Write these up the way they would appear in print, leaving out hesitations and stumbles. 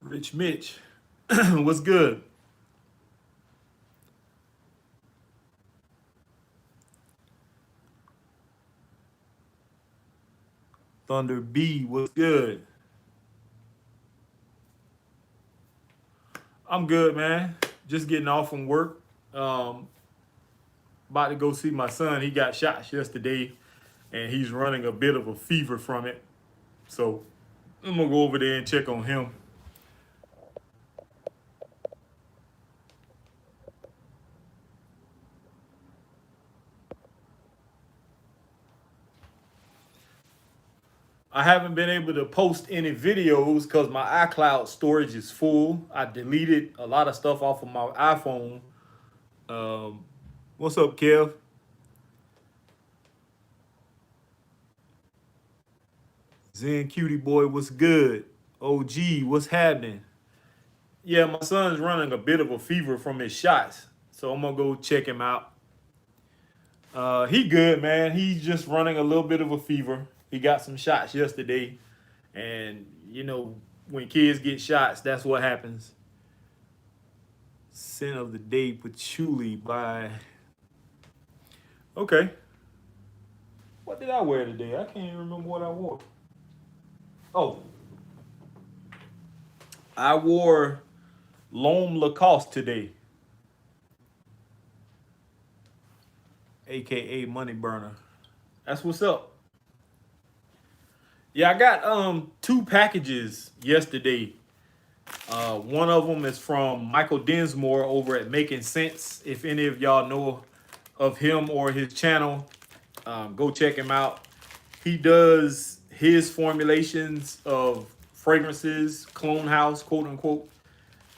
Rich Mitch, what's good? Thunder B, what's good? I'm good, man. Just getting off from work. Um, About to go see my son. He got shot yesterday, and he's running a bit of a fever from it. So I'm gonna go over there and check on him. I haven't been able to post any videos because my iCloud storage is full. I deleted a lot of stuff off of my iPhone. Um, what's up, Kev? Zen Cutie Boy, what's good? OG, what's happening? Yeah, my son's running a bit of a fever from his shots, so I'm gonna go check him out. He good, man. He's just running a little bit of a fever. He got some shots yesterday, and when kids get shots, that's what happens. Scent of the day, patchouli by. Okay, what did I wear today? I can't even remember what I wore. Oh, I wore Loam Lacoste today, aka Money Burner. That's what's up. Yeah, I got two packages yesterday. One of them is from Michael Dinsmore over at Making Sense. If any of y'all know of him or his channel, go check him out. He does his formulations of fragrances, clone house, quote unquote.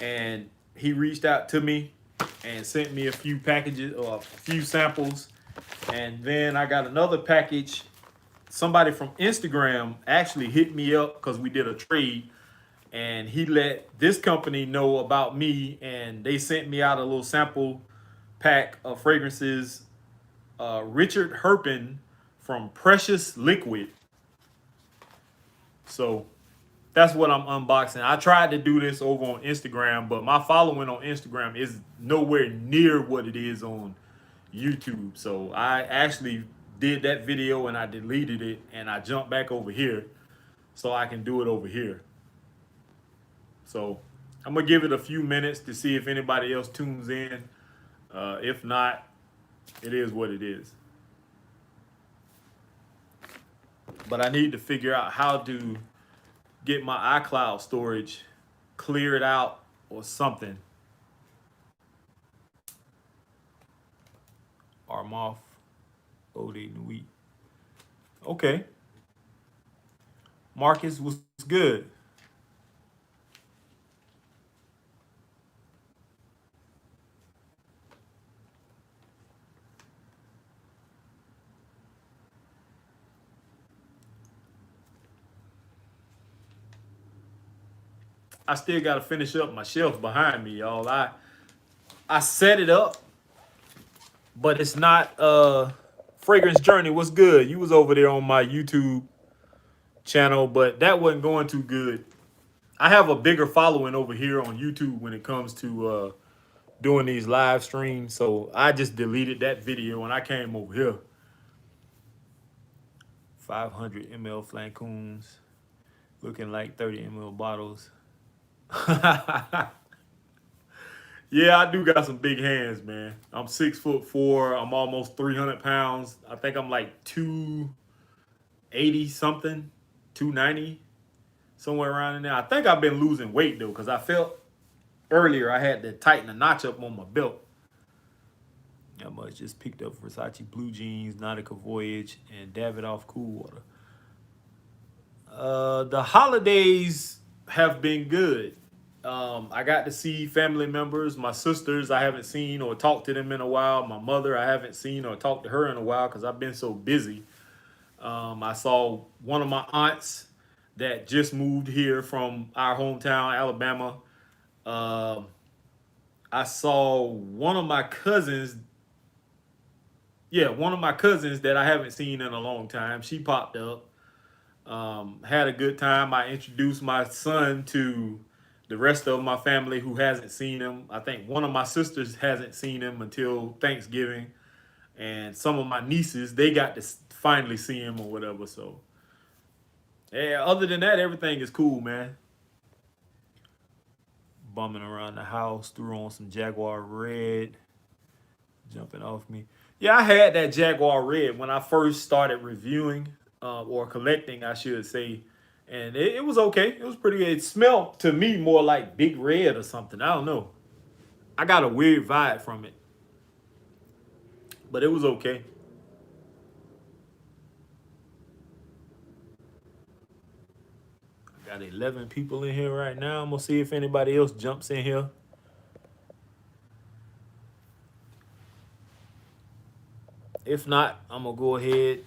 And he reached out to me and sent me a few packages or a few samples. And then I got another package. Somebody from Instagram actually hit me up because we did a trade, and he let this company know about me, and they sent me out a little sample pack of fragrances. Richard Herpin from Precious Liquid. So that's what I'm unboxing. I tried to do this over on Instagram, but my following on Instagram is nowhere near what it is on YouTube. So I actually did that video and I deleted it and I jumped back over here so I can do it over here. So I'm gonna give it a few minutes to see if anybody else tunes in. If not, it is what it is. But I need to figure out how to get my iCloud storage cleared out or something. Armoff, Ode Nuit. Okay. Marcus, was good? I still got to finish up my shelf behind me, y'all. I set it up, but it's not Fragrance Journey. What's good? You was over there on my YouTube channel, but that wasn't going too good. I have a bigger following over here on YouTube when it comes to doing these live streams, so I just deleted that video and I came over here. 500 ml flacons, looking like 30 ml bottles. Yeah, I do got some big hands, man. I'm 6'4". I'm almost 300 pounds. I think I'm like 280 something, 290, somewhere around in there. I think I've been losing weight though, because I felt earlier I had to tighten a notch up on my belt. I much just picked up Versace blue jeans, Nautica Voyage, and Davidoff Cool Water. The holidays have been good. I got to see family members, my sisters I haven't seen or talked to them in a while. My mother I haven't seen or talked to her in a while because I've been so busy. I saw one of my aunts that just moved here from our hometown, Alabama. I saw one of my cousins. Yeah, one of my cousins that I haven't seen in a long time. She popped up. Had a good time. I introduced my son to The rest of my family who hasn't seen him, I think one of my sisters hasn't seen him until Thanksgiving. And some of my nieces, they got to finally see him or whatever. So, yeah, other than that, everything is cool, man. Bumming around the house, threw on some Jaguar Red, jumping off me. Yeah, I had that Jaguar Red when I first started reviewing or collecting, I should say. And it was okay. It was pretty good. It smelled to me more like Big Red or something. I don't know. I got a weird vibe from it. But it was okay. I got 11 people in here right now. I'm going to see if anybody else jumps in here. If not, I'm going to go ahead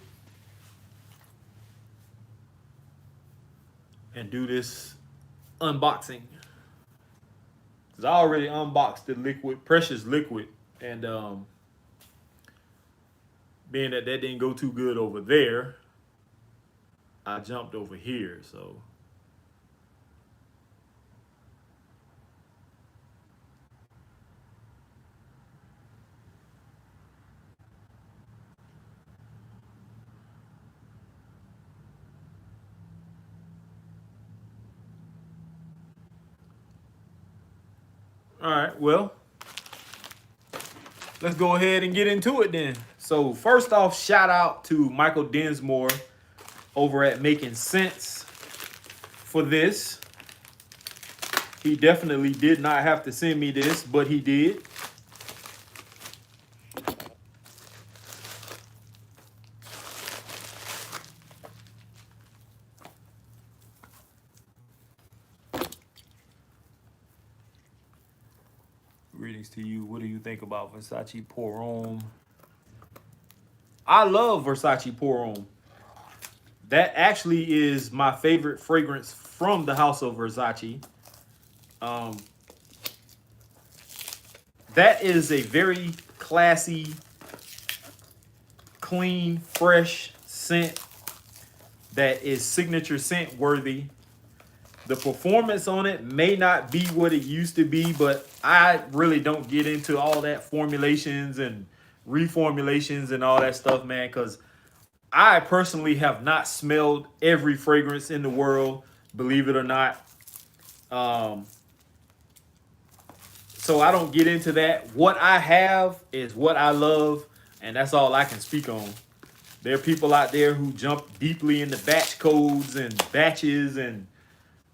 and do this unboxing. Because I already unboxed the liquid, precious liquid. And being that didn't go too good over there, I jumped over here. So all right, well, let's go ahead and get into it then. So first off, shout out to Michael Dinsmore over at Making Sense for this. He definitely did not have to send me this, but he did. Greetings to you. What do you think about Versace Porum? I love Versace Porum. That actually is my favorite fragrance from the house of Versace. That is a very classy, clean, fresh scent that is signature scent worthy. The performance on it may not be what it used to be, but I really don't get into all that formulations and reformulations and all that stuff, man, because I personally have not smelled every fragrance in the world, believe it or not. So I don't get into that. What I have is what I love, and that's all I can speak on. There are people out there who jump deeply into batch codes and batches and,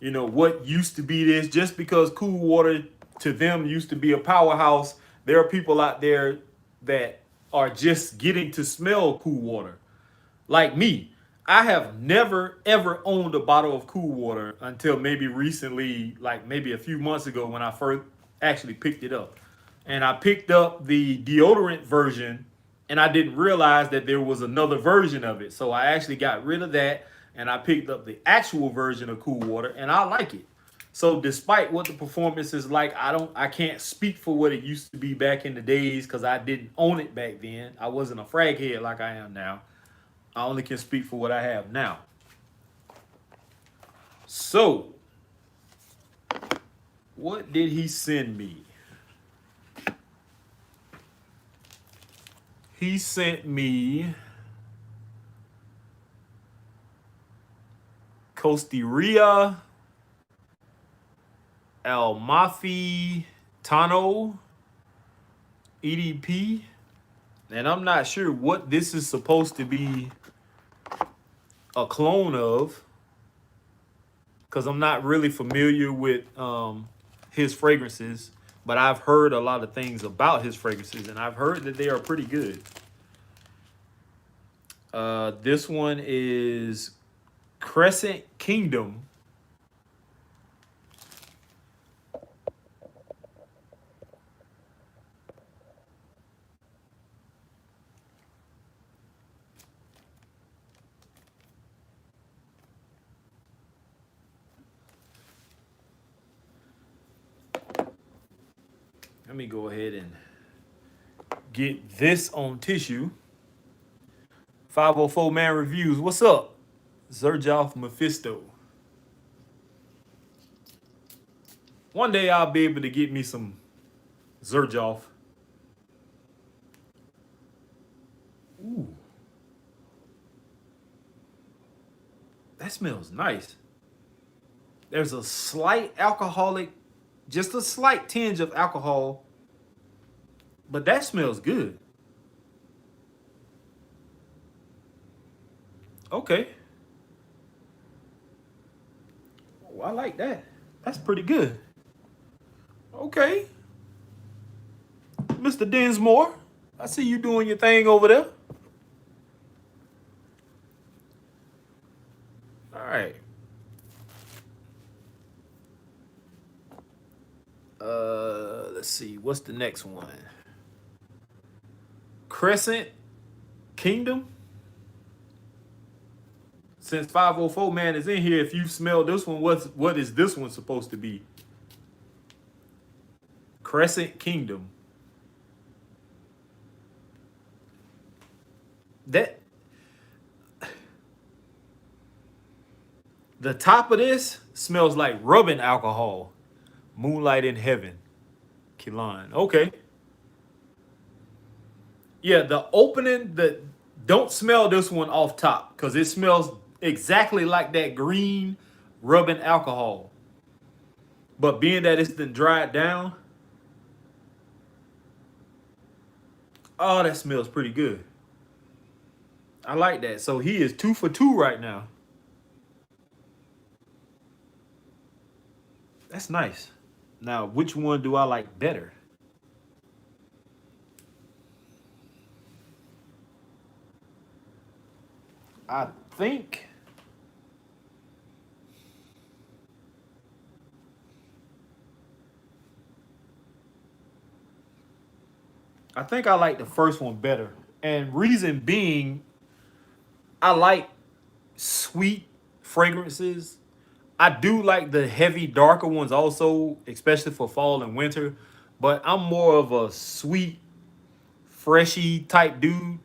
you know, what used to be this. Just because cool water to them used to be a powerhouse, there are people out there that are just getting to smell cool water. Like me, I have never, ever owned a bottle of cool water until maybe recently, like maybe a few months ago when I first actually picked it up. And I picked up the deodorant version and I didn't realize that there was another version of it. So I actually got rid of that and I picked up the actual version of cool water and I like it. So despite what the performance is like, I can't speak for what it used to be back in the days because I didn't own it back then. I wasn't a frag head like I am now. I only can speak for what I have now. So, what did he send me? He sent me Costeria Almafi Tano EDP. And I'm not sure what this is supposed to be a clone of, because I'm not really familiar with his fragrances, but I've heard a lot of things about his fragrances, and I've heard that they are pretty good. This one is Crescent Kingdom. Let me go ahead and get this on tissue. 504 Man Reviews. What's up? Zerjoff Mephisto. One day I'll be able to get me some Zerjoff. Ooh. That smells nice. There's a slight alcoholic, just a slight tinge of alcohol, but that smells good. Okay. Oh, I like that. That's pretty good. Okay. Mr. Dinsmore, I see you doing your thing over there. All right. Let's see. What's the next one? Crescent Kingdom. Since 504 man is in here, if you smell this one, what is this one supposed to be? Crescent Kingdom. That the top of this smells like rubbing alcohol. Moonlight in Heaven. Kilan. Okay. Yeah, the opening, don't smell this one off top because it smells exactly like that green rubbing alcohol. But being that it's been dried down, oh, that smells pretty good. I like that. So he is 2 for 2 right now. That's nice. Now, which one do I like better? I think I like the first one better. And reason being, I like sweet fragrances. I do like the heavy, darker ones also, especially for fall and winter. But I'm more of a sweet, freshy type dude.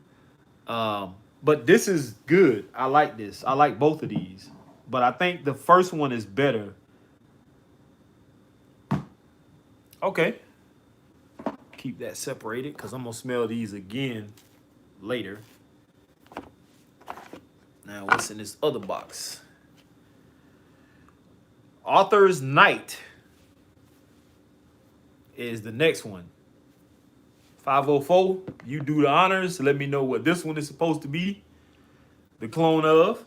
But this is good. I like this. I like both of these. But I think the first one is better. Okay. Keep that separated because I'm going to smell these again later. Now, what's in this other box? Author's Night is the next one. 504, you do the honors. Let me know what this one is supposed to be. The clone of.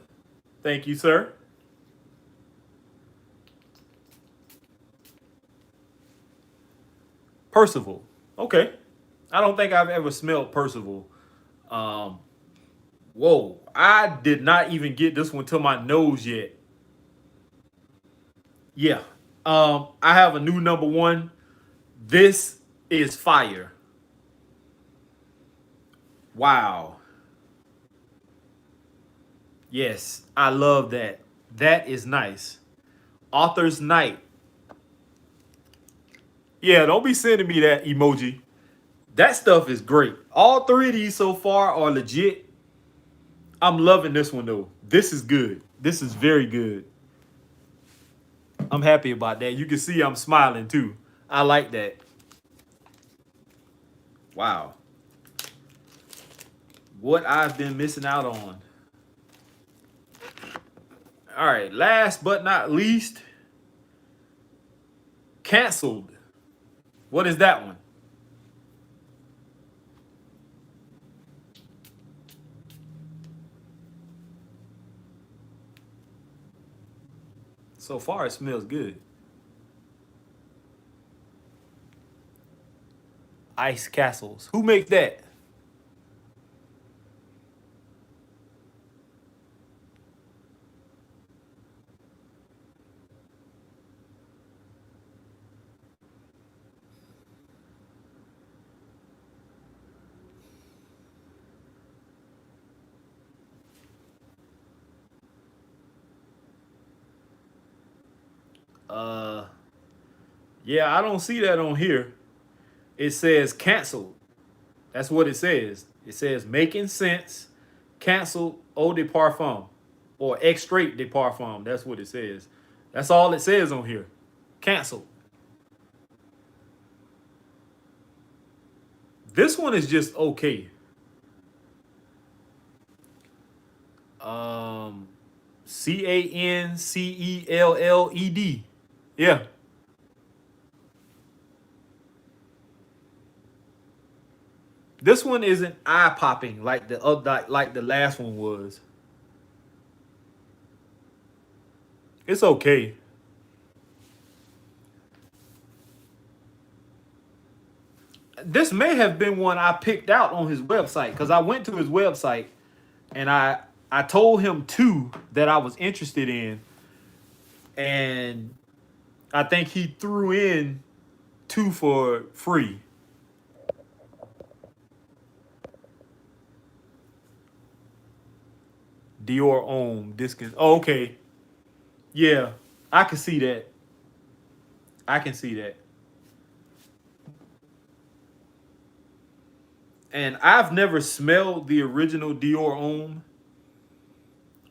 Thank you, sir. Percival. Okay. I don't think I've ever smelled Percival. Whoa. I did not even get this one to my nose yet. Yeah. I have a new number one. This is fire. Wow. Yes, I love that. That is nice. Author's Night. Yeah, don't be sending me that emoji. That stuff is great. All three of these so far are legit. I'm loving this one though. This is good. This is very good. I'm happy about that. You can see I'm smiling too. I like that. Wow. What I've been missing out on. All right, last but not least, canceled. What is that one? So far, it smells good. Ice Castles. Who makes that? Yeah, I don't see that on here. It says canceled. That's what it says. It says making sense, canceled eau de parfum, or extrait de parfum. That's what it says. That's all it says on here. Canceled. This one is just okay. Cancelled. Yeah. This one isn't eye popping like the other, like the last one was. It's okay. This may have been one I picked out on his website because I went to his website and I told him two that I was interested in, and I think he threw in two for free. Dior Homme discount. Oh, okay. Yeah, I can see that. I can see that. And I've never smelled the original Dior Homme.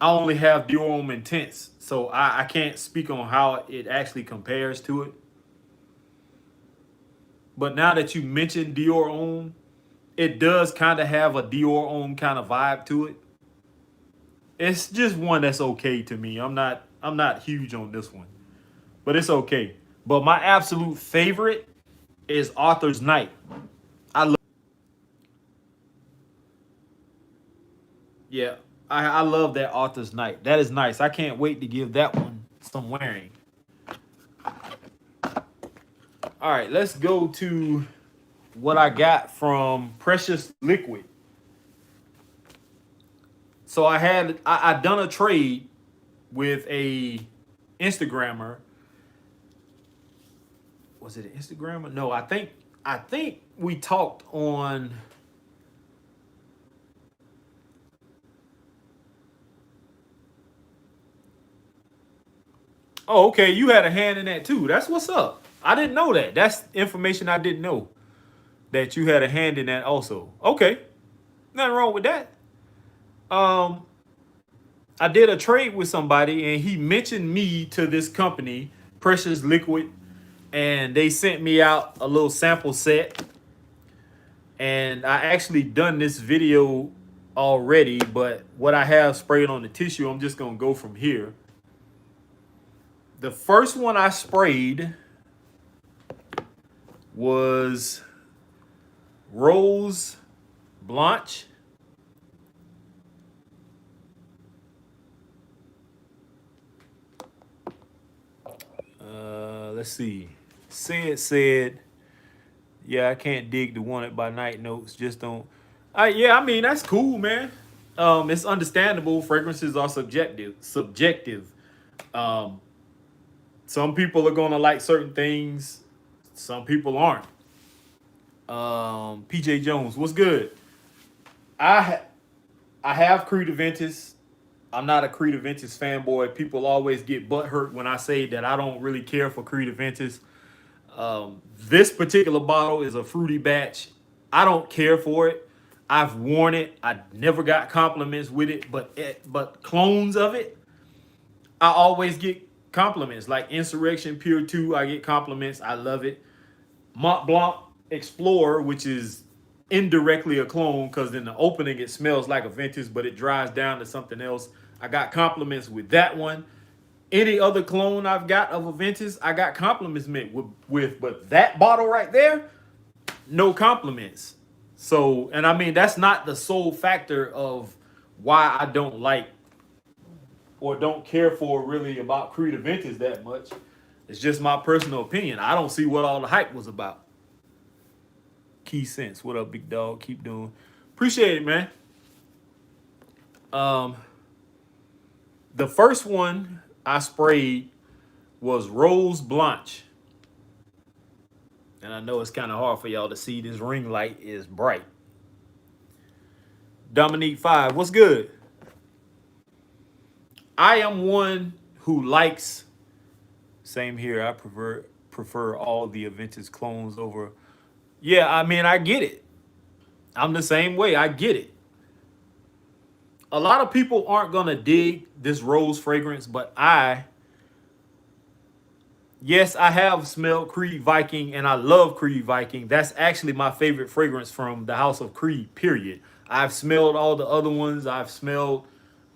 I only have Dior Homme Intense, so I can't speak on how it actually compares to it. But now that you mentioned Dior Homme, it does kind of have a Dior Homme kind of vibe to it. It's just one that's okay to me. I'm not huge on this one, but it's okay. But my absolute favorite is Arthur's Night. I love. Yeah, I love that Arthur's Night. That is nice. I can't wait to give that one some wearing. All right, let's go to what I got from Precious Liquid. So I done a trade with a Instagrammer. Was it an Instagrammer? No, I think we talked on. Oh, okay. You had a hand in that too. That's what's up. I didn't know that. That's information I didn't know. That you had a hand in that also. Okay. Nothing wrong with that. Um, I did a trade with somebody and he mentioned me to this company, Precious Liquid, and they sent me out a little sample set. And I actually done this video already, but what I have sprayed on the tissue, I'm just gonna go from here. The first one I sprayed was Rose Blanche. Let's see. Said, yeah, I can't dig the Want It by Night notes. Just don't. Yeah, I mean that's cool, man. It's understandable. Fragrances are subjective. Um, some people are gonna like certain things. Some people aren't. PJ Jones, what's good? I I have Creed Aventus. I'm not a Creed Aventus fanboy. People always get butthurt when I say that I don't really care for Creed Aventus. This particular bottle is a fruity batch. I don't care for it. I've worn it. I never got compliments with it, but clones of it, I always get compliments. Like Insurrection Pure 2, I get compliments. I love it. Mont Blanc Explorer, which is indirectly a clone because in the opening it smells like a vintage, but it dries down to something else. I got compliments with that one. Any other clone I've got of a vintage, I got compliments with, but that bottle right there, no compliments. So, and I mean, that's not the sole factor of why I don't like or don't care for really about Creed Aventus that much. It's just my personal opinion. I don't see what all the hype was about. Key Sense, what up, big dog? Keep doing. Appreciate it, man. The first one I sprayed was Rose Blanche. And I know it's kind of hard for y'all to see. This ring light is bright. Dominique 5, what's good? I am one who likes, same here, I prefer all the Aventus clones over. Yeah, I mean, I get it. I'm the same way. I get it. A lot of people aren't going to dig this rose fragrance, but Yes, I have smelled Creed Viking, and I love Creed Viking. That's actually my favorite fragrance from the House of Creed, period. I've smelled all the other ones. I've smelled,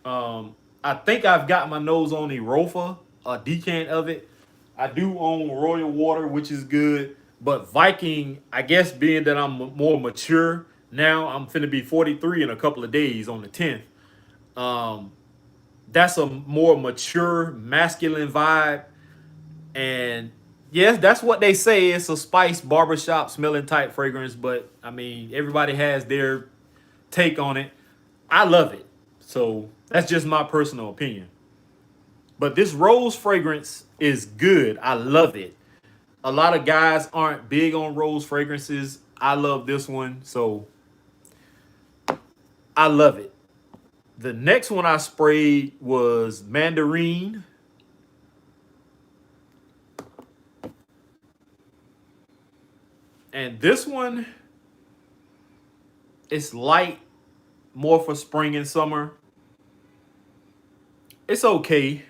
um, I think I've got my nose on Erofa, a decant of it. I do own Royal Water, which is good. But Viking, I guess being that I'm more mature now, I'm finna be 43 in a couple of days on the 10th. Um, that's a more mature, masculine vibe. And yes, that's what they say. It's a spice barbershop smelling type fragrance, but I mean, everybody has their take on it. I love it. So that's just my personal opinion. But this rose fragrance is good. I love it. A lot of guys aren't big on rose fragrances. I love this one. So I love it. The next one I sprayed was Mandarine. And this one is light, more for spring and summer. It's okay.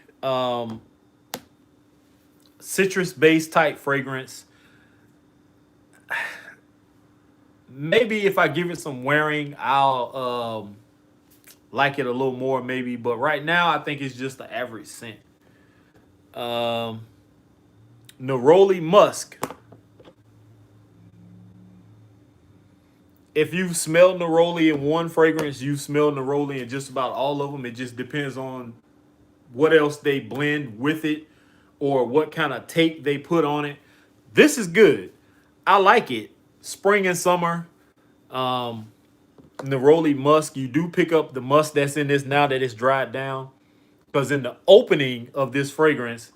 Citrus based type fragrance. Maybe if I give it some wearing, I'll like it a little more, maybe. But right now, I think it's just the average scent. Um, Neroli Musk. If you've smelled Neroli in one fragrance, you've smelled Neroli in just about all of them. It just depends on what else they blend with it or what kind of take they put on it. This is good. I like it. Spring and summer. Um, Neroli Musk. You do pick up the musk that's in this now that it's dried down. Because in the opening of this fragrance,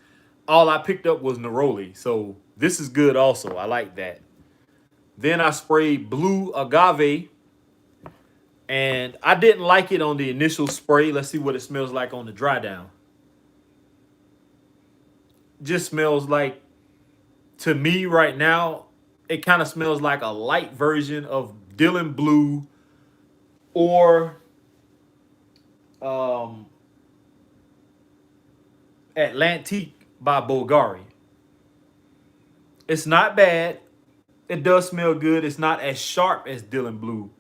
all I picked up was Neroli. So this is good also. I like that. Then I sprayed Blue Agave. And I didn't like it on the initial spray. Let's see what it smells like on the dry down. Just smells like, to me right now, it kind of smells like a light version of Dylan Blue or um, Atlantique by Bulgari. It's not bad. It does smell good. It's not as sharp as Dylan Blue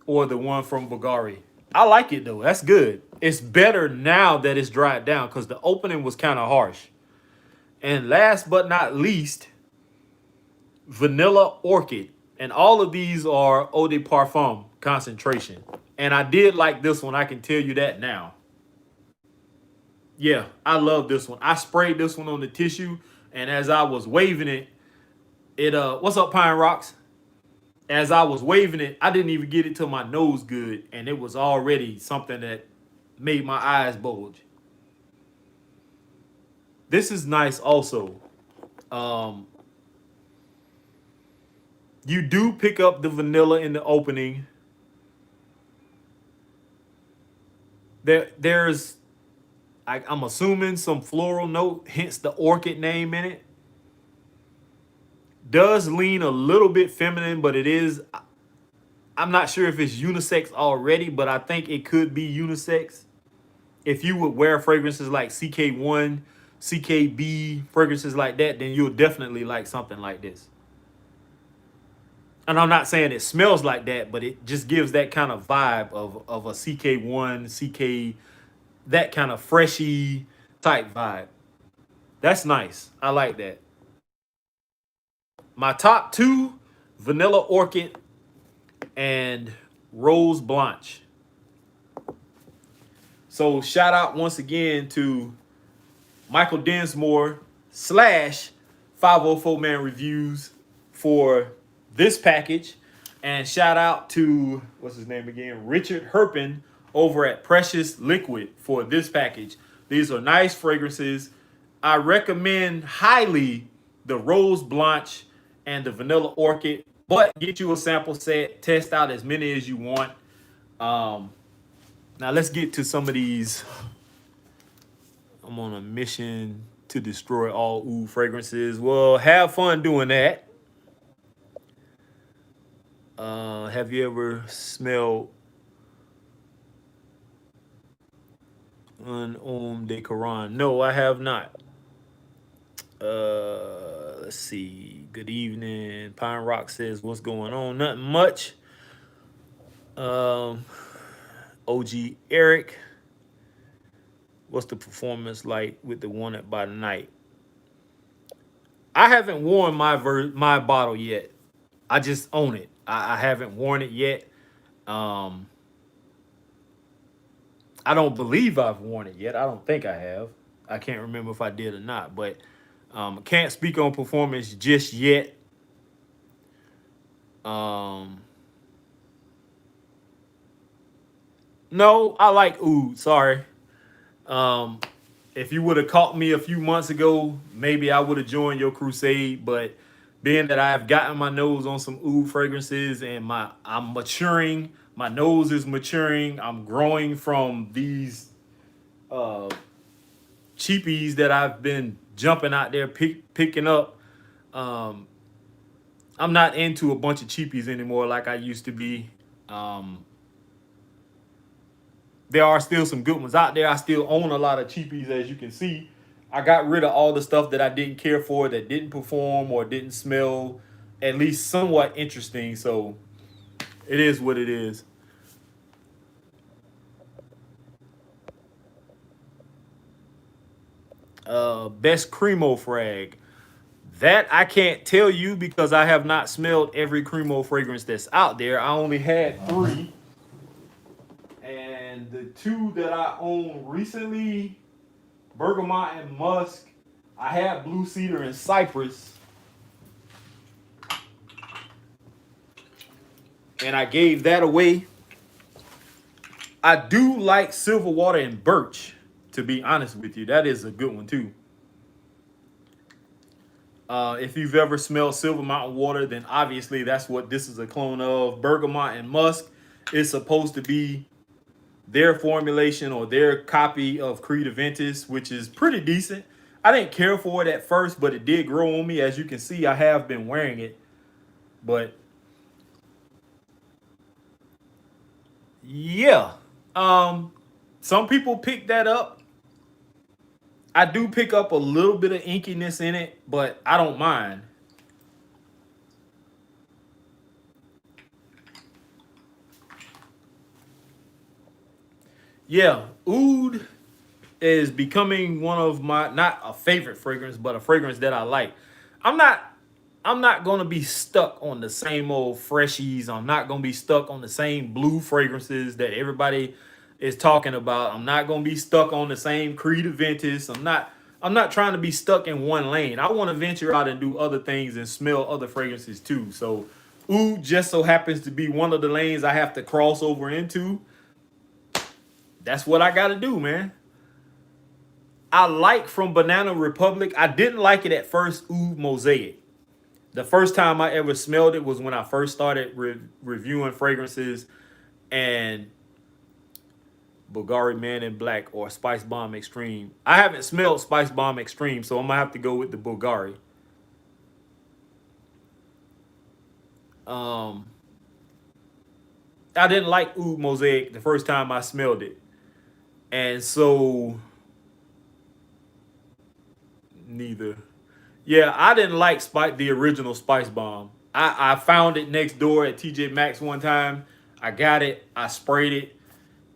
or the one from Bulgari. I like it though. That's good. It's better now that it's dried down because the opening was kind of harsh. And last but not least, Vanilla Orchid. And all of these are eau de parfum concentration. And I did like this one. I can tell you that now. Yeah, I love this one. I sprayed this one on the tissue. And as I was waving it, what's up, Pine Rocks? As I was waving it, I didn't even get it to my nose good. And it was already something that made my eyes bulge. This is nice also. Um, you do pick up the vanilla in the opening. I'm assuming some floral note, hence the orchid name in it. Does lean a little bit feminine, but it is. I'm not sure if it's unisex already, but I think it could be unisex. If you would wear fragrances like CK1, CKB, fragrances like that, then you'll definitely like something like this. And I'm not saying it smells like that, but it just gives that kind of vibe of a CK1, CK, that kind of freshy type vibe. That's nice. I like that. My top two, Vanilla Orchid and Rose Blanche. So shout out once again to Michael Densmore slash 504 Man Reviews for this package. And shout out to, what's his name again? Richard Herpin over at Precious Liquid for this package. These are nice fragrances. I recommend highly the Rose Blanche and the Vanilla Orchid, but get you a sample set, test out as many as you want. Now let's get to some of these. I'm on a mission to destroy all oud fragrances. Well, have fun doing that. Have you ever smelled un homme de Quran? No, I have not. Let's see. Good evening. Pine Rock says, what's going on? Nothing much. Um, OG Eric, what's the performance like with the Walnut by night? I haven't worn my bottle yet. I just own it. I haven't worn it yet. Um, I don't believe I've worn it yet. I don't think I have. I can't remember if I did or not, but can't speak on performance just yet. Um, no, I like oud. Sorry. Um, if you would have caught me a few months ago, maybe I would have joined your crusade. But being that I've gotten my nose on some oud fragrances and I'm maturing, my nose is maturing. I'm growing from these uh, cheapies that I've been jumping out there picking up. Um, I'm not into a bunch of cheapies anymore like I used to be. Um, there are still some good ones out there. I still own a lot of cheapies, as you can see. I got rid of all the stuff that I didn't care for, that didn't perform or didn't smell at least somewhat interesting. So it is what it is. Best Cremo frag. That I can't tell you because I have not smelled every Cremo fragrance that's out there. I only had 3. And the 2 that I own recently, Bergamot and Musk. I had Blue Cedar and Cypress. And I gave that away. I do like Silver Water and Birch, to be honest with you. That is a good one too. If you've ever smelled Silver Mountain Water, then obviously that's what this is a clone of. Bergamot and Musk is supposed to be their formulation or their copy of Creed Aventus, which is pretty decent. I didn't care for it at first, but it did grow on me. As you can see, I have been wearing it. But yeah, some people pick that up. I do pick up a little bit of inkiness in it, but I don't mind. Yeah, oud is becoming one of my, not a favorite fragrance, but a fragrance that I like. I'm not I'm not gonna be stuck on the same old freshies. I'm not gonna be stuck on the same blue fragrances that everybody is talking about. I'm not gonna be stuck on the same Creed Aventus. I'm not trying to be stuck in one lane. I want to venture out and do other things and smell other fragrances too. So oud just so happens to be one of the lanes I have to cross over into. That's what I gotta do, man. I like from Banana Republic. I didn't like it at first, oud Mosaic. The first time I ever smelled it was when I first started reviewing fragrances, and Bulgari Man in Black or Spicebomb Extreme. I haven't smelled Spicebomb Extreme, so I'm gonna have to go with the Bulgari. Um, I didn't like oud Mosaic the first time I smelled it, and so neither. Yeah, I didn't like the original Spice Bomb. I found it next door at TJ Maxx one time. I got it. I sprayed it,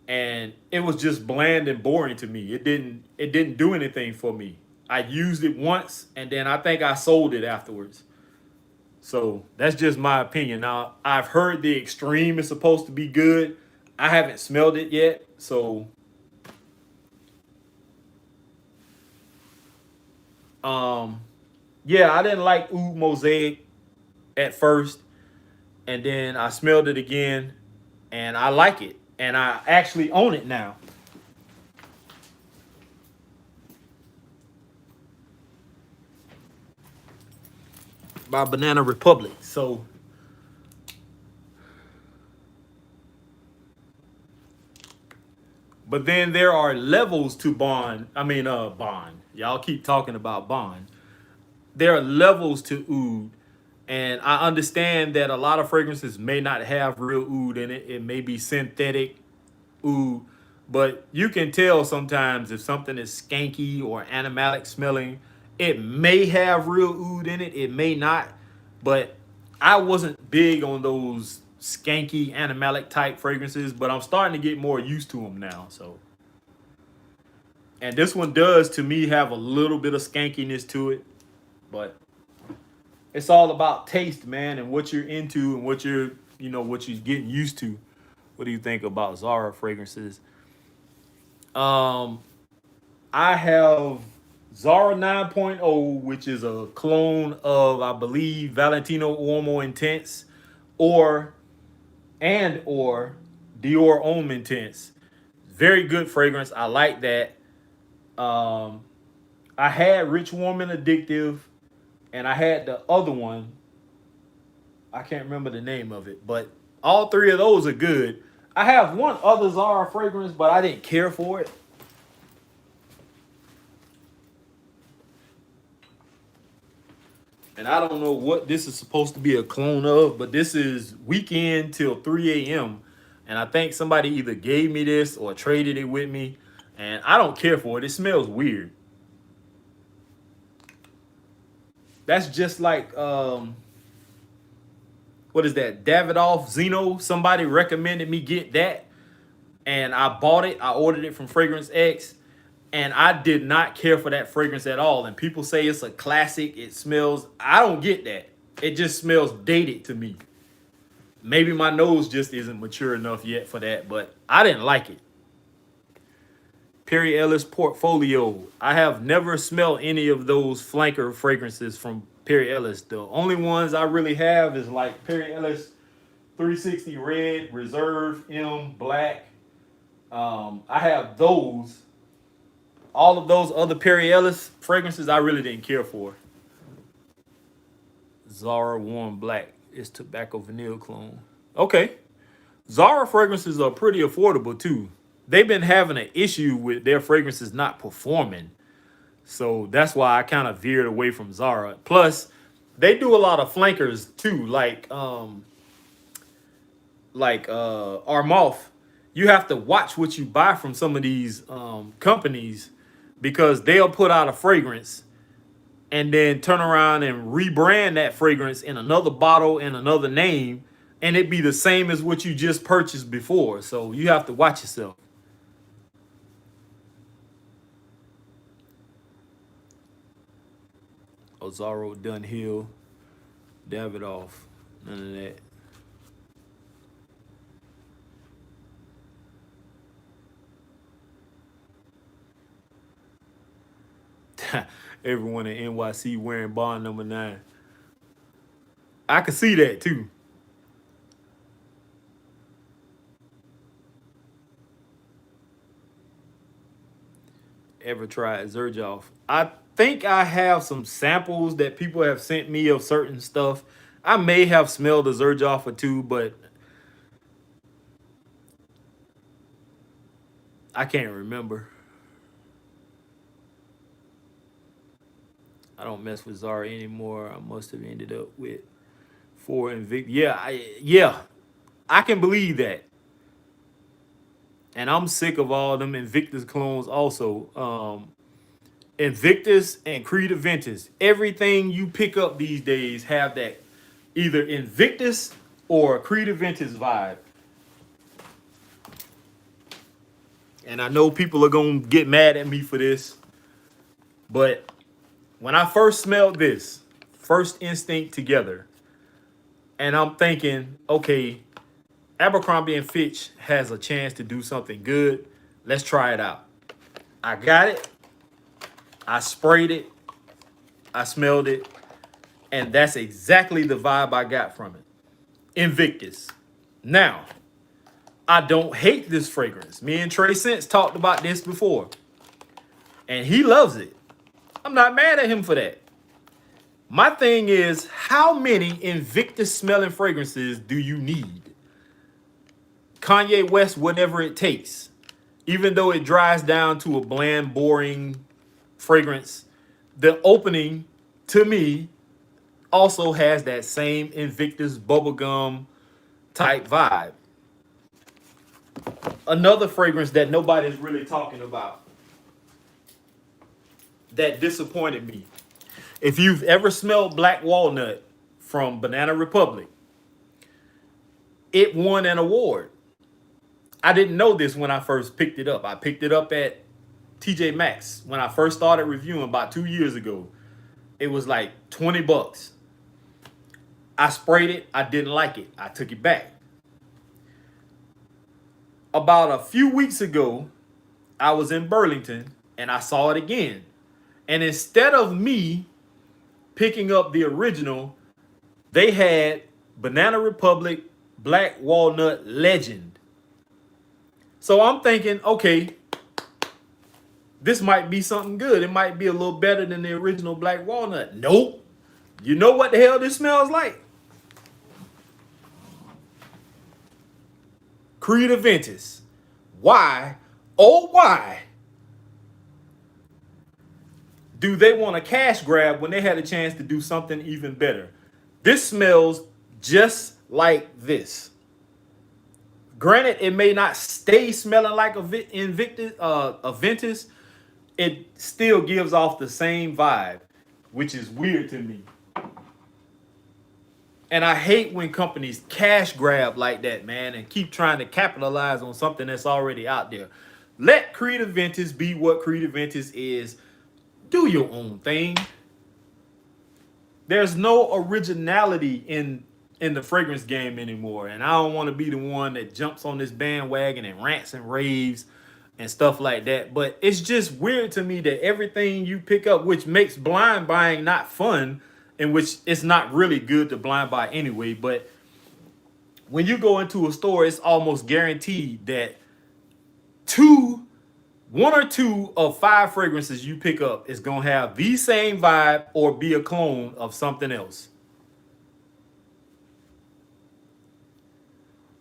and it was just bland and boring to me. It didn't do anything for me. I used it once, and then I think I sold it afterwards. So that's just my opinion. Now I've heard the Extreme is supposed to be good. I haven't smelled it yet, so um, yeah, I didn't like oud Mosaic at first, and then I smelled it again, and I like it, and I actually own it now by Banana Republic. So, but then there are levels to Bond. I mean, Bond. Y'all keep talking about Bond. There are levels to oud, and I understand that a lot of fragrances may not have real oud in it. It may be synthetic oud, but you can tell sometimes if something is skanky or animalic smelling, It may have real oud in it. It may not. But I wasn't big on those skanky animalic type fragrances, but I'm starting to get more used to them now. So, and this one does to me have a little bit of skankiness to it, but it's all about taste, man, and what you're into and what you're, what you're getting used to. What do you think about Zara fragrances? Um, I have Zara 9.0, which is a clone of, I believe, Valentino Uomo Intense, or or Dior Homme Intense. Very good fragrance. I like that. Um, I had Rich, Warm, and Addictive, and I had the other one. I can't remember the name of it, but all three of those are good. I have one other Zara fragrance, but I didn't care for it. And I don't know what this is supposed to be a clone of, but this is Weekend till 3 a.m. And I think somebody either gave me this or traded it with me. And I don't care for it. It smells weird. That's just like, what is that? Davidoff Zeno. Somebody recommended me get that. And I bought it. I ordered it from Fragrance X. And I did not care for that fragrance at all. And people say it's a classic. It smells, I don't get that. It just smells dated to me. Maybe my nose just isn't mature enough yet for that, but I didn't like it. Perry Ellis Portfolio. I have never smelled any of those flanker fragrances from Perry Ellis. The only ones I really have is like Perry Ellis 360 Red, Reserve, M, Black. I have those. All of those other Perry Ellis fragrances I really didn't care for. Zara Warm Black is tobacco vanilla clone. Okay. Zara fragrances are pretty affordable too. They've been having an issue with their fragrances not performing. So that's why I kind of veered away from Zara. Plus, they do a lot of flankers too, like Armaf. You have to watch what you buy from some of these companies, because they'll put out a fragrance and then turn around and rebrand that fragrance in another bottle and another name, and it be the same as what you just purchased before. So you have to watch yourself. Ozaro, Dunhill, Davidoff, none of that. Everyone in NYC wearing Bond number 9. I could see that too. Ever tried Zerjoff? I think I have some samples that people have sent me of certain stuff. I may have smelled a Zerjoff or two, but I can't remember. I don't mess with Zara anymore. I must have ended up with 4 Invictus. I can believe that. And I'm sick of all them Invictus clones also. Invictus and Creed Aventus. Everything you pick up these days have that either Invictus or Creed Aventus vibe. And I know people are going to get mad at me for this, but when I first smelled this, First Instinct Together, and I'm thinking, okay, Abercrombie and Fitch has a chance to do something good. Let's try it out. I got it. I sprayed it. I smelled it. And that's exactly the vibe I got from it. Invictus. Now, I don't hate this fragrance. Me and Trey Sense talked about this before. And he loves it. I'm not mad at him for that. My thing is, how many Invictus smelling fragrances do you need? Kanye West, whatever it takes. Even though it dries down to a bland, boring fragrance, the opening, to me, also has that same Invictus bubblegum type vibe. Another fragrance that nobody's really talking about that disappointed me. If you've ever smelled Black Walnut from Banana Republic, it won an award. I didn't know this when I first picked it up. I picked it up at TJ Maxx when I first started reviewing about 2 years ago. It was like 20 bucks. I sprayed it. I didn't like it. I took it back. About a few weeks ago, I was in Burlington and I saw it again. And instead of me picking up the original, they had Banana Republic Black Walnut Legend. So I'm thinking, okay, this might be something good. It might be a little better than the original Black Walnut. Nope. You know what the hell this smells like? Creed Invictus. Why, oh why, do they want a cash grab when they had a chance to do something even better? This smells just like this. Granted, it may not stay smelling like a Invictus, it still gives off the same vibe, which is weird to me. And I hate when companies cash grab like that, man, and keep trying to capitalize on something that's already out there. Let Creed Invictus be what Creed Invictus is. Do your own thing. There's no originality in the fragrance game anymore. And I don't want to be the one that jumps on this bandwagon and rants and raves and stuff like that. But it's just weird to me that everything you pick up, which makes blind buying not fun, in which it's not really good to blind buy anyway, but when you go into a store, it's almost guaranteed that one or two of 5 fragrances you pick up is going to have the same vibe or be a clone of something else.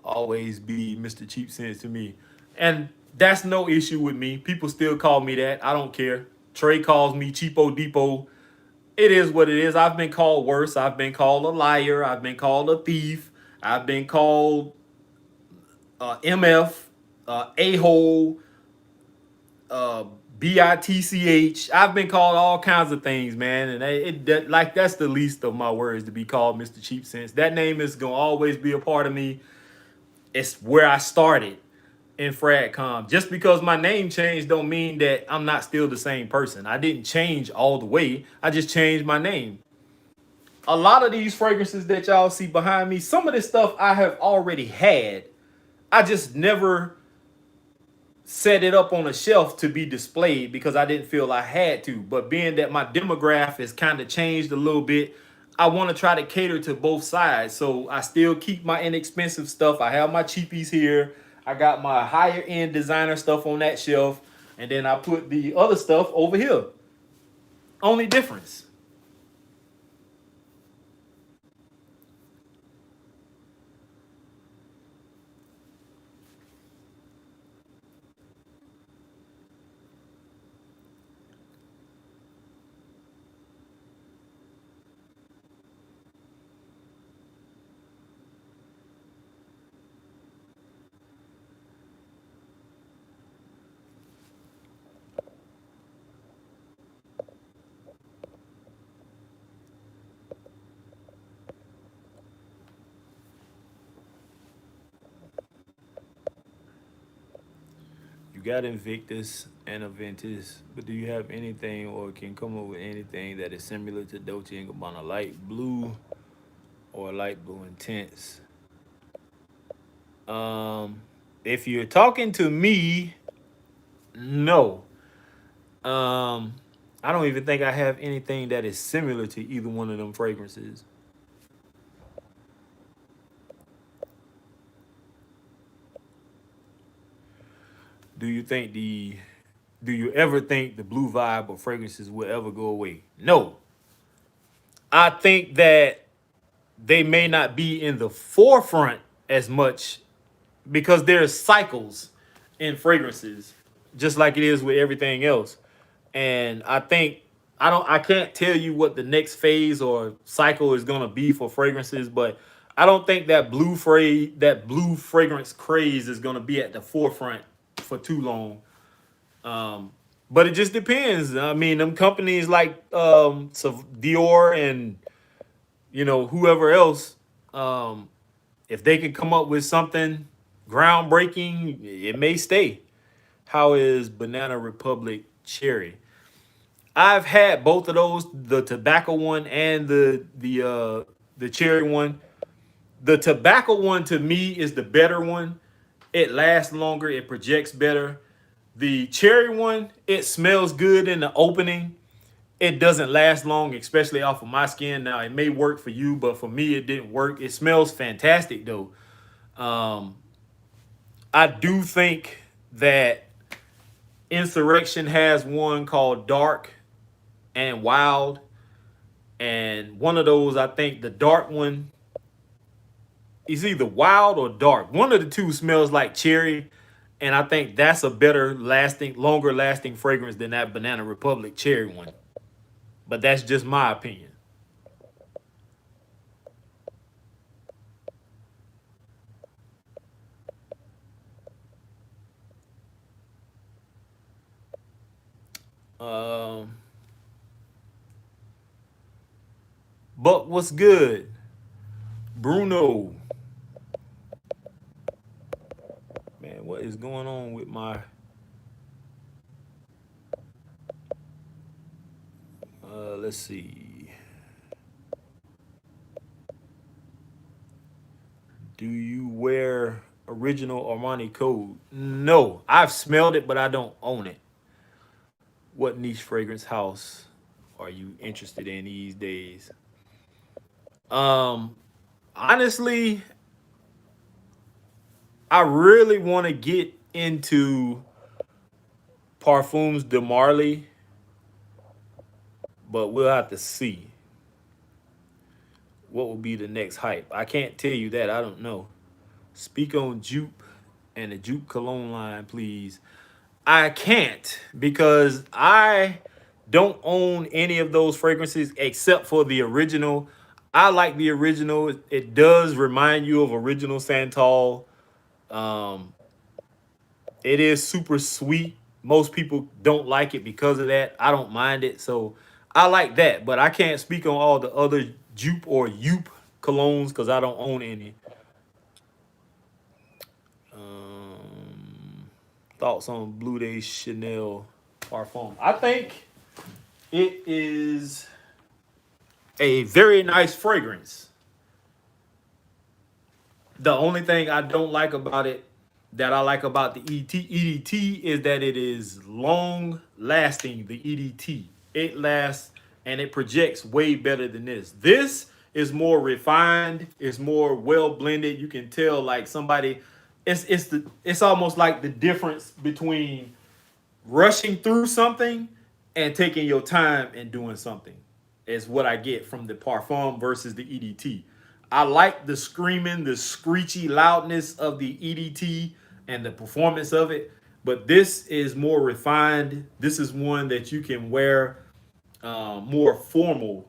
Always be Mr. Cheap Sense to me. And that's no issue with me. People still call me that. I don't care. Trey calls me Cheapo Depot. It is what it is. I've been called worse. I've been called a liar. I've been called a thief. I've been called MF, a-hole, bitch. I've been called all kinds of things, man. And that's the least of my words, to be called Mr. Cheap Sense. That name is going to always be a part of me. It's where I started in FragCom. Just because my name changed don't mean that I'm not still the same person. I didn't change all the way. I just changed my name. A lot of these fragrances that y'all see behind me, some of this stuff I have already had. I just never set it up on a shelf to be displayed because I didn't feel I had to. But being that my demographic has kind of changed a little bit, I want to try to cater to both sides. So I still keep my inexpensive stuff. I have my cheapies here. I got my higher end designer stuff on that shelf. And then I put the other stuff over here. Only difference. You got Invictus and Aventus, but do you have anything or can come up with anything that is similar to Dolce & Gabbana Light Blue or Light Blue Intense? If you're talking to me, no. I don't even think I have anything that is similar to either one of them fragrances. Do you ever think the blue vibe of fragrances will ever go away? No. I think that they may not be in the forefront as much because there's cycles in fragrances, just like it is with everything else. And I can't tell you what the next phase or cycle is gonna be for fragrances, but I don't think that blue fragrance craze is gonna be at the forefront for too long. But it just depends. I mean, them companies like Dior and whoever else, um, if they can come up with something groundbreaking, it may stay. How is Banana Republic Cherry? I've had both of those, the tobacco one and the cherry one. The tobacco one to me is the better one. It lasts longer, it projects better. The cherry one, it smells good in the opening. It doesn't last long, especially off of my skin. Now, it may work for you, but for me, it didn't work. It smells fantastic, though. Um, I do think that Insurrection has one called Dark and Wild. And one of those, I think the dark one is either wild or dark. One of the two smells like cherry. And I think that's a better lasting, longer lasting fragrance than that Banana Republic cherry one. But that's just my opinion. Um, but what's good? Bruno. Man, what is going on with my... let's see. Do you wear original Armani Code? No, I've smelled it, but I don't own it. What niche fragrance house are you interested in these days? Um, Honestly, I really want to get into Parfums de Marly, but we'll have to see what will be the next hype. I can't tell you that. I don't know. Speak on Jupe and the Jupe cologne line, please. I can't because I don't own any of those fragrances except for the original. I like the original. It does remind you of original Santal. Um, it is super sweet. Most people don't like it because of that. I don't mind it. So I like that. But I can't speak on all the other Jupe or Youpe colognes because I don't own any. Thoughts on Blue Day Chanel Parfum? I think it is a very nice fragrance. The only thing I don't like about it, that I like about the EDT, is that it is long lasting. The EDT, it lasts and it projects way better than this. This is more refined. It's more well blended. You can tell like somebody. It's almost like the difference between rushing through something and taking your time and doing something is what I get from the Parfum versus the EDT. I like the screaming, the screechy loudness of the EDT and the performance of it, but this is more refined. This is one that you can wear more formal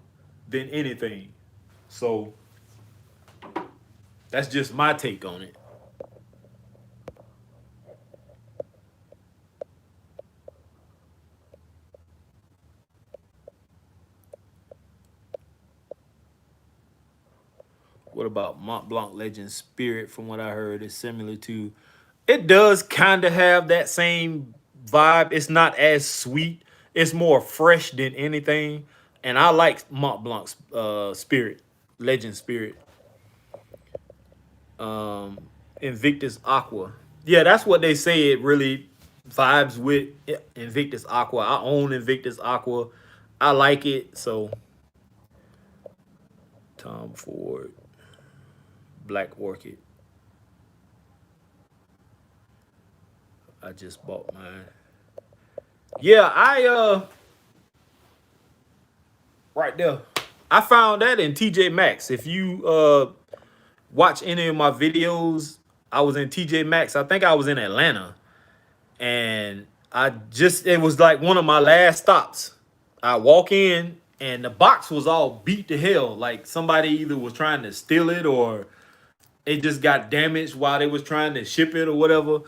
than anything. So that's just my take on it. What about Mont Blanc Legend Spirit? From what I heard, is similar to. It does kind of have that same vibe. It's not as sweet. It's more fresh than anything. And I like Mont Blanc's Spirit, Legend Spirit. Um, Invictus Aqua. Yeah, that's what they say. It really vibes with Invictus Aqua. I own Invictus Aqua. I like it. So Tom Ford, Black Orchid. I just bought mine. Yeah, I right there. I found that in TJ Maxx. If you watch any of my videos, I was in TJ Maxx. I think I was in Atlanta. And it was like one of my last stops. I walk in and the box was all beat to hell. Like somebody either was trying to steal it or it just got damaged while they was trying to ship it or whatever.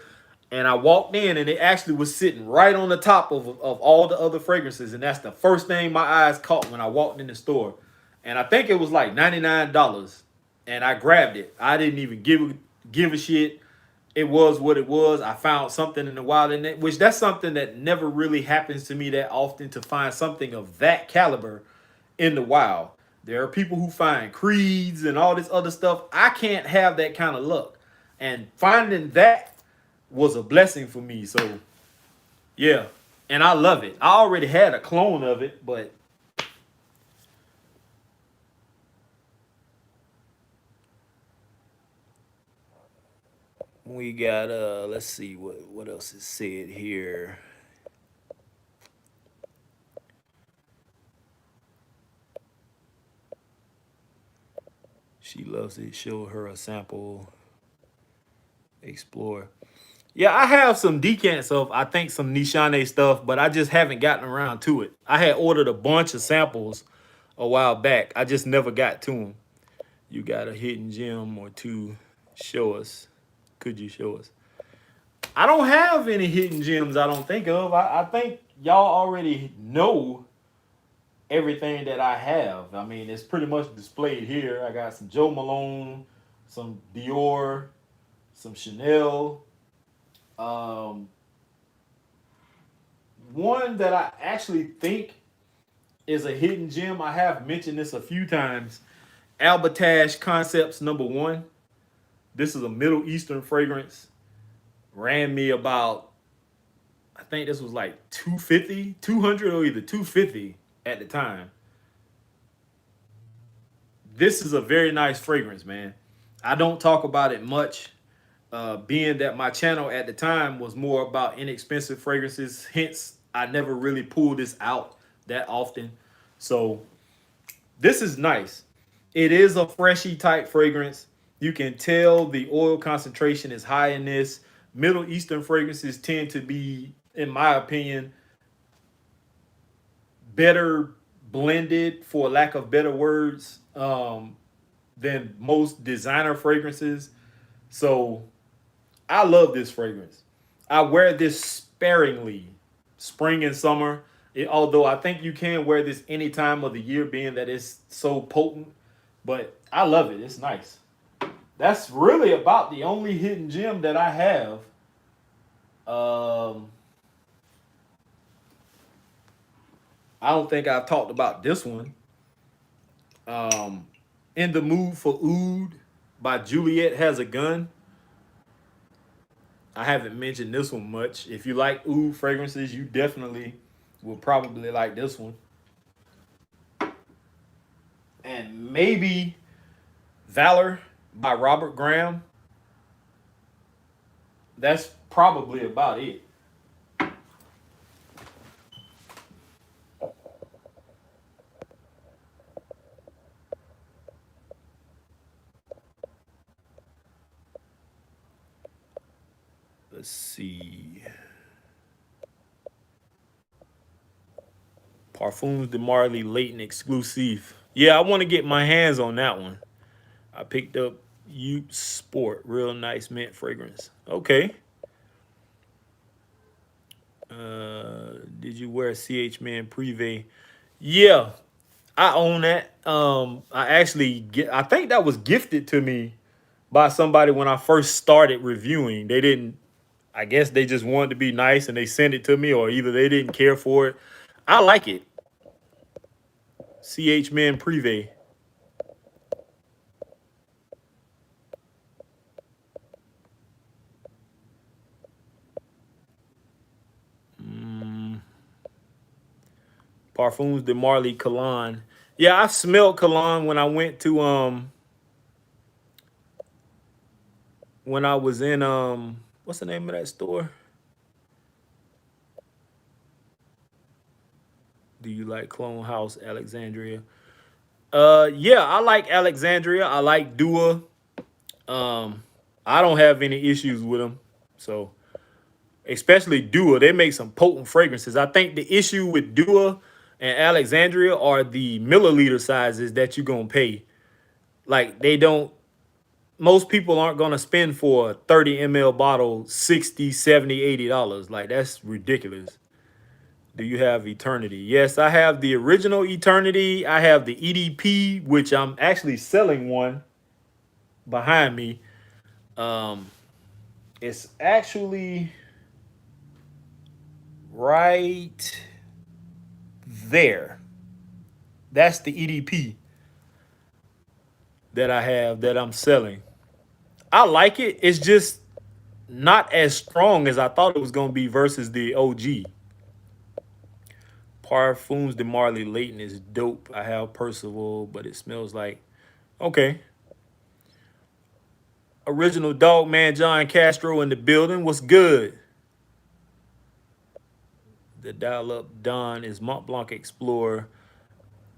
And I walked in, and it actually was sitting right on the top of all the other fragrances. And that's the first thing my eyes caught when I walked in the store. And I think it was like $99. And I grabbed it. I didn't even give a shit. It was what it was. I found something in the wild in it, which that's something that never really happens to me that often, to find something of that caliber in the wild. There are people who find creeds and all this other stuff. I can't have that kind of luck. And finding that was a blessing for me. So, yeah. And I love it. I already had a clone of it, but we got let's see what else is said here. She loves it. Show her a sample. Explore. Yeah, I have some decants of, I think, some Nishane stuff, but I just haven't gotten around to it. I had ordered a bunch of samples a while back. I just never got to them. You got a hidden gem or two. Show us. Could you show us? I don't have any hidden gems I don't think of. I think y'all already know everything that I have. I mean, it's pretty much displayed here. I got some Joe Malone, some Dior, some Chanel. Um, One that I actually think is a hidden gem. I have mentioned this a few times. Albertash Concepts #1. This is a Middle Eastern fragrance. Ran me about, I think this was like 250, 200, or either 250 at the time. This is a very nice fragrance, man. I don't talk about it much, being that my channel at the time was more about inexpensive fragrances. Hence, I never really pulled this out that often. So this is nice. It is a freshy type fragrance. You can tell the oil concentration is high in this. Middle Eastern fragrances tend to be, in my opinion, better blended, for lack of better words, than most designer fragrances. So I love this fragrance. I wear this sparingly, spring and summer. Although I think you can wear this any time of the year, being that it's so potent. But I love it. It's nice. That's really about the only hidden gem that I have. I don't think I've talked about this one. In the Mood for Oud by Juliet Has a Gun. I haven't mentioned this one much. If you like oud fragrances, you definitely will probably like this one. And maybe Valor by Robert Graham. That's probably about it. Let's see. Parfums de Marly Latent Exclusive. Yeah, I want to get my hands on that one. I picked up Ute Sport. Real nice mint fragrance. Okay. Did you wear CH Man Privé? Yeah, I own that. I think that was gifted to me by somebody when I first started reviewing. They didn't, I guess they just wanted to be nice and they sent it to me, or either they didn't care for it. I like it. CH Men Privé. Parfums de Marly Cologne. Yeah, I smelled Cologne when I went to when I was in what's the name of that store? Do you like Clone House, Alexandria? Yeah, I like Alexandria. I like Dua. I don't have any issues with them. So, especially Dua, they make some potent fragrances. I think the issue with Dua and Alexandria are the milliliter sizes that you're gonna pay. Like they don't. most people aren't going to spend for a 30 ml bottle 60, 70, $80. Like, that's ridiculous. Do you have Eternity? Yes, I have the original Eternity. I have the EDP, which I'm actually selling one behind me. Um, it's actually right there. That's the EDP that I have that I'm selling. I like it. It's just not as strong as I thought it was going to be versus the OG. Parfums de Marley Leighton is dope. I have Percival, but it smells like okay. Original Dog Man John Castro in the building. What's good? The dial up Don is Mont Blanc Explorer.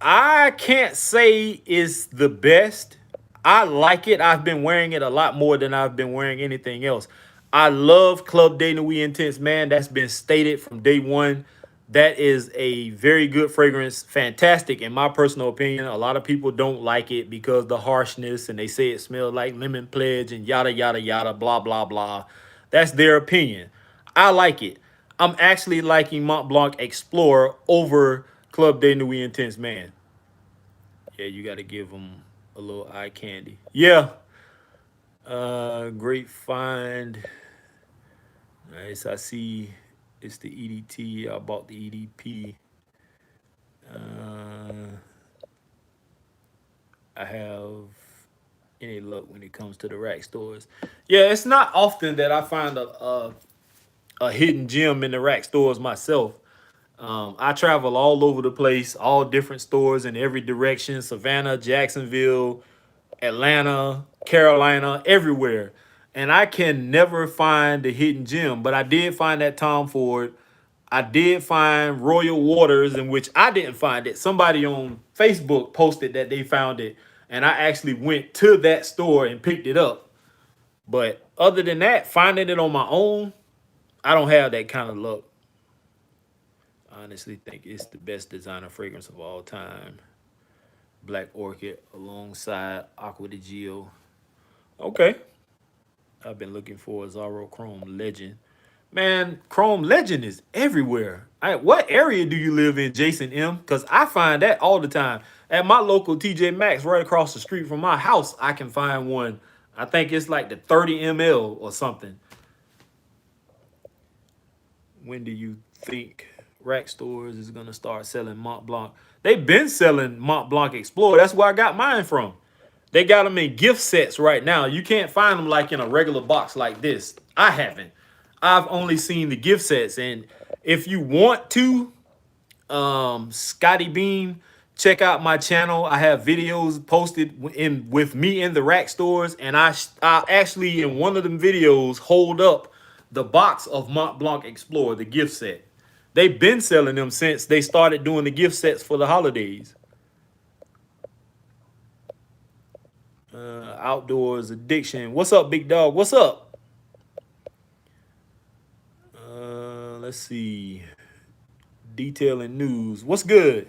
I can't say it's the best. I like it. I've been wearing it a lot more than I've been wearing anything else. I love Club de Nuit Intense, man. That's been stated from day one. That is a very good fragrance. Fantastic, in my personal opinion. A lot of people don't like it because the harshness and they say it smells like lemon pledge and yada, yada, yada, blah, blah, blah. That's their opinion. I like it. I'm actually liking Mont Blanc Explorer over Club de Nuit Intense, man. Yeah, you got to give them a little eye candy. Yeah. Great find. Nice. I see it's the EDT. I bought the EDP. I have any luck when it comes to the rack stores. Yeah, it's not often that I find a hidden gem in the rack stores myself. I travel all over the place, all different stores in every direction: Savannah, Jacksonville, Atlanta, Carolina, everywhere. And I can never find the hidden gem, but I did find that Tom Ford. I did find Royal Waters, in which I didn't find it. Somebody on Facebook posted that they found it, and I actually went to that store and picked it up. But other than that, finding it on my own, I don't have that kind of luck. I honestly think it's the best designer fragrance of all time. Black Orchid alongside Aqua de Gio. Okay. I've been looking for a Zara Chrome Legend. Man, Chrome Legend is everywhere. What area do you live in, Jason M? Because I find that all the time. At my local TJ Maxx, right across the street from my house, I can find one. I think it's like the 30 ml or something. When do you think rack stores is going to start selling Mont Blanc? They've been selling Mont Blanc Explorer. That's where I got mine from. They got them in gift sets right now. You can't find them like in a regular box like this. I haven't. I've only seen the gift sets. And if you want to, Scotty Beam, check out my channel. I have videos posted in with me in the rack stores. And I actually, in one of them videos, hold up the box of Mont Blanc Explorer, the gift set. They've been selling them since they started doing the gift sets for the holidays. Outdoors addiction. What's up, big dog? What's up? Let's see. Detailing news. What's good?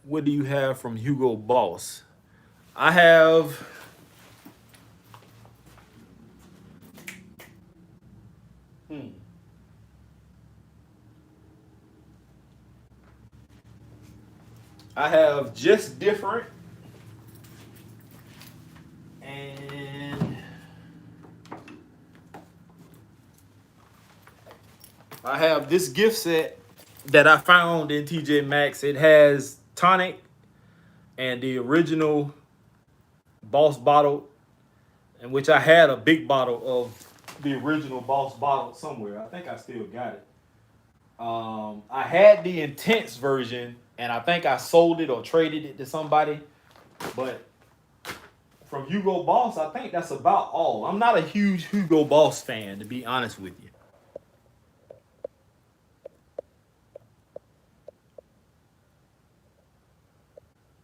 What do you have from Hugo Boss? I have I have Just Different, and I have this gift set that I found in TJ Maxx. It has tonic and the original Boss bottle, in which I had a big bottle of the original Boss bottle somewhere. I think I still got it. I had the Intense version, and I think I sold it or traded it to somebody. But from Hugo Boss, I think that's about all. I'm not a huge Hugo Boss fan, to be honest with you.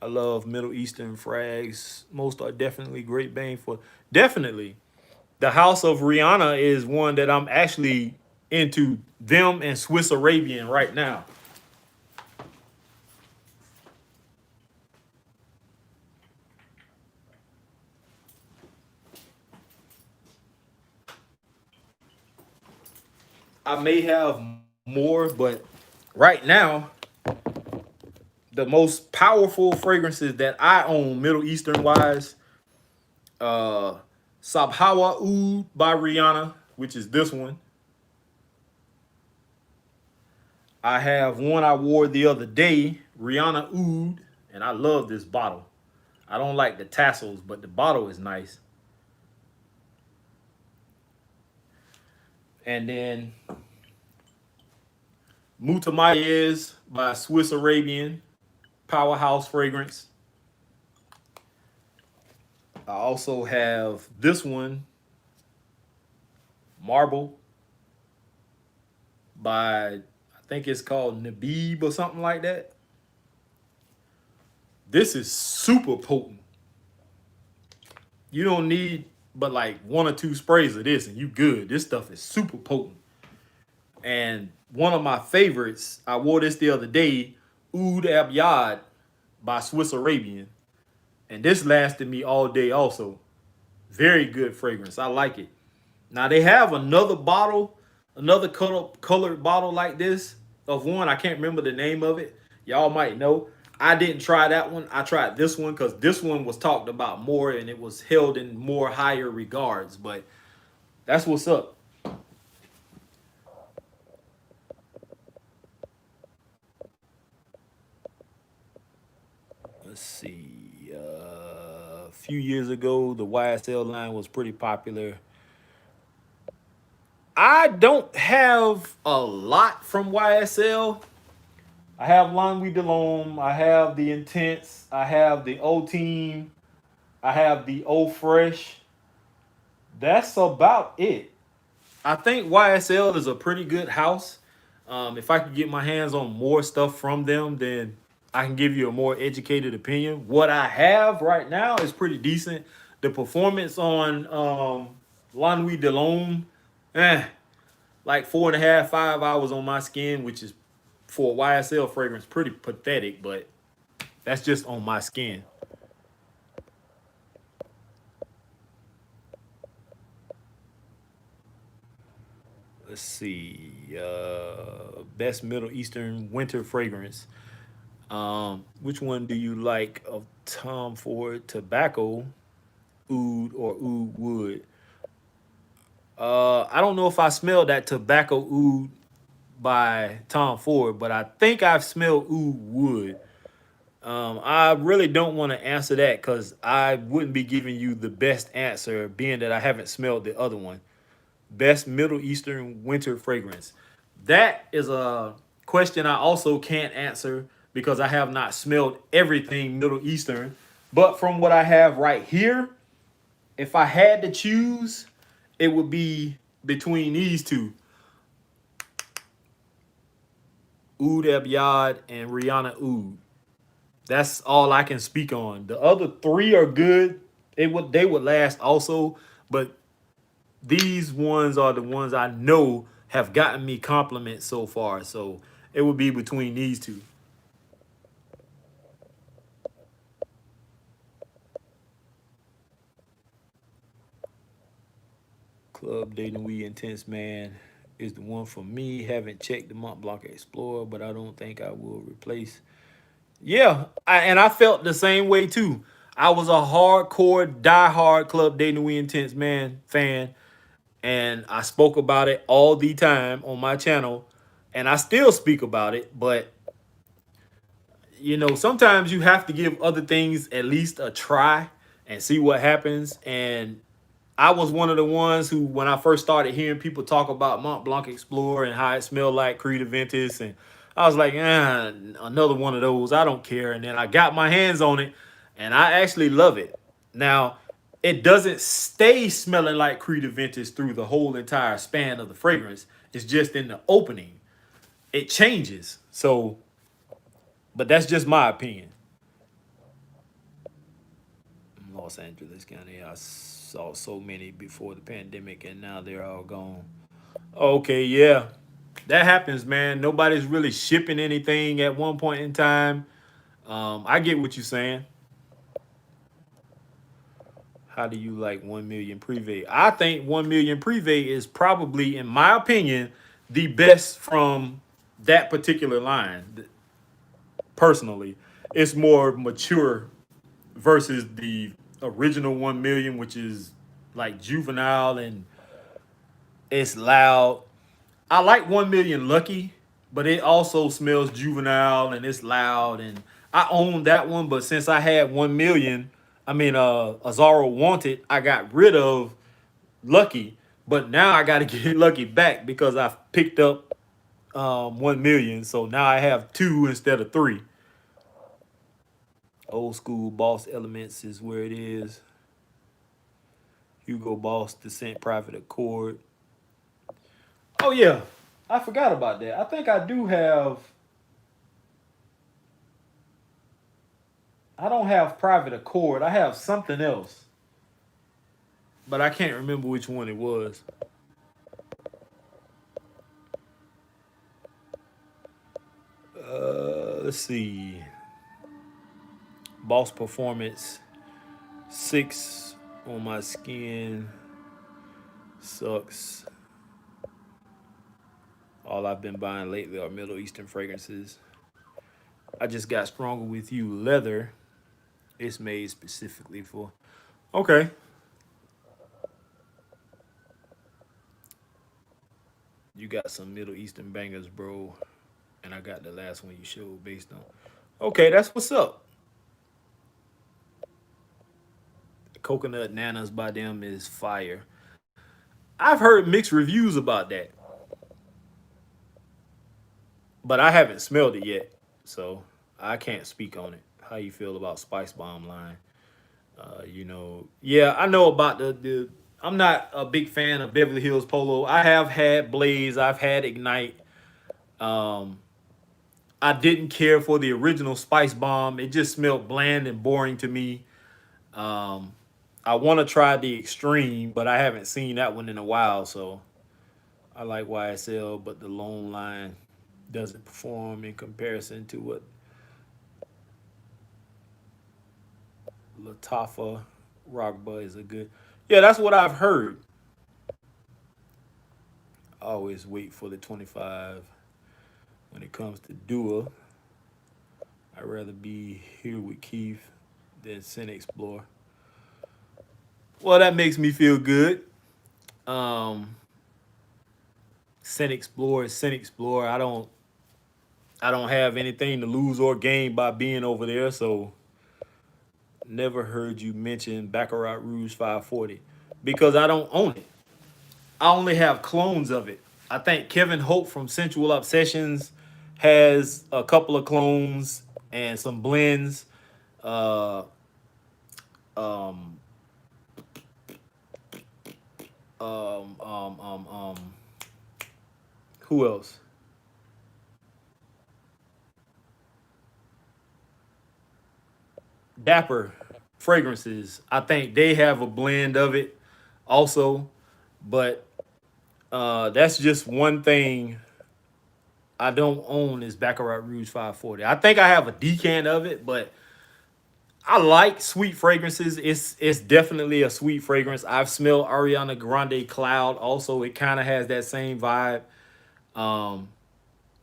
I love Middle Eastern frags. Most are definitely great bang for. Definitely. The House of Rihanna is one that I'm actually into, them and Swiss Arabian right now. I may have more, but right now, the most powerful fragrances that I own, Middle Eastern wise, Sabhawa Oud by Rihanna, which is this one. I have one I wore the other day, Rihanna Oud, and I love this bottle. I don't like the tassels, but the bottle is nice. And then Mutamayez by Swiss Arabian, powerhouse fragrance. I also have this one, Marble, by, I think it's called Nabib or something like that. This is super potent. You don't need but like 1 or 2 sprays of this and you good. This stuff is super potent. And one of my favorites, I wore this the other day, Oud Abyad by Swiss Arabian. And this lasted me all day also. Very good fragrance. I like it. Now they have another bottle, another colored bottle like this of one. I can't remember the name of it. Y'all might know. I didn't try that one. I tried this one because this one was talked about more and it was held in more higher regards. But that's what's up. Let's see. A few years ago, the YSL line was pretty popular. I don't have a lot from YSL. I have Nuit Loam. I have the Intense. I have the O Team. I have the O Fresh. That's about it. I think YSL is a pretty good house. If I could get my hands on more stuff from them, then I can give you a more educated opinion. What I have right now is pretty decent. The performance on Nuit Loam, like 4.5, 5 hours on my skin, which is for a YSL fragrance pretty pathetic, but that's just on my skin. Let's see. Best Middle Eastern winter fragrance. Which one do you like of Tom Ford? Tobacco, Oud, or Oud Wood? I don't know if I smelled that Tobacco Oud by Tom Ford, but I think I've smelled Oud Wood. I really don't want to answer that because I wouldn't be giving you the best answer, being that I haven't smelled the other one. Best Middle Eastern winter fragrance. That is a question I also can't answer because I have not smelled everything Middle Eastern. But from what I have right here, if I had to choose, it would be between these two, Oud Abyad and Rihanna Oud. That's all I can speak on. The other three are good. They would last also, but these ones are the ones I know have gotten me compliments so far. So it would be between these two. Club de Nuit Intense Man is the one for me. Haven't checked the Mont Blanc Explorer, but I don't think I will replace. Yeah, and I felt the same way too. I was a hardcore, diehard Club de Nuit Intense Man fan, and I spoke about it all the time on my channel, and I still speak about it. But sometimes you have to give other things at least a try and see what happens. And I was one of the ones who, when I first started hearing people talk about Mont Blanc Explorer and how it smelled like Creed Aventus, and I was like, another one of those. I don't care. And then I got my hands on it, and I actually love it. Now, it doesn't stay smelling like Creed Aventus through the whole entire span of the fragrance. It's just in the opening. It changes. So, but that's just my opinion. Los Angeles County, I saw so many before the pandemic, and now they're all gone. Okay, yeah, that happens, man. Nobody's really shipping anything at one point in time. I get what you're saying. How do you like 1 million Privé? I think 1 million Privé is probably, in my opinion, the best from that particular line. Personally, it's more mature versus the original 1 million, which is like juvenile and it's loud. I like 1 million Lucky, but it also smells juvenile and it's loud. And I own that one, but since I had 1 million, I mean, Zara Wanted, I got rid of Lucky, but now I got to get Lucky back because I picked up 1 million. So now I have two instead of three. Old school Boss Elements is where it is. Hugo Boss Descent Private Accord. Oh yeah, I forgot about that. I think I do have. I don't have Private Accord. I have something else, but I can't remember which one it was. Let's see. Boss Performance 6 on my skin sucks. All I've been buying lately are Middle Eastern fragrances. I just got Stronger With You leather. It's made specifically for. Okay. You got some Middle Eastern bangers, bro. And I got the last one you showed based on. Okay, that's what's up. Coconut Nanas by them is fire. I've heard mixed reviews about that, but I haven't smelled it yet, so I can't speak on it. How you feel about Spicebomb line? Yeah, I know about the. I'm not a big fan of Beverly Hills Polo. I have had Blaze. I've had Ignite. Um, I didn't care for the original Spicebomb. It just smelled bland and boring to me. Um, I want to try the Extreme, but I haven't seen that one in a while. So I like YSL, but the Loam line doesn't perform in comparison to what Latafa Rock Bud is a good. Yeah, that's what I've heard. I always wait for the 25 when it comes to Dua. I'd rather be here with Keith than Sin Explorer. Well, that makes me feel good. Um, Sin Explorer is Sin Explorer. I don't have anything to lose or gain by being over there, so never heard you mention Baccarat Rouge 540 because I don't own it. I only have clones of it. I think Kevin Hope from Sensual Obsessions has a couple of clones and some blends. Uh, um, um, um, um, um, who else? Dapper Fragrances. I think they have a blend of it also, but that's just one thing I don't own is Baccarat Rouge 540. I think I have a decant of it, but I like sweet fragrances. It's definitely a sweet fragrance. I've smelled Ariana Grande Cloud. Also, it kind of has that same vibe. Um,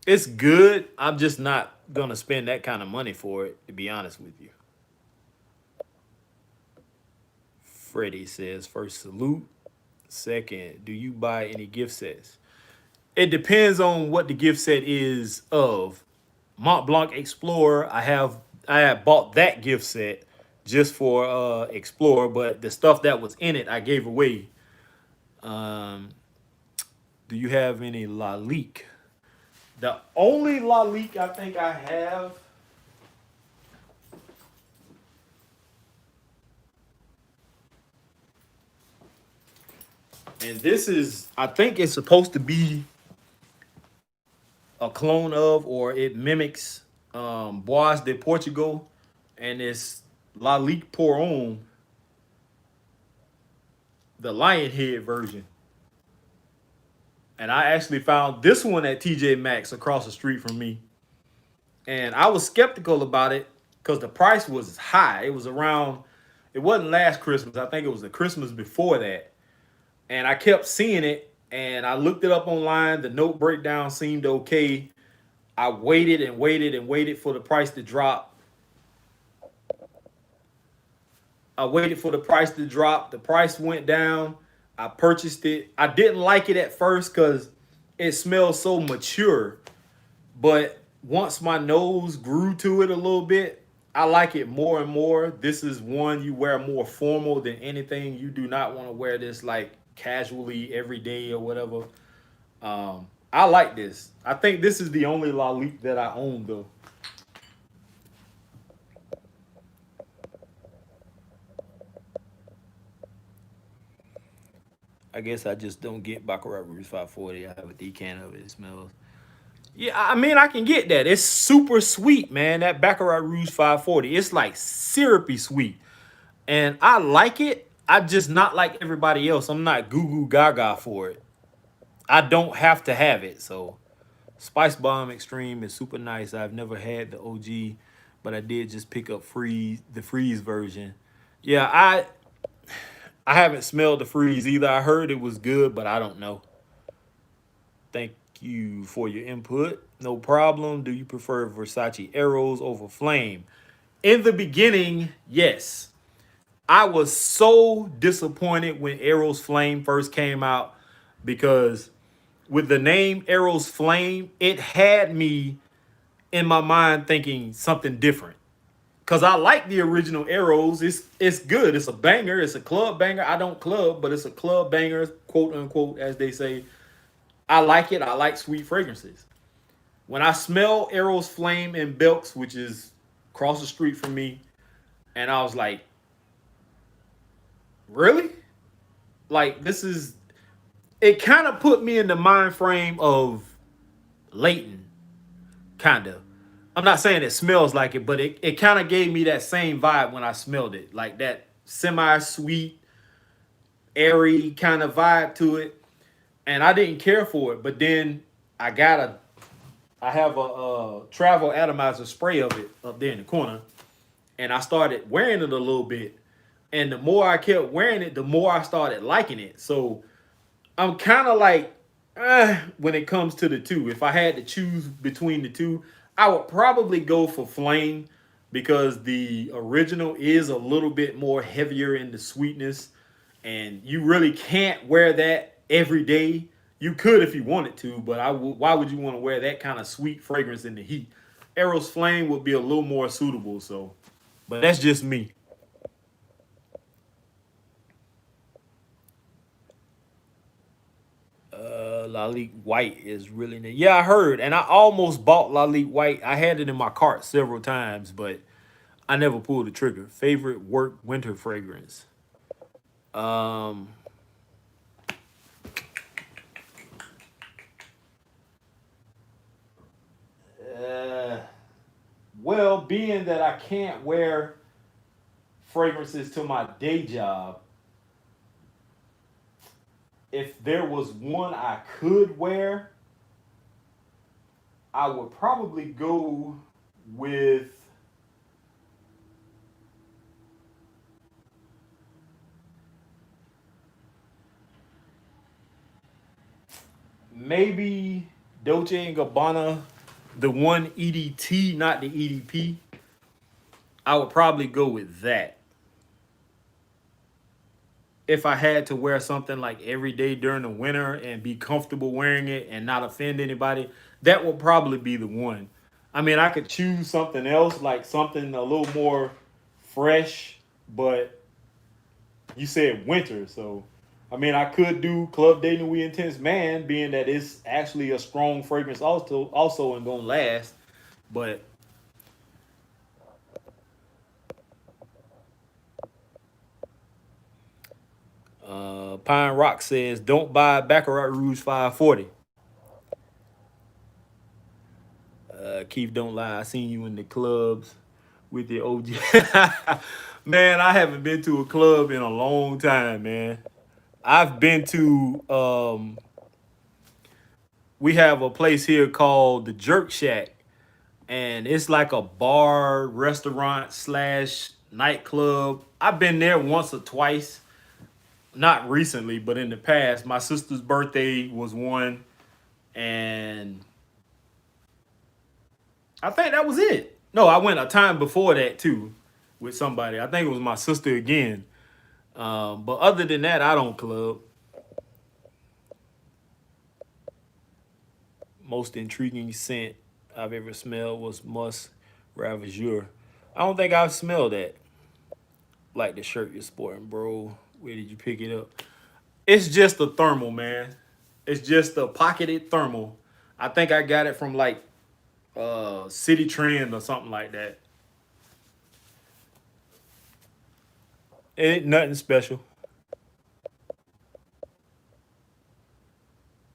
it's good. I'm just not gonna spend that kind of money for it, to be honest with you. Freddie says, first salute. Second, do you buy any gift sets? It depends on what the gift set is of. Mont Blanc Explorer, I have bought that gift set just for Explorer, but the stuff that was in it I gave away. Um, do you have any Lalique? The only Lalique I think I have, and this is I think it's supposed to be a clone of or it mimics Bois de Portugal, and it's Lalique Pour the lion head version. And I actually found this one at TJ Maxx across the street from me. And I was skeptical about it because the price was high. It was around, it wasn't last Christmas. I think it was the Christmas before that. And I kept seeing it And I looked it up online. The note breakdown seemed okay. I waited and waited and waited for the price to drop. I waited for the price to drop. The price went down. I purchased it. I didn't like it at first because it smells so mature. But once my nose grew to it a little bit, I like it more and more. This is one you wear more formal than anything. You do not want to wear this like casually every day or whatever. I like this. I think this is the only Lalique that I own though. I guess I just don't get Baccarat Rouge 540. I have a decan of it. It smells. Yeah, I mean, I can get that. It's super sweet, man. That Baccarat Rouge 540. It's like syrupy sweet. And I like it. I just not like everybody else. I'm not goo goo gaga for it. I don't have to have it. So Spicebomb Extreme is super nice. I've never had the OG, but I did just pick up the freeze version. Yeah, I haven't smelled the freeze either. I heard it was good, but I don't know. Thank you for your input. No problem. Do you prefer Versace Arrows over Flame? In the beginning, yes. I was so disappointed when Arrows Flame first came out because with the name Arrows Flame, it had me in my mind thinking something different. Cause I like the original Arrows. It's good. It's a banger. It's a club banger. I don't club, but it's a club banger, quote unquote, as they say. I like it. I like sweet fragrances. When I smell Arrows Flame in Belks, which is across the street from me, and I was like, really? Like this is it kind of put me in the mind frame of Leighton, kind of. I'm not saying it smells like it, but it kind of gave me that same vibe when I smelled it. Like that semi-sweet, airy kind of vibe to it. And I didn't care for it. But then I have a travel atomizer spray of it up there in the corner. And I started wearing it a little bit. And the more I kept wearing it, the more I started liking it. So I'm kind of like, when it comes to the two. If I had to choose between the two, I would probably go for Flame because the original is a little bit more heavier in the sweetness. And you really can't wear that every day. You could if you wanted to, but why would you want to wear that kind of sweet fragrance in the heat? Arrows Flame would be a little more suitable. So, but that's just me. Lalique White is really nice. Yeah, I heard, and I almost bought Lalique White. I had it in my cart several times, but I never pulled the trigger. Favorite work winter fragrance. Um, uh, well, being that I can't wear fragrances to my day job, if there was one I could wear, I would probably go with maybe Dolce and Gabbana, the one EDT, not the EDP. I would probably go with that. If I had to wear something like every day during the winter and be comfortable wearing it and not offend anybody, that would probably be the one. I mean, I could choose something else, like something a little more fresh, but you said winter, so I mean, I could do Club Dating We Intense Man, being that it's actually a strong fragrance also and gonna last. But Pine Rock says, "Don't buy Baccarat Rouge 540." Keith, don't lie. I seen you in the clubs with the OG. Man, I haven't been to a club in a long time, man. I've been to we have a place here called the Jerk Shack, and it's like a bar, restaurant slash nightclub. I've been there once or twice. not recently, but in the past. My sister's birthday was one, and I think that was it. No, I went a time before that too with somebody. I think it was my sister again. But other than that, I don't club. Most intriguing scent I've ever smelled was Musk Ravageur. I don't think I've smelled that. Like the shirt you're sporting, bro. Where did you pick it up? It's just a thermal, man. It's just a pocketed thermal. I think I got it from like City Trend or something like that. It ain't nothing special.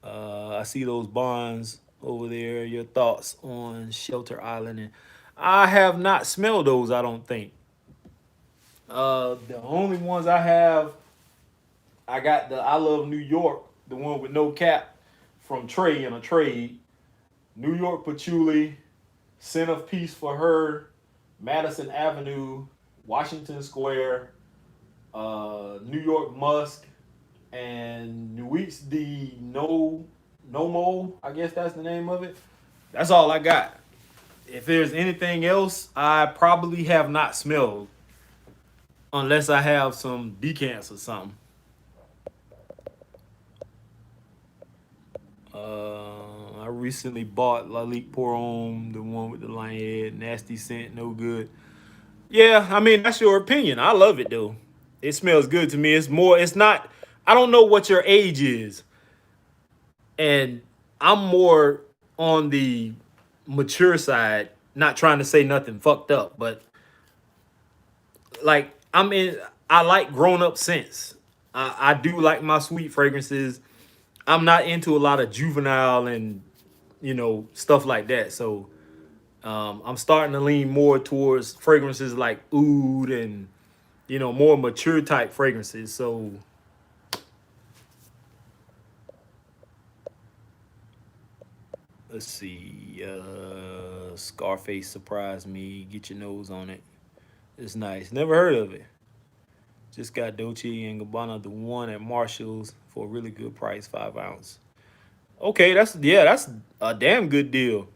I see those bonds over there. Your thoughts on Shelter Island? And I have not smelled those. I don't think. The only ones I have, I got the I Love New York, the one with no cap, from Trey in a trade. New York Patchouli, Scent of Peace for Her, Madison Avenue, Washington Square, New York Musk, and Nuits de Nomo. I guess that's the name of it. That's all I got. If there's anything else, I probably have not smelled unless I have some decants or something. I recently bought Lalique Porum, the one with the lion head, nasty scent, no good. Yeah, I mean that's your opinion. I love it though. It smells good to me. It's more. It's not. I don't know what your age is, and I'm more on the mature side. Not trying to say nothing fucked up, but like I'm in. I like grown up scents. I do like my sweet fragrances. I'm not into a lot of juvenile and stuff like that. So I'm starting to lean more towards fragrances like oud and more mature type fragrances. So let's see. Scarface surprised me. Get your nose on it. It's nice. Never heard of it. Just got Dolce and Gabbana, the one at Marshall's for a really good price, 5 ounce. Okay, that's a damn good deal.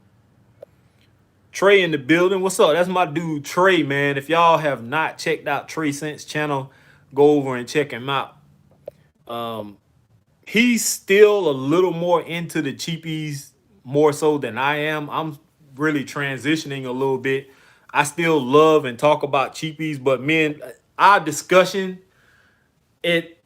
Trey in the building. What's up? That's my dude Trey, man. If y'all have not checked out Trey Sense channel, go over and check him out. Um, he's still a little more into the cheapies more so than I am. I'm really transitioning a little bit. I still love and talk about cheapies, but men, our discussion, it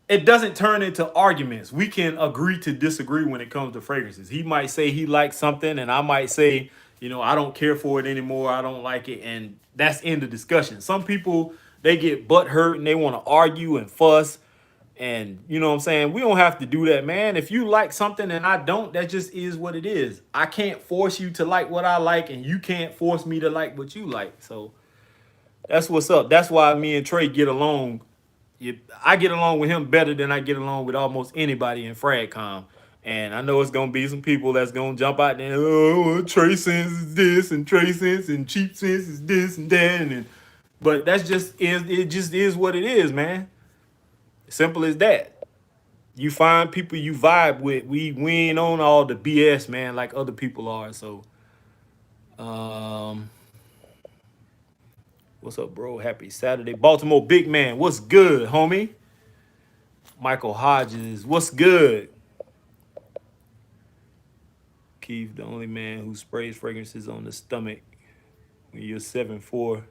it doesn't turn into arguments. We can agree to disagree when it comes to fragrances. He might say he likes something, and I might say, I don't care for it anymore. I don't like it, and that's in the discussion. Some people they get butt hurt and they want to argue and fuss, and you know what I'm saying. We don't have to do that, man. If you like something and I don't, that just is what it is. I can't force you to like what I like, and you can't force me to like what you like. So that's what's up. That's why me and Trey get along. I get along with him better than I get along with almost anybody in Fragcom. And I know it's gonna be some people that's gonna jump out there. Oh, Trey Sense is this, and Trey Sense and Cheap Sense is this and that, but that's just is it just is what it is, man. Simple as that. You find people you vibe with. We ain't on all the BS, man, like other people are. So, um, what's up, bro? Happy Saturday, Baltimore big man. What's good, homie? Michael Hodges, what's good? Keith, the only man who sprays fragrances on the stomach when you're 7'4".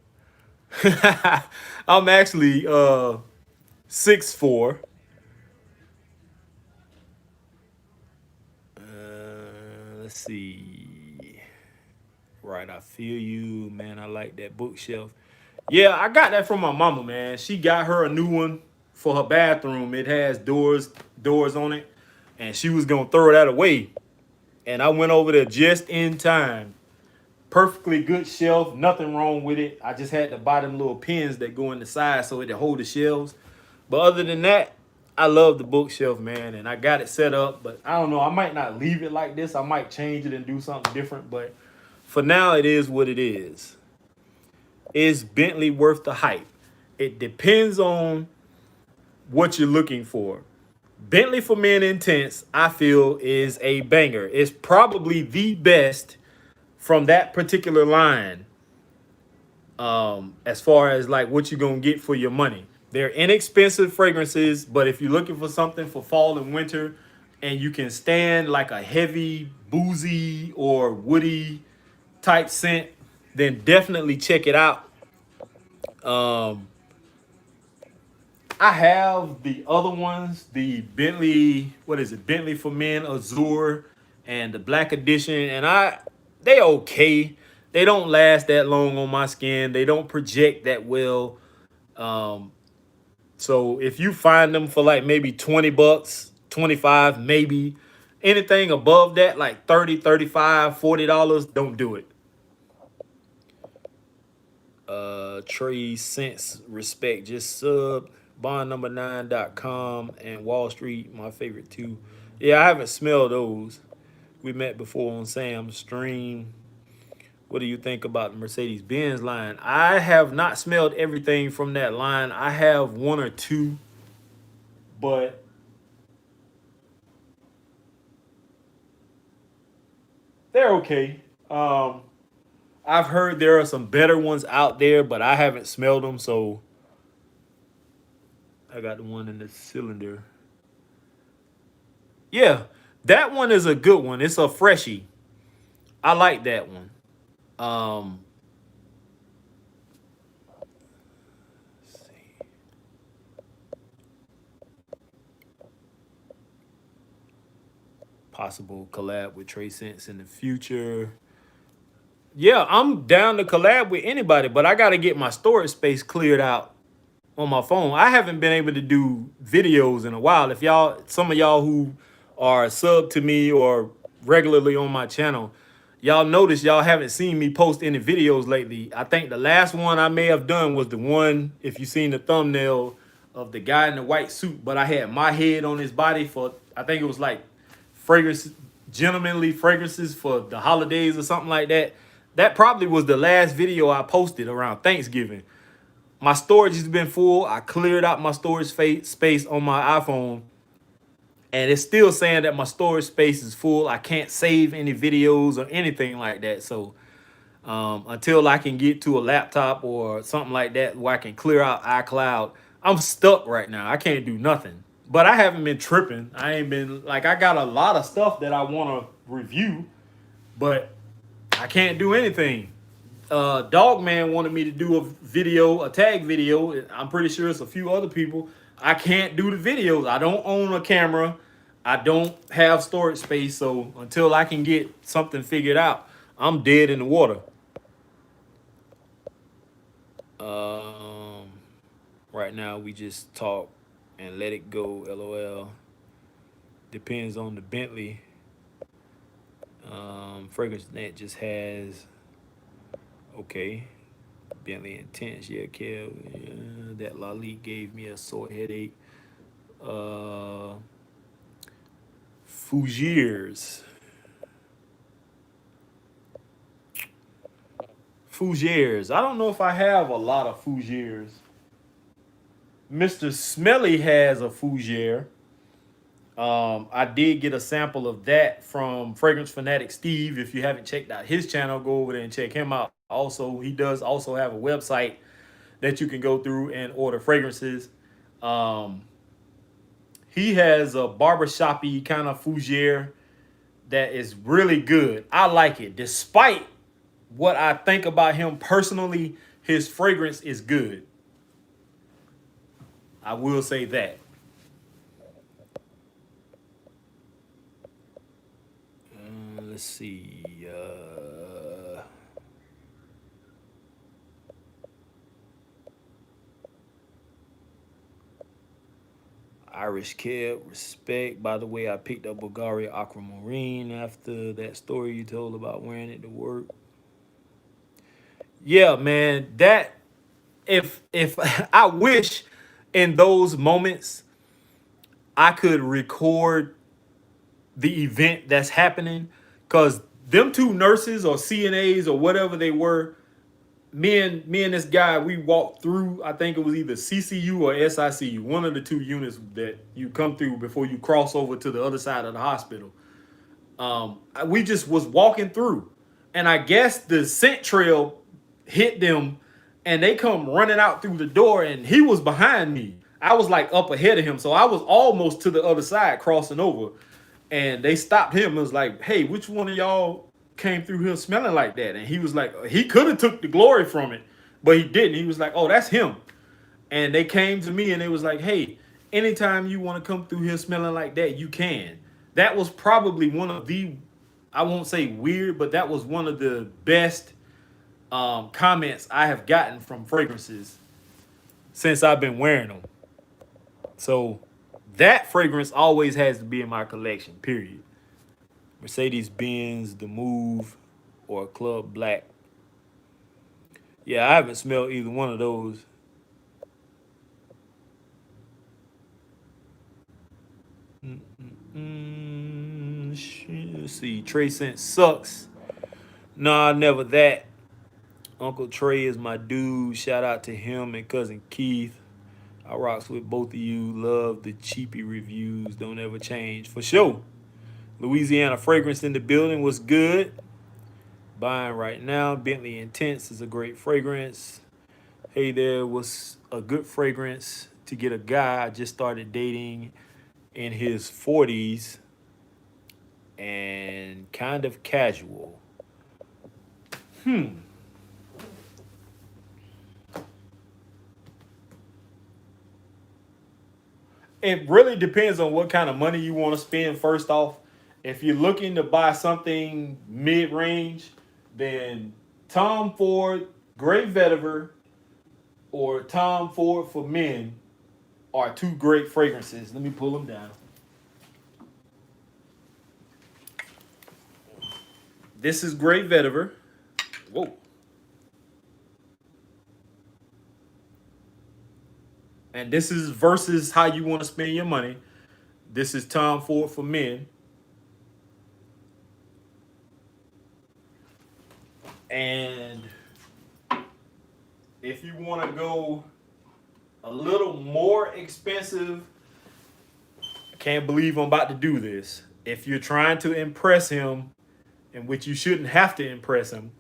I'm actually 6'4". Let's see. Right, I feel you, man. I like that bookshelf. Yeah, I got that from my mama, man. She got her a new one for her bathroom. It has doors on it, and she was gonna throw that away. And I went over there just in time. Perfectly good shelf, nothing wrong with it. I just had to buy them little pins that go in the side so it to hold the shelves. But other than that, I love the bookshelf, man, and I got it set up. But I don't know, I might not leave it like this. I might change it and do something different. But for now, it is what it is. Is Bentley worth the hype? It depends on what you're looking for. Bentley for Men Intense, I feel, is a banger. It's probably the best from that particular line, as far as like what you're gonna get for your money. They're inexpensive fragrances, but if you're looking for something for fall and winter and you can stand like a heavy boozy or woody type scent, then definitely check it out. um I have the other ones, the Bentley, what is it? Bentley for Men Azure and the Black Edition, and they okay. They don't last that long on my skin. They don't project that well. Um, so if you find them for like maybe 20 bucks, 25 maybe, anything above that like 30, 35, $40, don't do it. Trey Sense Respect just sub bond9.com and Wall Street, my favorite too. Yeah, I haven't smelled those. We met before on Sam's stream. What do you think about the Mercedes Benz line? I have not smelled everything from that line. I have one or two, but they're okay. I've heard there are some better ones out there, but I haven't smelled them, so I got the one in the cylinder. Yeah, that one is a good one. It's a freshie. I like that one. Um, let's see. Possible collab with Trey Sense in the future. Yeah, I'm down to collab with anybody, but I got to get my storage space cleared out on my phone. I haven't been able to do videos in a while. If y'all, some of y'all who are sub to me or regularly on my channel, y'all notice y'all haven't seen me post any videos lately. I think the last one I may have done was the one, if you seen the thumbnail, of the guy in the white suit, but I had my head on his body for, I think it was like fragrance, gentlemanly fragrances for the holidays or something like that. That probably was the last video I posted around Thanksgiving. My storage has been full. I cleared out my storage space on my iPhone, and it's still saying that my storage space is full. I can't save any videos or anything like that. So until I can get to a laptop or something like that where I can clear out iCloud, I'm stuck right now. I can't do nothing. But I haven't been tripping. I ain't been like, I got a lot of stuff that I want to review, but I can't do anything. Dogman wanted me to do a video, a tag video. I'm pretty sure it's a few other people. I can't do the videos. I don't own a camera. I don't have storage space. So until I can get something figured out, I'm dead in the water. Right now we just talk and let it go. LOL. Depends on the Bentley. Fragrance Net just has, okay, Bentley Intense. Yeah, Kev. Yeah, that Lalique gave me a sore headache. Fougères. Fougères. I don't know if I have a lot of Fougères. Mr. Smelly has a Fougère. I did get a sample of that from Fragrance Fanatic Steve. If you haven't checked out his channel, go over there and check him out. Also, he does also have a website that you can go through and order fragrances. He has a barbershop-y kind of fougere that is really good. I like it. Despite what I think about him personally, his fragrance is good. I will say that. Let's see. Irish Kid, respect. By the way, I picked up Bulgari Aquamarine after that story you told about wearing it to work. Yeah, man, that if I wish in those moments I could record the event that's happening, because them two nurses or CNAs or whatever they were, me and this guy, we walked through, I think it was either CCU or SICU, one of the two units that you come through before you cross over to the other side of the hospital. We just was walking through, and I guess the scent trail hit them, and they come running out through the door, and he was behind me. I was like up ahead of him, so I was almost to the other side crossing over, and they stopped him and was like, "Hey, which one of y'all came through here smelling like that?" And he was like, he could have took the glory from it, but he didn't. He was like, "Oh, that's him." And they came to me and they was like, "Hey, anytime you want to come through here smelling like that, you can." That was probably one of the, I won't say weird, but that was one of the best comments I have gotten from fragrances since I've been wearing them. So that fragrance always has to be in my collection, period. Mercedes-Benz, The Move, or Club Black. Yeah, I haven't smelled either one of those. Let's see. Trey Scent sucks. Nah, never that. Uncle Trey is my dude. Shout out to him and cousin Keith. I rocks with both of you. Love the cheapy reviews. Don't ever change. For sure. Louisiana Fragrance in the building was good. Buying right now. Bentley Intense is a great fragrance. Hey there, was a good fragrance to get a guy I just started dating in his 40s and kind of casual. It really depends on what kind of money you want to spend first off. If you're looking to buy something mid-range, then Tom Ford Great Vetiver or Tom Ford for Men are two great fragrances. Let me pull them down. This is Great Vetiver. Whoa. And this is versus how you want to spend your money. This is Tom Ford for Men. And if you want to go a little more expensive, I can't believe I'm about to do this. If you're trying to impress him, in which you shouldn't have to impress him,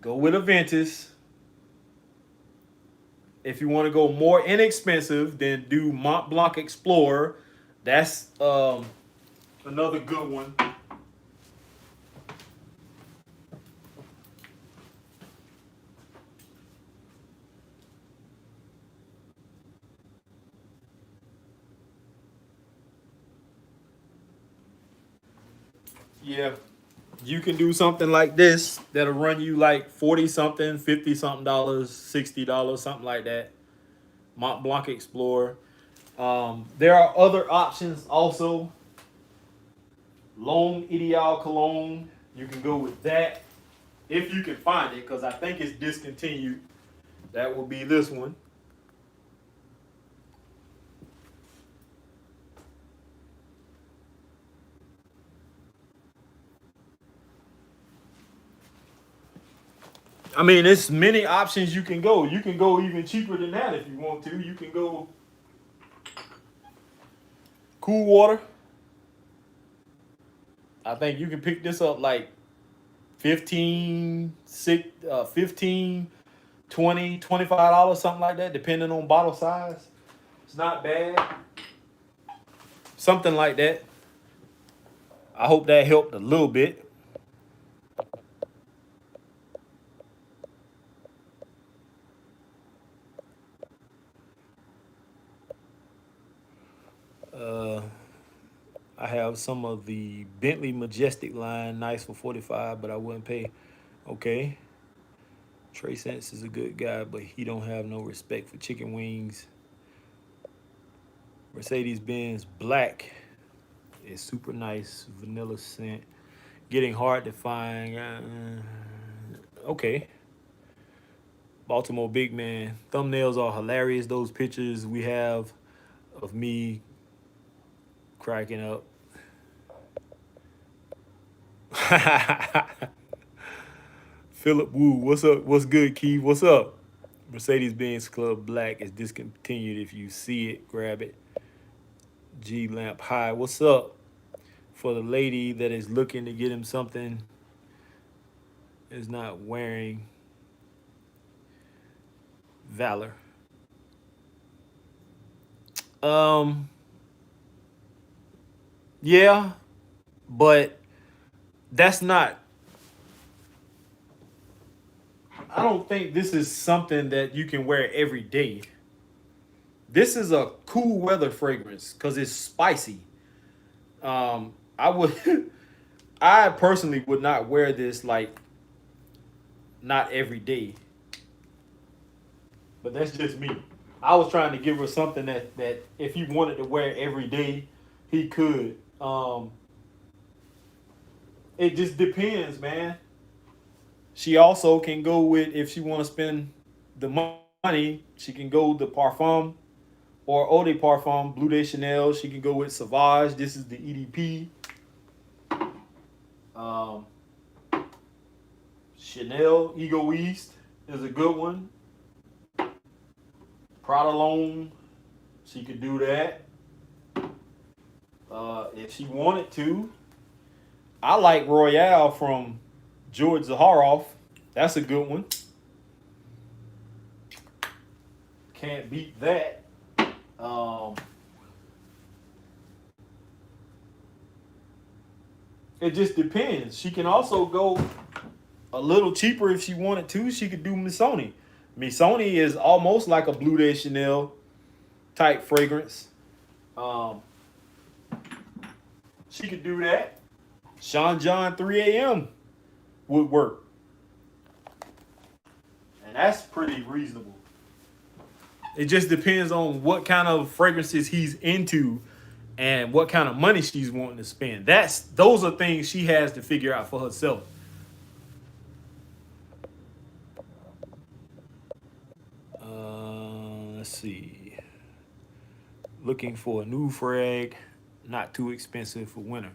go with a Ventus. If you want to go more inexpensive, then do Mont Blanc Explorer. That's another good one. Yeah, you can do something like this that'll run you like 40 something, 50 something dollars, $60, something like that. Mont Blanc Explorer. There are other options also. Loam Ideal Cologne. You can go with that if you can find it, because I think it's discontinued. That will be this one. I mean, there's many options you can go. You can go even cheaper than that if you want to. You can go Cool Water. I think you can pick this up like 15, 20, $25, something like that, depending on bottle size. It's not bad. Something like that. I hope that helped a little bit. I have some of the Bentley Majestic line, nice for 45, but I wouldn't pay. Okay. Trey Sense is a good guy, but he don't have no respect for chicken wings. Mercedes-Benz Black is super nice, vanilla scent. Getting hard to find. Okay. Baltimore Big Man. Thumbnails are hilarious. Those pictures we have of me cracking up. Philip Wu, what's up? What's good, Keith? What's up? Mercedes-Benz Club Black is discontinued. If you see it, grab it. G Lamp High, what's up? For the lady that is looking to get him something is not wearing Valor. Um, yeah, but that's not. I don't think this is something that you can wear every day. This is a cool weather fragrance because it's spicy. I would, I personally would not wear this like not every day, but that's just me. I was trying to give her something that if he wanted to wear every day, he could. It just depends, man. She also can go with if she want to spend the money, she can go the Parfum or Eau de Parfum Blue de Chanel. She can go with Sauvage. This is the EDP. Um, Chanel Ego East is a good one. Prada Loam, she could do that if she wanted to. I like Royale from George Zaharoff. That's a good one. Can't beat that. It just depends. She can also go a little cheaper if she wanted to. She could do Missoni. Missoni is almost like a Blue de Chanel type fragrance. Um, she could do that. Sean John 3 a.m. would work. And that's pretty reasonable. It just depends on what kind of fragrances he's into and what kind of money she's wanting to spend. Those are things she has to figure out for herself. Let's see. Looking for a new frag, not too expensive for winter.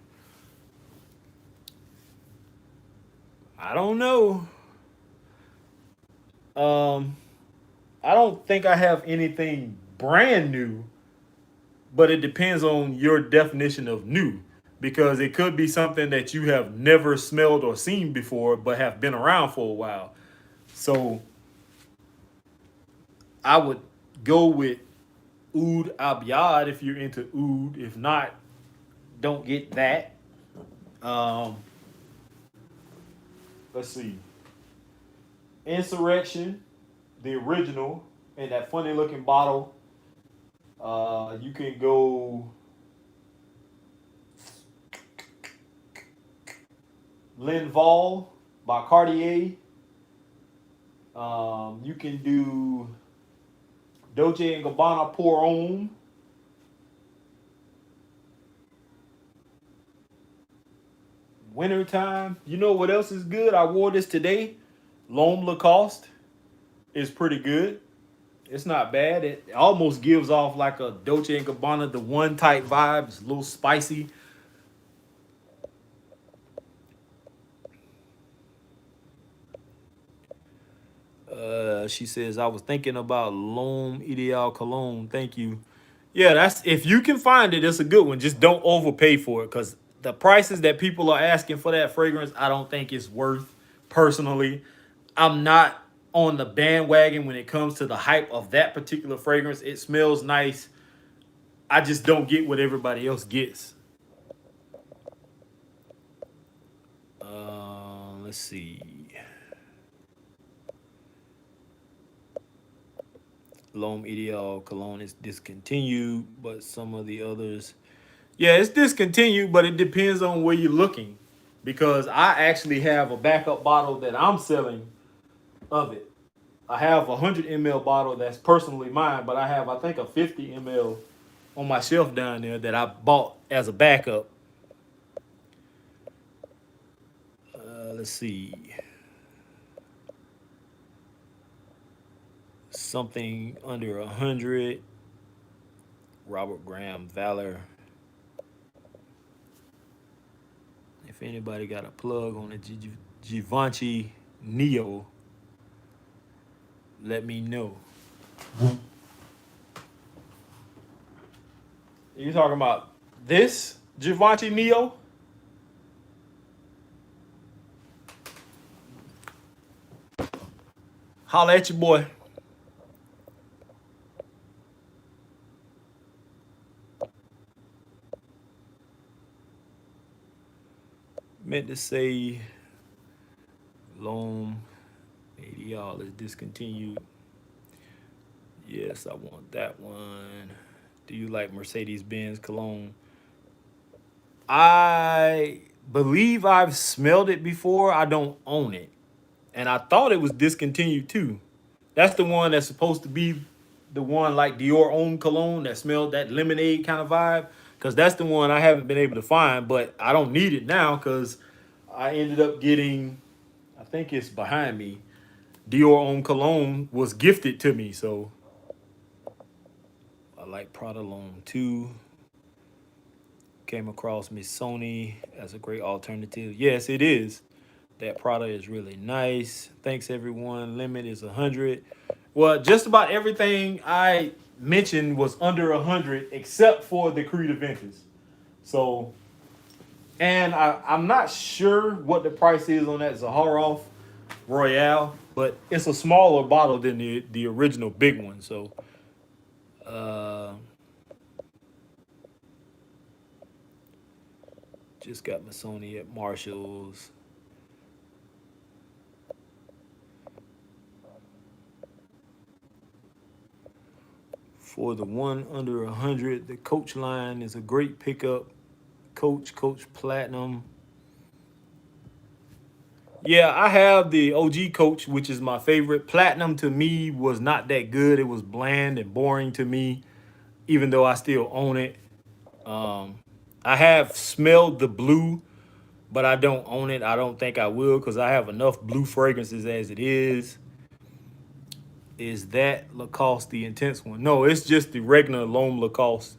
I don't know. I don't think I have anything brand new, but it depends on your definition of new because it could be something that you have never smelled or seen before but have been around for a while. So I would go with Oud Abyad if you're into oud. If not, don't get that. Um, let's see. Insurrection, the original, in that funny looking bottle. You can go Linval by Cartier. You can do Dolce & Gabbana Pour Homme. Wintertime. You know what else is good? I wore this today. L'Homme Lacoste is pretty good. It's not bad. It almost gives off like a Dolce & Gabbana, the one type vibe. It's a little spicy. She says, I was thinking about L'Homme Ideal Cologne. Thank you. Yeah, that's if you can find it, it's a good one. Just don't overpay for it because the prices that people are asking for that fragrance, I don't think it's worth personally. I'm not on the bandwagon when it comes to the hype of that particular fragrance. It smells nice. I just don't get what everybody else gets. Let's see. L'Homme Ideal Cologne is discontinued, but some of the others, yeah, it's discontinued, but it depends on where you're looking. Because I actually have a backup bottle that I'm selling of it. I have a 100 ml bottle that's personally mine, but I have, I think, a 50 ml on my shelf down there that I bought as a backup. Let's see. Something under 100. Robert Graham Valor. If anybody got a plug on the Givenchy Neo, let me know. You talking about this Givenchy Neo? Holla at your boy. Meant to say Loam ADR is discontinued. Yes, I want that one. Do you like Mercedes-Benz cologne? I believe I've smelled it before. I don't own it. And I thought it was discontinued too. That's the one that's supposed to be the one like Dior own cologne that smelled that lemonade kind of vibe. Because that's the one I haven't been able to find, but I don't need it now because I ended up getting, I think it's behind me, Dior own cologne was gifted to me. So I like Prada Loam too. Came across Miss Sony as a great alternative. Yes, it is. That Prada is really nice. Thanks everyone. Limit is 100. Well, just about everything I mentioned was under 100 except for the Creed Invictus. So, and I'm not sure what the price is on that Zaharoff Royale, but it's a smaller bottle than the original big one. So, uh, just got Missoni at Marshall's. For the one under 100, the Coach line is a great pickup. Coach Platinum. Yeah, I have the OG Coach, which is my favorite. Platinum to me was not that good. It was bland and boring to me, even though I still own it. I have smelled the blue, but I don't own it. I don't think I will because I have enough blue fragrances as it is. Is that Lacoste the intense one? No, it's just the regular Loam Lacoste.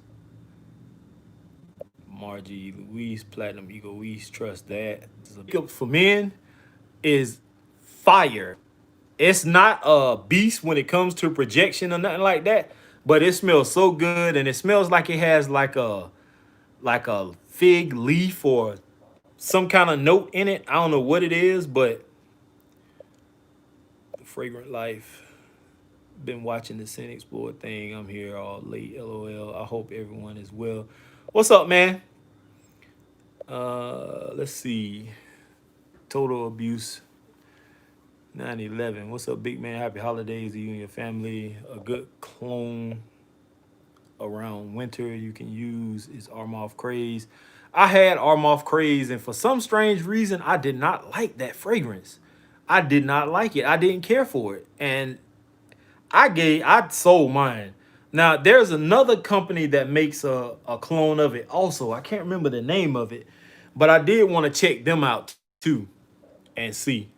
Margie Louise Platinum Egoise, trust that. Pickup for men is fire. It's not a beast when it comes to projection or nothing like that, but it smells so good and it smells like it has like a fig leaf or some kind of note in it. I don't know what it is, but the Fragrant Life. Been watching the Scent Explore thing. I'm here all late. LOL. I hope everyone is well. What's up, man? Let's see. Total Abuse 9/11. What's up, big man? Happy holidays to you and your family. A good clone around winter you can use is Armaf Craze. I had Armaf Craze, and for some strange reason, I did not like that fragrance. I did not like it. I didn't care for it. And I sold mine. Now there's another company that makes a clone of it also. I can't remember the name of it, but I did want to check them out too and see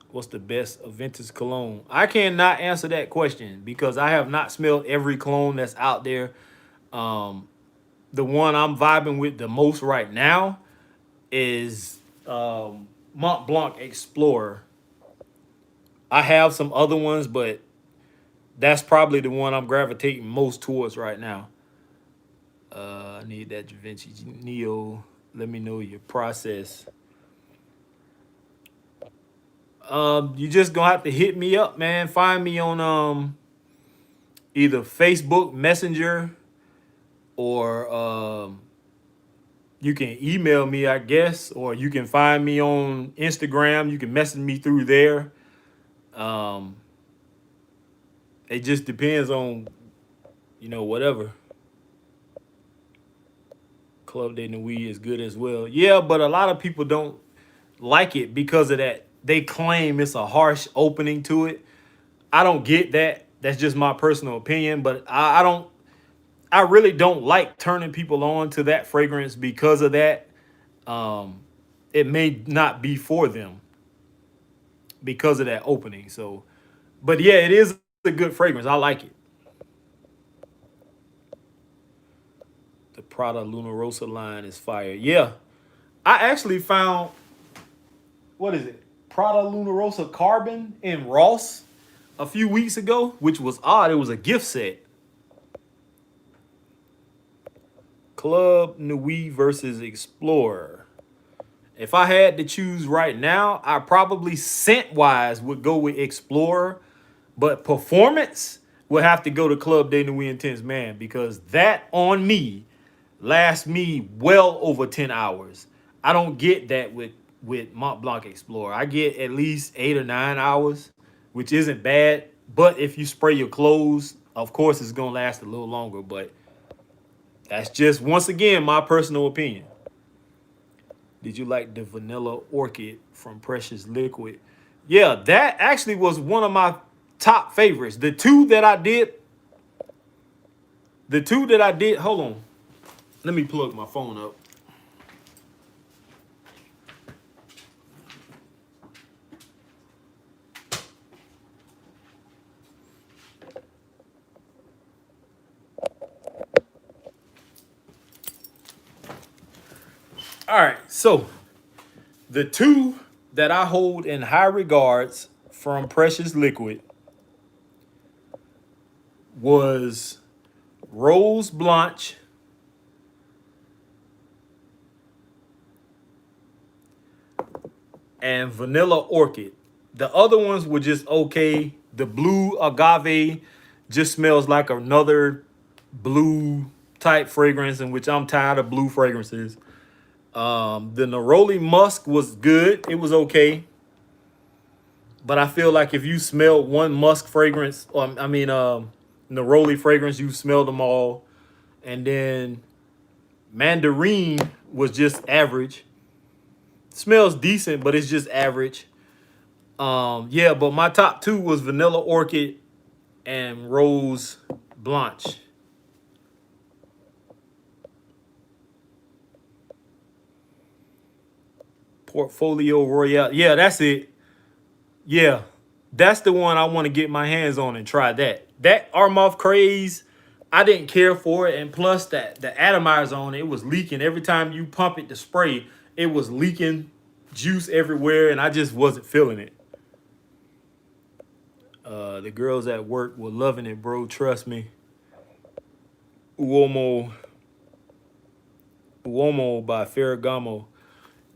what's the best Aventus cologne. I cannot answer that question because I have not smelled every clone that's out there. The one I'm vibing with the most right now is Mont Blanc Explorer. I have some other ones, but that's probably the one I'm gravitating most towards right now. I need that Givenchy Neo. Let me know your process. You just gonna have to hit me up, man. Find me on either Facebook Messenger or you can email me, I guess, or you can find me on Instagram. You can message me through there. It just depends on, whatever. Club de Nuit is good as well. Yeah, but a lot of people don't like it because of that. They claim it's a harsh opening to it. I don't get that. That's just my personal opinion, but I really don't like turning people on to that fragrance because of that. It may not be for them because of that opening. So, but yeah, it is a good fragrance. I like it. The Prada Lunarosa line is fire. Yeah, I actually found what is it? Prada Lunarosa Carbon in Ross a few weeks ago, which was odd. It was a gift set. Club Nuit versus Explorer. If I had to choose right now, I probably scent-wise would go with Explorer, but performance would have to go to Club de Nuit Intense, man, because that on me lasts me well over 10 hours. I don't get that with Mont Blanc Explorer. I get at least 8 or 9 hours, which isn't bad. But if you spray your clothes, of course, it's going to last a little longer. But that's just, once again, my personal opinion. Did you like the Vanilla Orchid from Precious Liquid? Yeah, that actually was one of my top favorites. The two that I did, hold on. Let me plug my phone up. All right, so the two that I hold in high regards from Precious Liquid was Rose Blanche and Vanilla Orchid. The other ones were just okay. The Blue Agave just smells like another blue type fragrance, in which I'm tired of blue fragrances. The Neroli Musk was good. It was okay. But I feel like if you smelled one musk fragrance, or Neroli fragrance, you smelled them all. And then Mandarine was just average. Smells decent, but it's just average. Yeah, but my top two was Vanilla Orchid and Rose Blanche. Portfolio Royale. Yeah, that's it. Yeah, that's the one I want to get my hands on and try that. That Armoff Craze, I didn't care for it. And plus, that the atomizer on it, it was leaking. Every time you pump it to spray, it was leaking juice everywhere, and I just wasn't feeling it. The girls at work were loving it, bro. Trust me. Uomo by Ferragamo.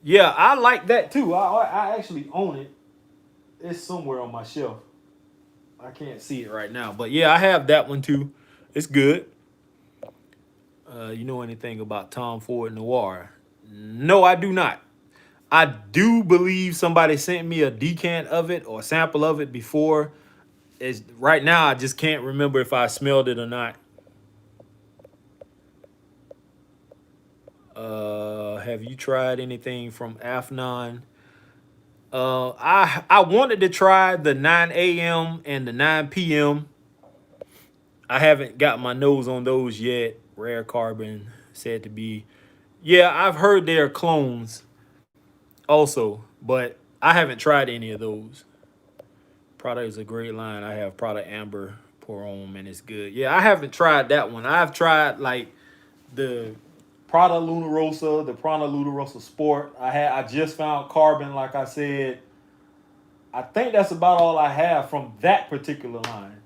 Yeah, I like that too. I actually own it. It's somewhere on my shelf. I can't see it right now. But yeah, I have that one too. It's good. You know anything about Tom Ford Noir? No, I do not. I do believe somebody sent me a decant of it or a sample of it before. Right now, I just can't remember if I smelled it or not. Have you tried anything from Afnan? I wanted to try the 9 a.m. and the 9 p.m. I haven't got my nose on those yet. Rare Carbon said to be. Yeah, I've heard they're clones also, but I haven't tried any of those. Prada is a great line. I have Prada Amber Porum, and it's good. Yeah, I haven't tried that one. I've tried like the Prada Lunarosa, the Prada Lunarosa Sport. I just found Carbon, like I said. I think that's about all I have from that particular line.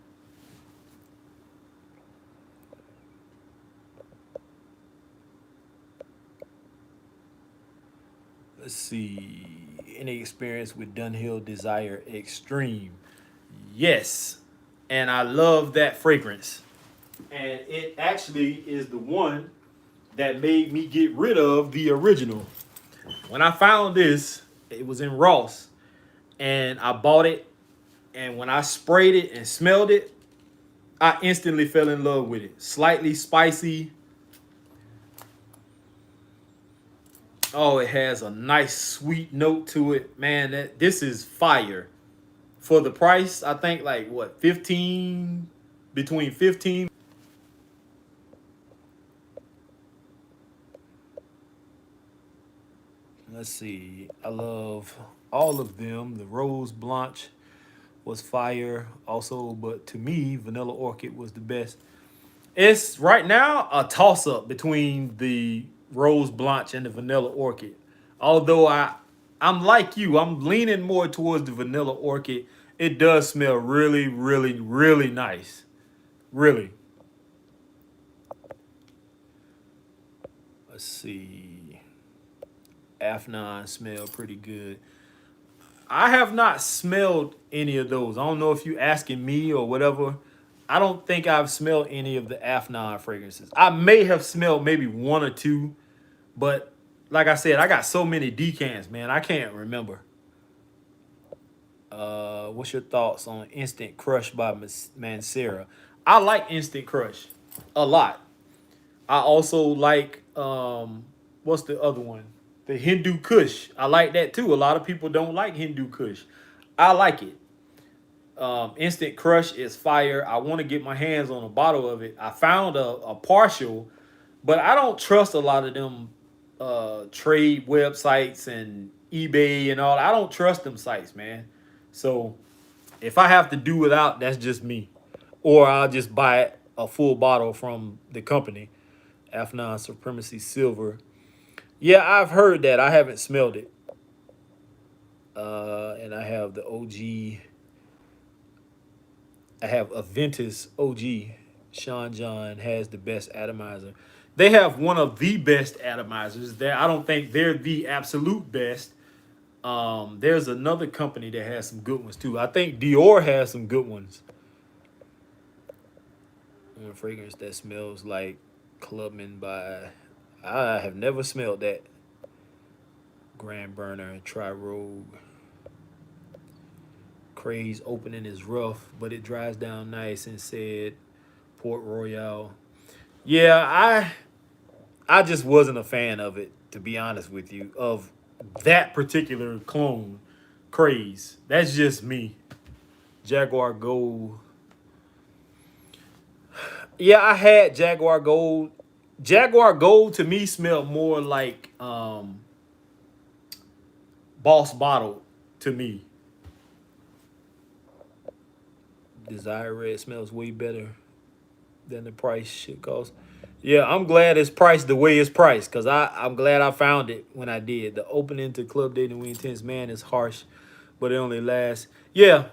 Let's see. Any experience with Dunhill Desire Extreme? Yes. And I love that fragrance. And it actually is the one that made me get rid of the original. When I found this, it was in Ross. And I bought it. And when I sprayed it and smelled it, I instantly fell in love with it. Slightly spicy. Oh, it has a nice sweet note to it. Man, this is fire. For the price, I think like what, 15, between 15. Let's see. I love all of them. The Rose Blanche was fire also, but to me, Vanilla Orchid was the best. It's right now a toss-up between the Rose Blanche and the Vanilla Orchid. Although I I'm like you. I'm leaning more towards the vanilla orchid. It does smell really, really, really nice. Really. Let's see. Afnan smell pretty good. I have not smelled any of those. I don't know if you asking me or whatever. I don't think I've smelled any of the Afnan fragrances. I may have smelled maybe one or two, but like I said, I got so many decants, man. I can't remember. What's your thoughts on Instant Crush by Mancera? I like Instant Crush a lot. I also like what's the other one? The Hindu Kush. I like that too. A lot of people don't like Hindu Kush. I like it. Instant Crush is fire. I want to get my hands on a bottle of it. I found a partial, but I don't trust a lot of them trade websites and eBay and all. I don't trust them sites, man. So if I have to do without, that's just me. Or I'll just buy a full bottle from the company. Afnan Supremacy Silver. Yeah, I've heard that. I haven't smelled it. And I have the OG. I have Aventus OG. Sean John has the best atomizer. They have one of the best atomizers. There, I don't think they're the absolute best. There's another company that has some good ones too. I think Dior has some good ones. One fragrance that smells like Clubman by. I have never smelled that. Grand Burner, Tri Rogue. Craze opening is rough, but it dries down nice and said Port Royal. Yeah, I just wasn't a fan of it, to be honest with you, of that particular clone Craze. That's just me. Jaguar Gold. Yeah, I had Jaguar Gold. Jaguar Gold to me smelled more like Boss Bottle to me. Desire Red smells way better than the price shit cost. Yeah, I'm glad it's priced the way it's priced because I'm glad I found it when I did. The opening to Club Dating We Intense, man, is harsh, but it only lasts. Yeah.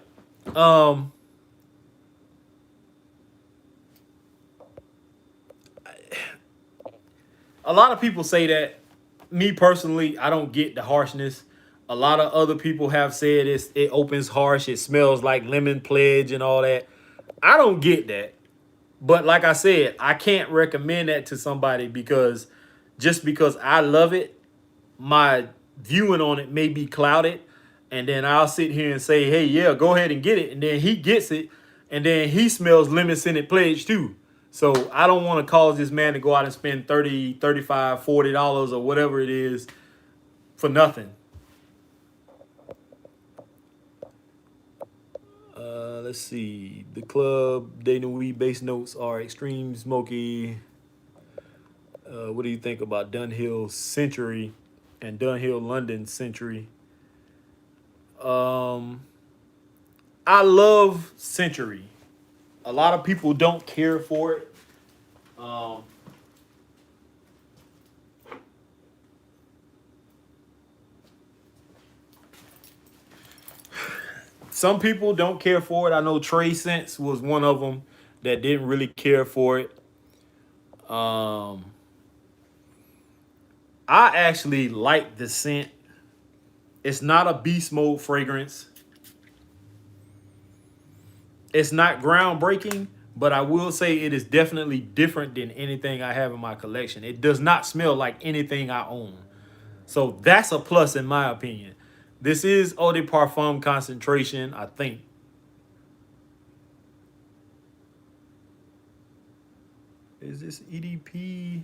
Um, a lot of people say that. Me personally, I don't get the harshness. A lot of other people have said it opens harsh. It smells like lemon pledge and all that. I don't get that. But like I said, I can't recommend that to somebody because just because I love it, my viewing on it may be clouded. And then I'll sit here and say, hey, yeah, go ahead and get it. And then he gets it. And then he smells lemon scented pledge too. So I don't want to cause this man to go out and spend $30, $35, $40 or whatever it is for nothing. Let's see. The Club Day Nuit base notes are extreme smoky. What do you think about Dunhill Century and Dunhill London Century? I love Century. A lot of people don't care for it. Some people don't care for it. I know Trey Sense was one of them that didn't really care for it. I actually like the scent. It's not a beast mode fragrance. It's not groundbreaking, but I will say it is definitely different than anything I have in my collection. It does not smell like anything I own. So that's a plus in my opinion. This is Eau de Parfum concentration, I think. Is this EDP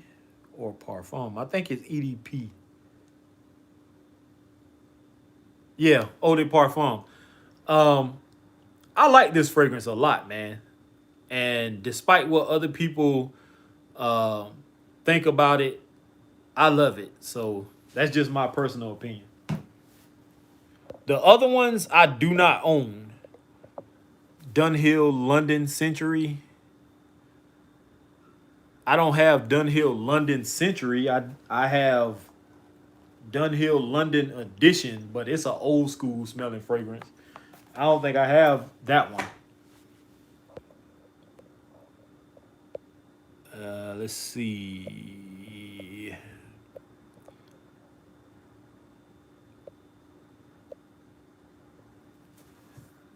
or Parfum? I think it's EDP. Yeah, Eau de Parfum. I like this fragrance a lot, man. And despite what other people uh, think about it, I love it. So that's just my personal opinion. The other ones I do not own. Dunhill London Century. I don't have Dunhill London Century. I have Dunhill London Edition, but it's an old school smelling fragrance. I don't think I have that one. Let's see.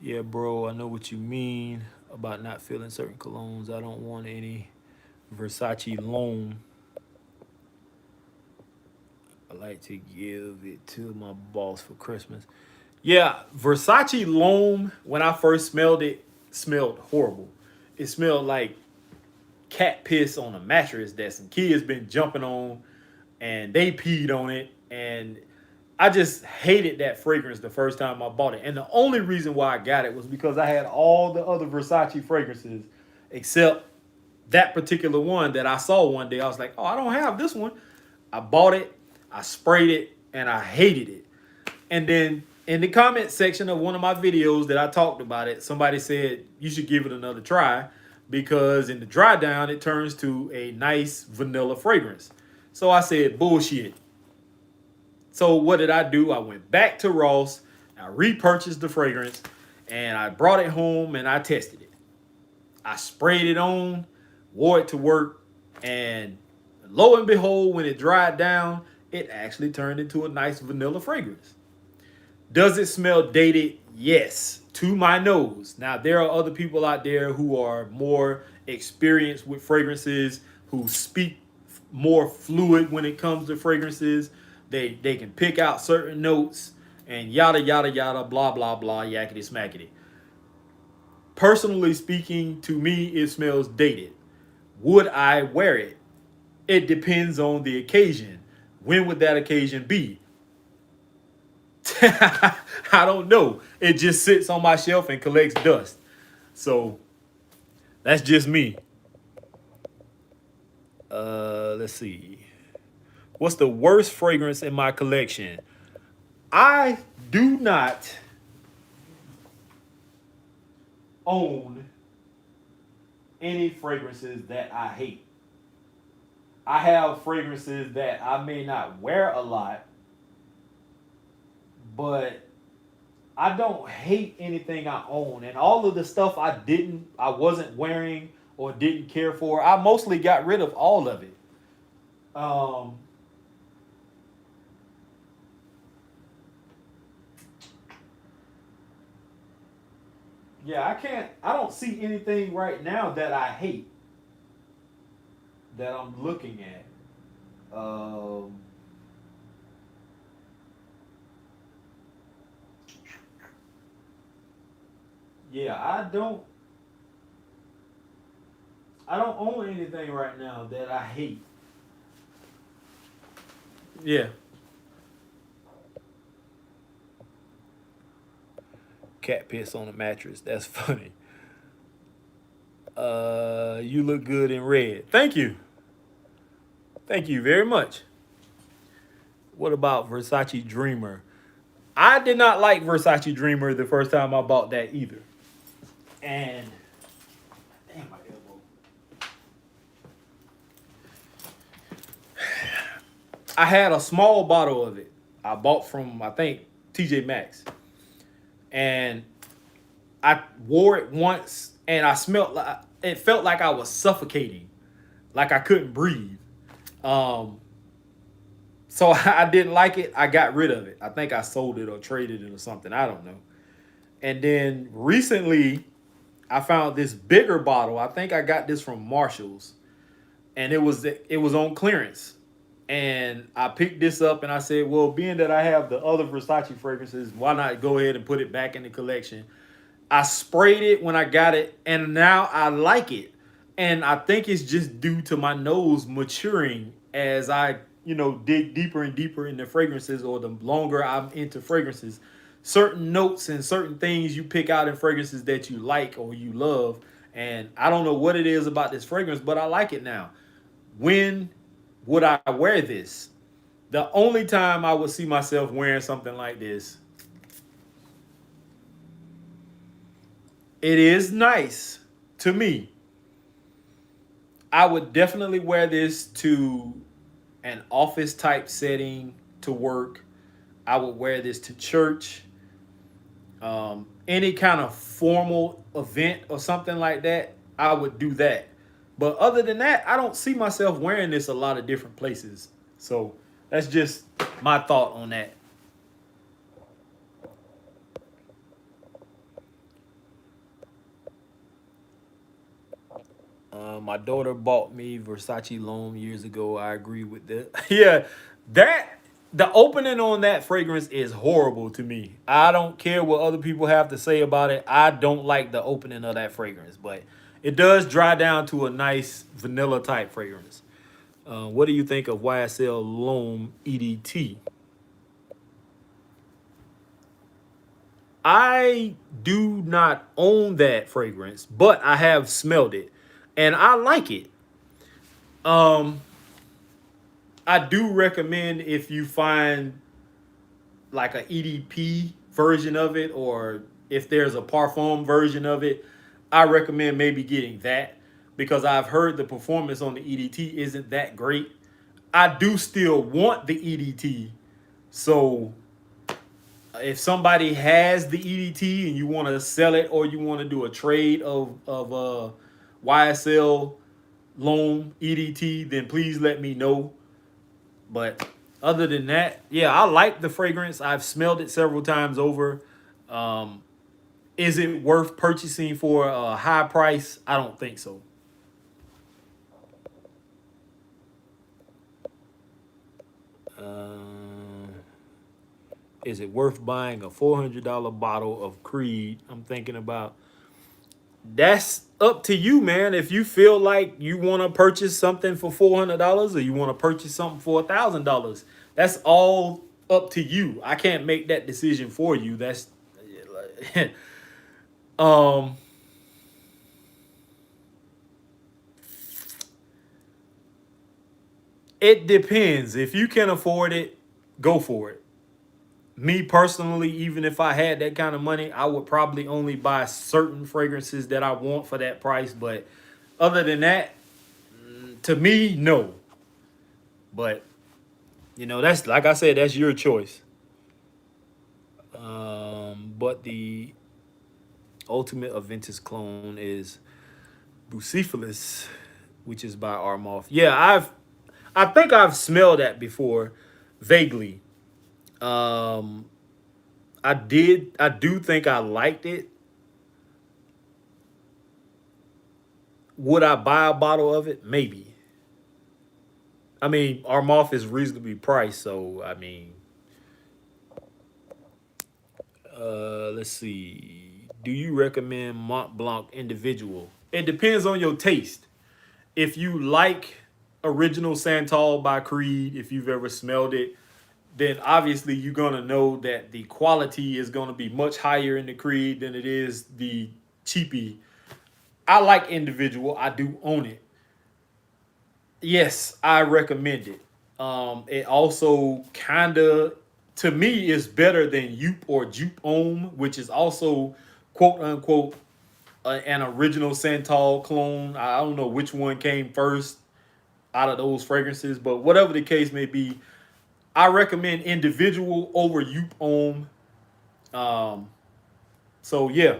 Yeah, bro, I know what you mean about not feeling certain colognes. I don't want any Versace Loam. I like to give it to my boss for Christmas. Yeah, Versace Loam, when I first smelled it, smelled horrible. It smelled like cat piss on a mattress that some kids been jumping on and they peed on it. And I just hated that fragrance the first time I bought it. And the only reason why I got it was because I had all the other Versace fragrances except that particular one that I saw one day. I was like, oh, I don't have this one. I bought it, I sprayed it, and I hated it. And then in the comment section of one of my videos that I talked about it, somebody said you should give it another try because in the dry down, it turns to a nice vanilla fragrance. So I said, bullshit. So what did I do? I went back to Ross, I repurchased the fragrance, and I brought it home and I tested it. I sprayed it on, wore it to work, and lo and behold, when it dried down, it actually turned into a nice vanilla fragrance. Does it smell dated? Yes, to my nose. Now, there are other people out there who are more experienced with fragrances, who speak more fluid when it comes to fragrances. They can pick out certain notes and yada, yada, yada, blah, blah, blah, yakety smackety. Personally speaking, to me, it smells dated. Would I wear it? It depends on the occasion. When would that occasion be? I don't know. It just sits on my shelf and collects dust. So that's just me. Let's see. What's the worst fragrance in my collection? I do not own any fragrances that I hate. I have fragrances that I may not wear a lot, but I don't hate anything I own. And all of the stuff I wasn't wearing or didn't care for, I mostly got rid of all of it. Yeah, I don't see anything right now that I hate that I'm looking at. Yeah, I don't own anything right now that I hate. Yeah. Cat piss on a mattress. That's funny. You look good in red. Thank you. Thank you very much. What about Versace Dreamer? I did not like Versace Dreamer the first time I bought that either. And damn my elbow. I had a small bottle of it. I bought from I think TJ Maxx. And I wore it once and I smelled like it felt like I was suffocating. Like I couldn't breathe. So I didn't like it. I got rid of it. I think I sold it or traded it or something. I don't know. And then recently, I found this bigger bottle. I think I got this from Marshall's, and it was on clearance. And I picked this up and I said, well, being that I have the other Versace fragrances, why not go ahead and put it back in the collection? I sprayed it when I got it, and now I like it. And I think it's just due to my nose maturing as I, dig deeper and deeper into fragrances, or the longer I'm into fragrances. Certain notes and certain things you pick out in fragrances that you like or you love. And I don't know what it is about this fragrance, but I like it now. When would I wear this? The only time I would see myself wearing something like this, it is nice to me. I would definitely wear this to an office type setting, to work. I would wear this to church. Any kind of formal event or something like that, I would do that. But other than that, I don't see myself wearing this a lot of different places. So that's just my thought on that. My daughter bought me Versace Loam years ago. I agree with that. Yeah, that the opening on that fragrance is horrible to me. I don't care what other people have to say about it. I don't like the opening of that fragrance, but it does dry down to a nice vanilla type fragrance. What do you think of YSL Loam EDT? I do not own that fragrance, but I have smelled it and I like it. Um, I do recommend if you find like a EDP version of it, or if there's a parfum version of it, I recommend maybe getting that because I've heard the performance on the EDT isn't that great. I do still want the EDT, so if somebody has the EDT and you want to sell it or you want to do a trade of YSL Loam EDT, then please let me know. But other than that, yeah, I like the fragrance. I've smelled it several times over. Um, is it worth purchasing for a high price? I don't think so. Uh, is it worth buying a $400 bottle of Creed? I'm thinking about that's up to you, man. If you feel like you want to purchase something for $400 or you want to purchase something for $1,000, that's all up to you. I can't make that decision for you. That's um it depends. If you can afford it, go for it. Me personally, even if I had that kind of money, I would probably only buy certain fragrances that I want for that price. But other than that, to me, no. But that's like I said, that's your choice. But the ultimate Aventus clone is Bucephalus, which is by Armoff. Yeah, I think I've smelled that before, vaguely. Um, I do think I liked it. Would I buy a bottle of it? Maybe. I mean, Armoff is reasonably priced, so I mean, let's see. Do you recommend Mont Blanc individual? It depends on your taste. If you like original Santal by Creed, if you've ever smelled it, then obviously you're gonna know that the quality is gonna be much higher in the Creed than it is the cheapy. I like individual. I do own it. Yes, I recommend it. It also kind of, to me, is better than Youp or Jupe Ohm, which is also quote unquote an original Santal clone. I don't know which one came first out of those fragrances, but whatever the case may be, I recommend individual over Youp Ohm. Um, so yeah,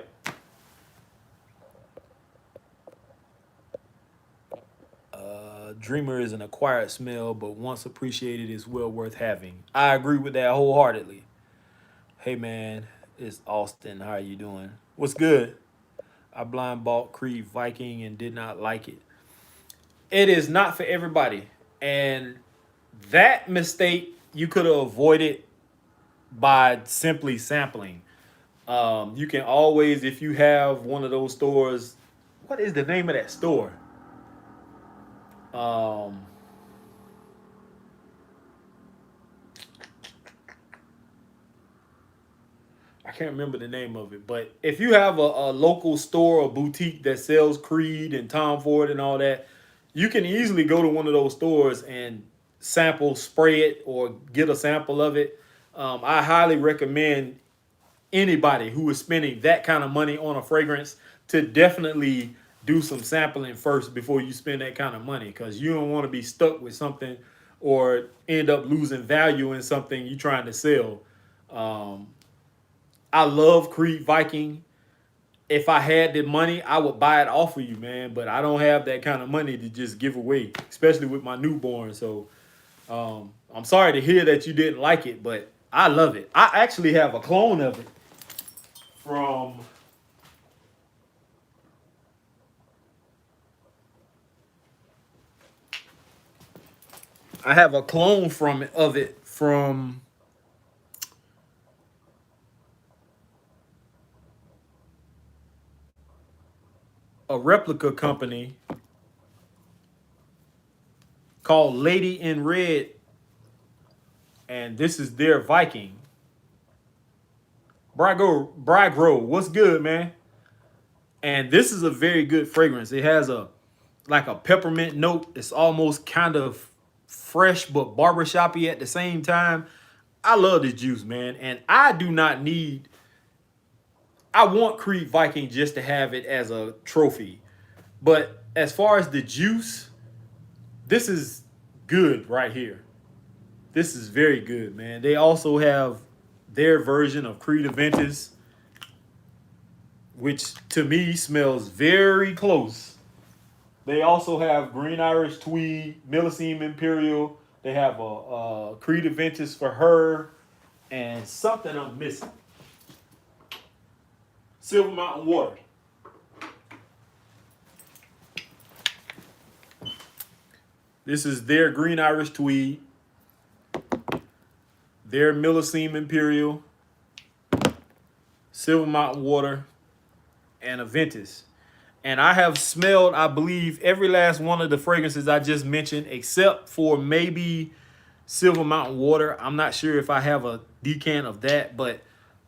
Dreamer is an acquired smell, but once appreciated is well worth having. I agree with that wholeheartedly. Hey man, it's Austin. How are you doing? What's good? I blind bought Creed Viking and did not like it. It is not for everybody. And that mistake you could have avoided by simply sampling. You can always, if you have one of those stores, what is the name of that store? Um, I can't remember the name of it, but if you have a local store or boutique that sells Creed and Tom Ford and all that, you can easily go to one of those stores and sample, spray it, or get a sample of it. I highly recommend anybody who is spending that kind of money on a fragrance to definitely do some sampling first before you spend that kind of money, because you don't want to be stuck with something or end up losing value in something you're trying to sell. Um, I love Creed Viking. If I had the money, I would buy it off of you, man. But I don't have that kind of money to just give away, especially with my newborn. So I'm sorry to hear that you didn't like it, but I love it. I actually have a clone of it from I have a clone of it from a replica company called Lady in Red, and this is their Viking. Bragro, what's good, man? And this is a very good fragrance. It has a like a peppermint note. It's almost kind of fresh but barbershoppy at the same time. I love this juice, man. And I do not need, I want Creed Viking just to have it as a trophy. But as far as the juice, this is good right here. This is very good, man. They also have their version of Creed Invictus, which to me smells very close. They also have Green Irish Tweed, Millesime Imperial. They have a Creed Invictus for her, and something I'm missing. Silver Mountain Water. This is their Green Irish Tweed, their Millesime Imperial, Silver Mountain Water, and a Ventus. And I have smelled, I believe, every last one of the fragrances I just mentioned, except for maybe Silver Mountain Water. I'm not sure if I have a decant of that, but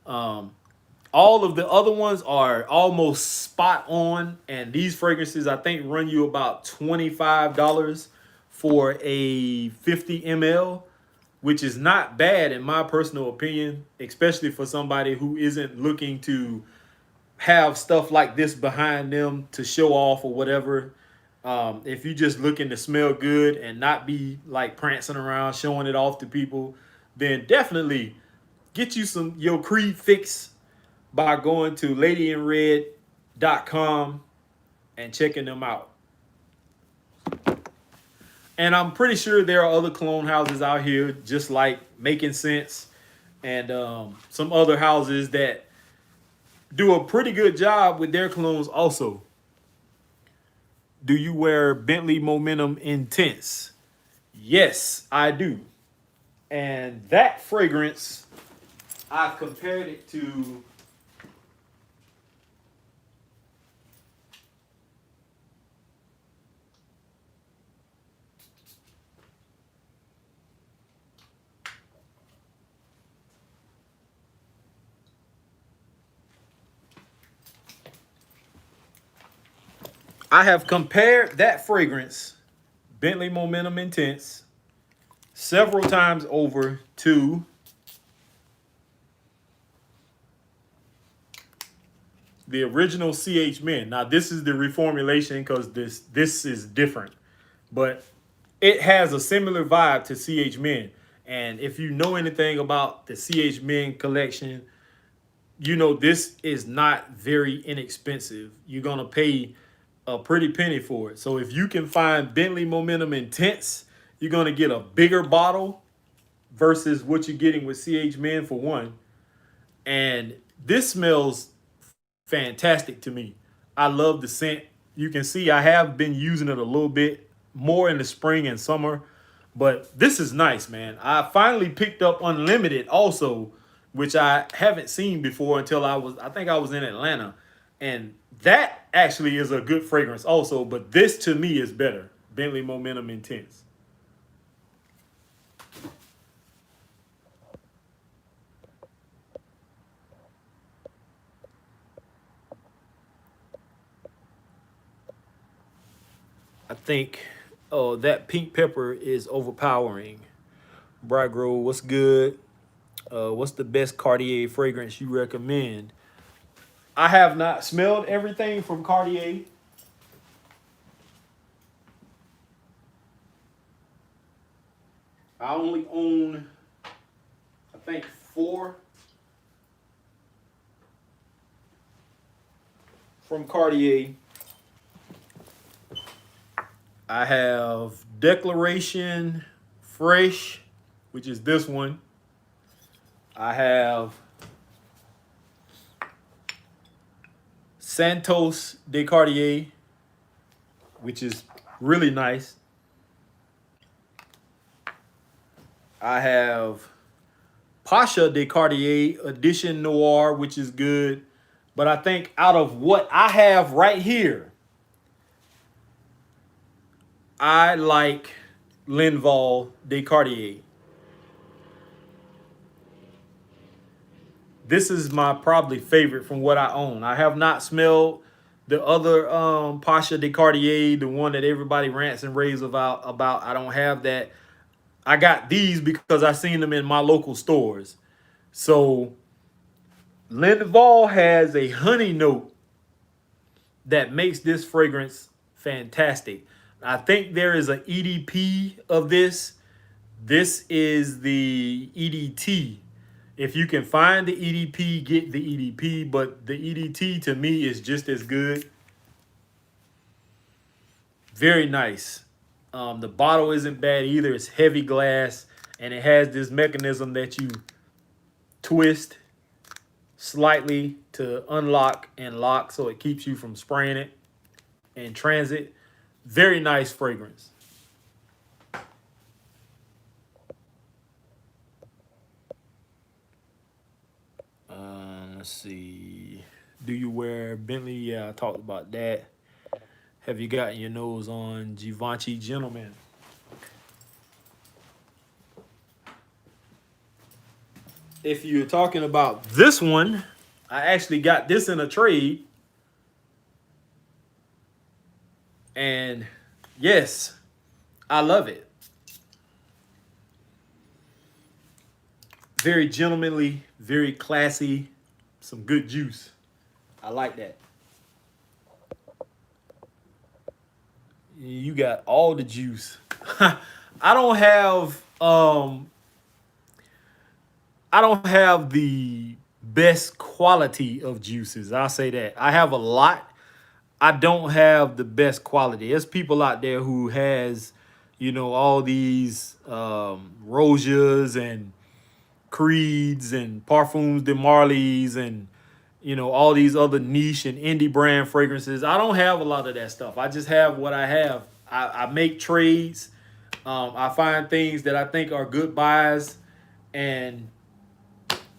all of the other ones are almost spot on. And these fragrances, I think, run you about $25 for a 50 ml, which is not bad in my personal opinion, especially for somebody who isn't looking to have stuff like this behind them to show off or whatever. If you just looking to smell good and not be like prancing around showing it off to people, then definitely get you some your Creed fix by going to ladyinred.com and checking them out. And I'm pretty sure there are other cologne houses out here just like Making Sense and some other houses that do a pretty good job with their colognes also. Do you wear Bentley Momentum Intense? Yes, I do. And that fragrance, I've compared it to I have compared that fragrance, Bentley Momentum Intense, several times over to the original CH Men. Now, this is the reformulation because this is different, but it has a similar vibe to CH Men. And if you know anything about the CH Men collection, you know this is not very inexpensive. You're going to pay a pretty penny for it. So if you can find Bentley Momentum Intense, you're going to get a bigger bottle versus what you're getting with CH Men for one. And this smells fantastic to me. I love the scent. You can see I have been using it a little bit more in the spring and summer, but this is nice, man. I finally picked up Unlimited also, which I haven't seen before until I think I was in Atlanta. And that actually is a good fragrance also, but this to me is better. Bentley Momentum Intense. I think, oh, that pink pepper is overpowering. Brigro, what's good? What's the best Cartier fragrance you recommend? I have not smelled everything from Cartier. I only own, I think, 4 from Cartier. I have Declaration Fresh, which is this one. I have Santos de Cartier, which is really nice. I have Pasha de Cartier Edition Noir, which is good. But I think out of what I have right here, I like Linval de Cartier. This is my probably favorite from what I own. I have not smelled the other Pasha de Cartier, the one that everybody rants and raves about. I don't have that. I got these because I seen them in my local stores. So Linval has a honey note that makes this fragrance fantastic. I think there is an EDP of this. This is the EDT. If you can find the EDP, get the EDP. But the EDT to me is just as good. Very nice. The bottle isn't bad either. It's heavy glass. And it has this mechanism that you twist slightly to unlock and lock. So it keeps you from spraying it in transit. Very nice fragrance. Let's see. Do you wear Bentley? Yeah, I talked about that. Have you gotten your nose on Givenchy Gentleman? If you're talking about this one, I actually got this in a trade. And yes, I love it. Very gentlemanly, very classy, some good juice. I like that. You got all the juice. I don't have the best quality of juices. I'll say that. I have a lot. I don't have the best quality. There's people out there who has, all these Rosias and Creeds and Parfums de Marley's and, all these other niche and indie brand fragrances. I don't have a lot of that stuff. I just have what I have. I make trades. I find things that I think are good buys, and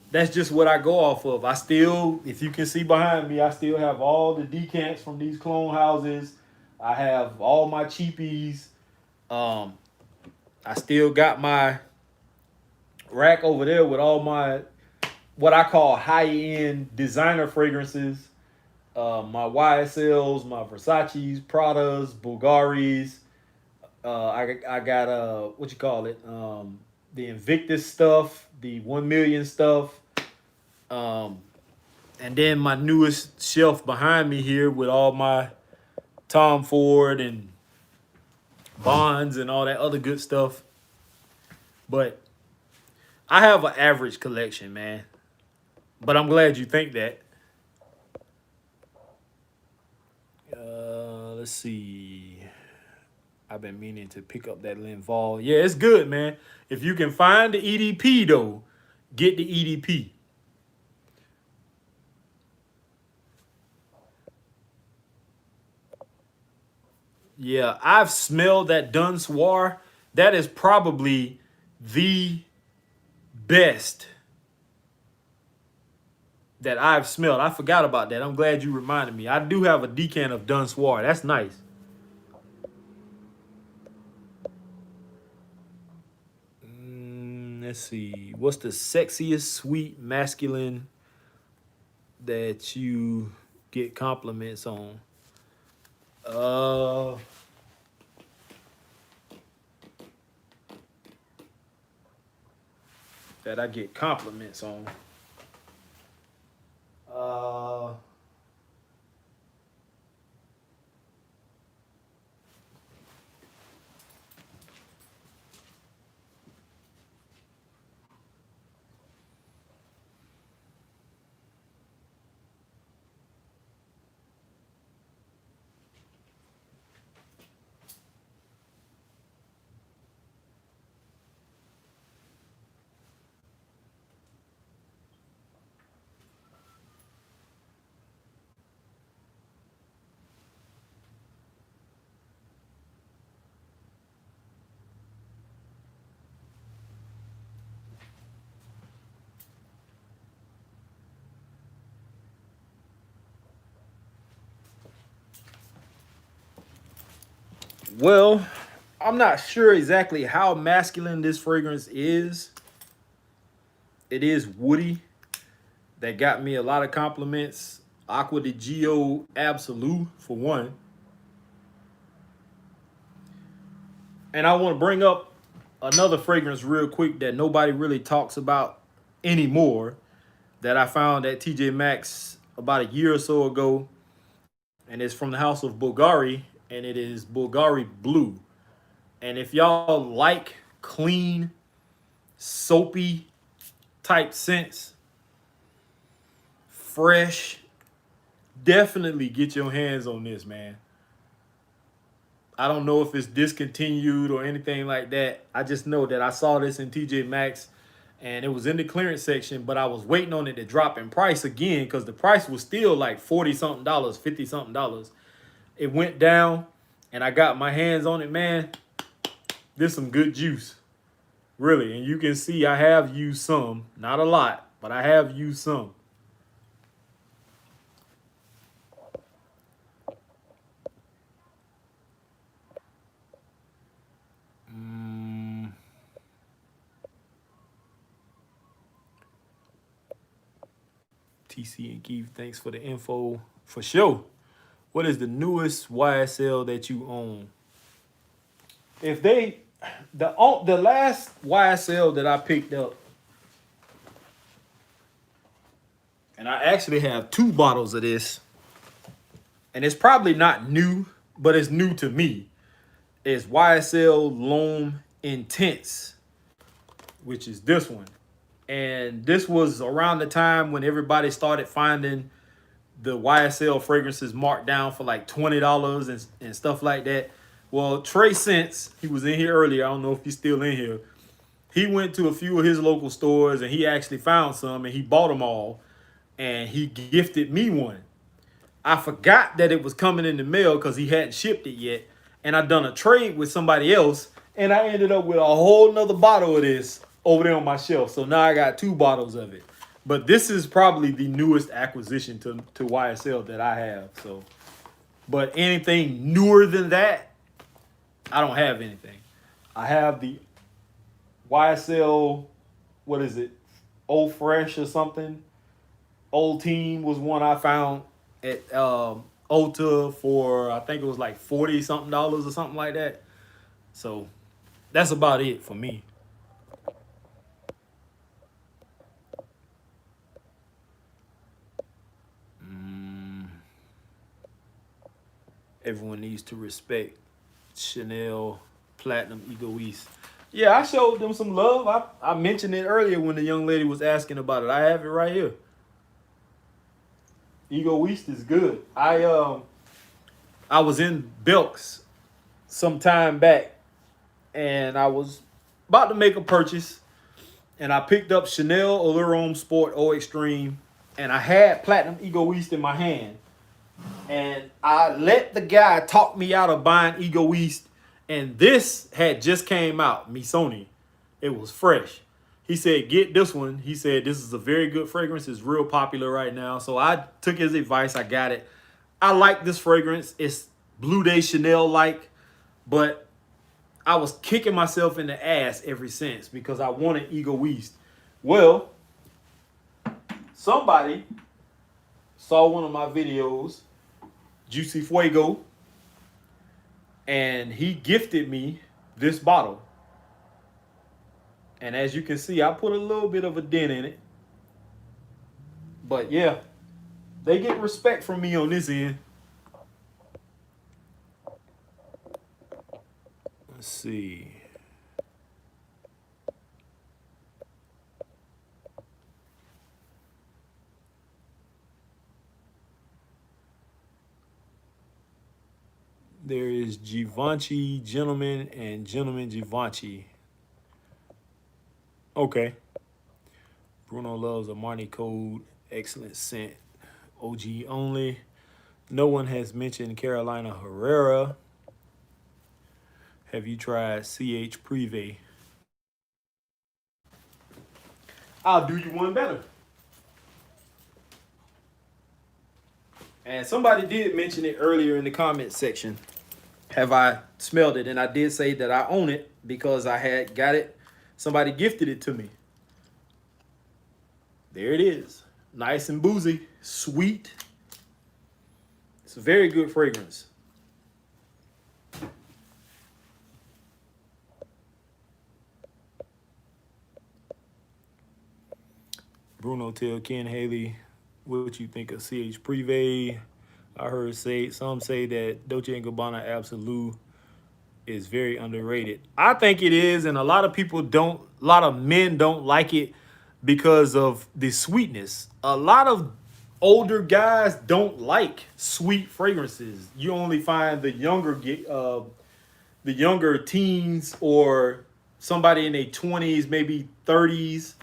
that's just what I go off of. I still, if you can see behind me, I still have all the decants from these clone houses. I have all my cheapies. I still got my rack over there with all my, what I call high-end designer fragrances. My YSLs, my Versace's, Pradas, Bulgaris. I got, what you call it? The Invictus stuff, the 1 million stuff. And then my newest shelf behind me here with all my Tom Ford and Bonds and all that other good stuff. But I have an average collection, man. But I'm glad you think that. Let's see. I've been meaning to pick up that Linval. Yeah, it's good, man. If you can find the EDP, though, get the EDP. Yeah, I've smelled that Dun Soir. That is probably the best that I've smelled. I forgot about that. I'm glad you reminded me. I do have a decant of Dun Soir. That's nice. Let's see. What's the sexiest, sweet, masculine that you get compliments on? That I get compliments on. Well, I'm not sure exactly how masculine this fragrance is. It is woody. That got me a lot of compliments. Aqua di Gio Absolute for one. And I want to bring up another fragrance real quick that nobody really talks about anymore that I found at TJ Maxx about a year or so ago. And it's from the house of Bulgari, and it is Bulgari Blue. And if y'all like clean, soapy type scents, fresh, definitely get your hands on this, man. I don't know if it's discontinued or anything like that. I just know that I saw this in TJ Maxx and it was in the clearance section, but I was waiting on it to drop in price again because the price was still like 40 something dollars, 50 something dollars. It went down and I got my hands on it, man. This some good juice, really. And you can see I have used some, not a lot, but I have used some. TC and Keith, thanks for the info. For sure. What is the newest YSL that you own? If they, the last YSL that I picked up, and I actually have 2 bottles of this, and it's probably not new, but it's new to me, is Ysl Loam Intense, which is this one. And this was around the time when everybody started finding the YSL fragrances marked down for like $20 and stuff like that. Well, Trey Sense, he was in here earlier. I don't know if he's still in here. He went to a few of his local stores and he actually found some and he bought them all. And he gifted me one. I forgot that it was coming in the mail because he hadn't shipped it yet. And I done a trade with somebody else. And I ended up with a whole nother bottle of this over there on my shelf. So now I got 2 bottles of it. But this is probably the newest acquisition to YSL that I have. So, but anything newer than that, I don't have anything. I have the YSL, what is it? Old Fresh or something. Old Team was one I found at Ulta for, I think it was like 40 something dollars or something like that. So that's about it for me. Everyone needs to respect Chanel Platinum Egoist. Yeah, I showed them some love. I mentioned it earlier when the young lady was asking about it. I have it right here. Egoist is good. I was in Belk's some time back, and I was about to make a purchase, and I picked up Chanel Allure Homme Sport O Extreme, and I had Platinum Egoist in my hand. And I let the guy talk me out of buying Egoist. And this had just came out, Missoni. It was fresh. He said, get this one. He said, this is a very good fragrance. It's real popular right now. So I took his advice. I got it. I like this fragrance. It's Blue Day Chanel-like. But I was kicking myself in the ass ever since because I wanted Egoist. Well, somebody saw one of my videos, Juicy Fuego, and he gifted me this bottle. And as you can see, I put a little bit of a dent in it. But yeah, they get respect from me on this end. Let's see. There is Givenchy Gentleman and Gentleman Givenchy. Okay. Bruno loves Armani Code. Excellent scent. OG only. No one has mentioned Carolina Herrera. Have you tried CH Privé? I'll do you one better. And somebody did mention it earlier in the comment section. have I smelled it. And I did say that I own it because I had got it. Somebody gifted it to me. There it is. Nice and boozy. Sweet. It's a very good fragrance. Bruno tell Ken Haley what you think of CH Privé. I heard some say that Dolce & Gabbana Absolute is very underrated. I think it is, and a lot of people don't, a lot of men don't like it because of the sweetness. A lot of older guys don't like sweet fragrances. You only find the younger teens or somebody in their 20s, maybe 30s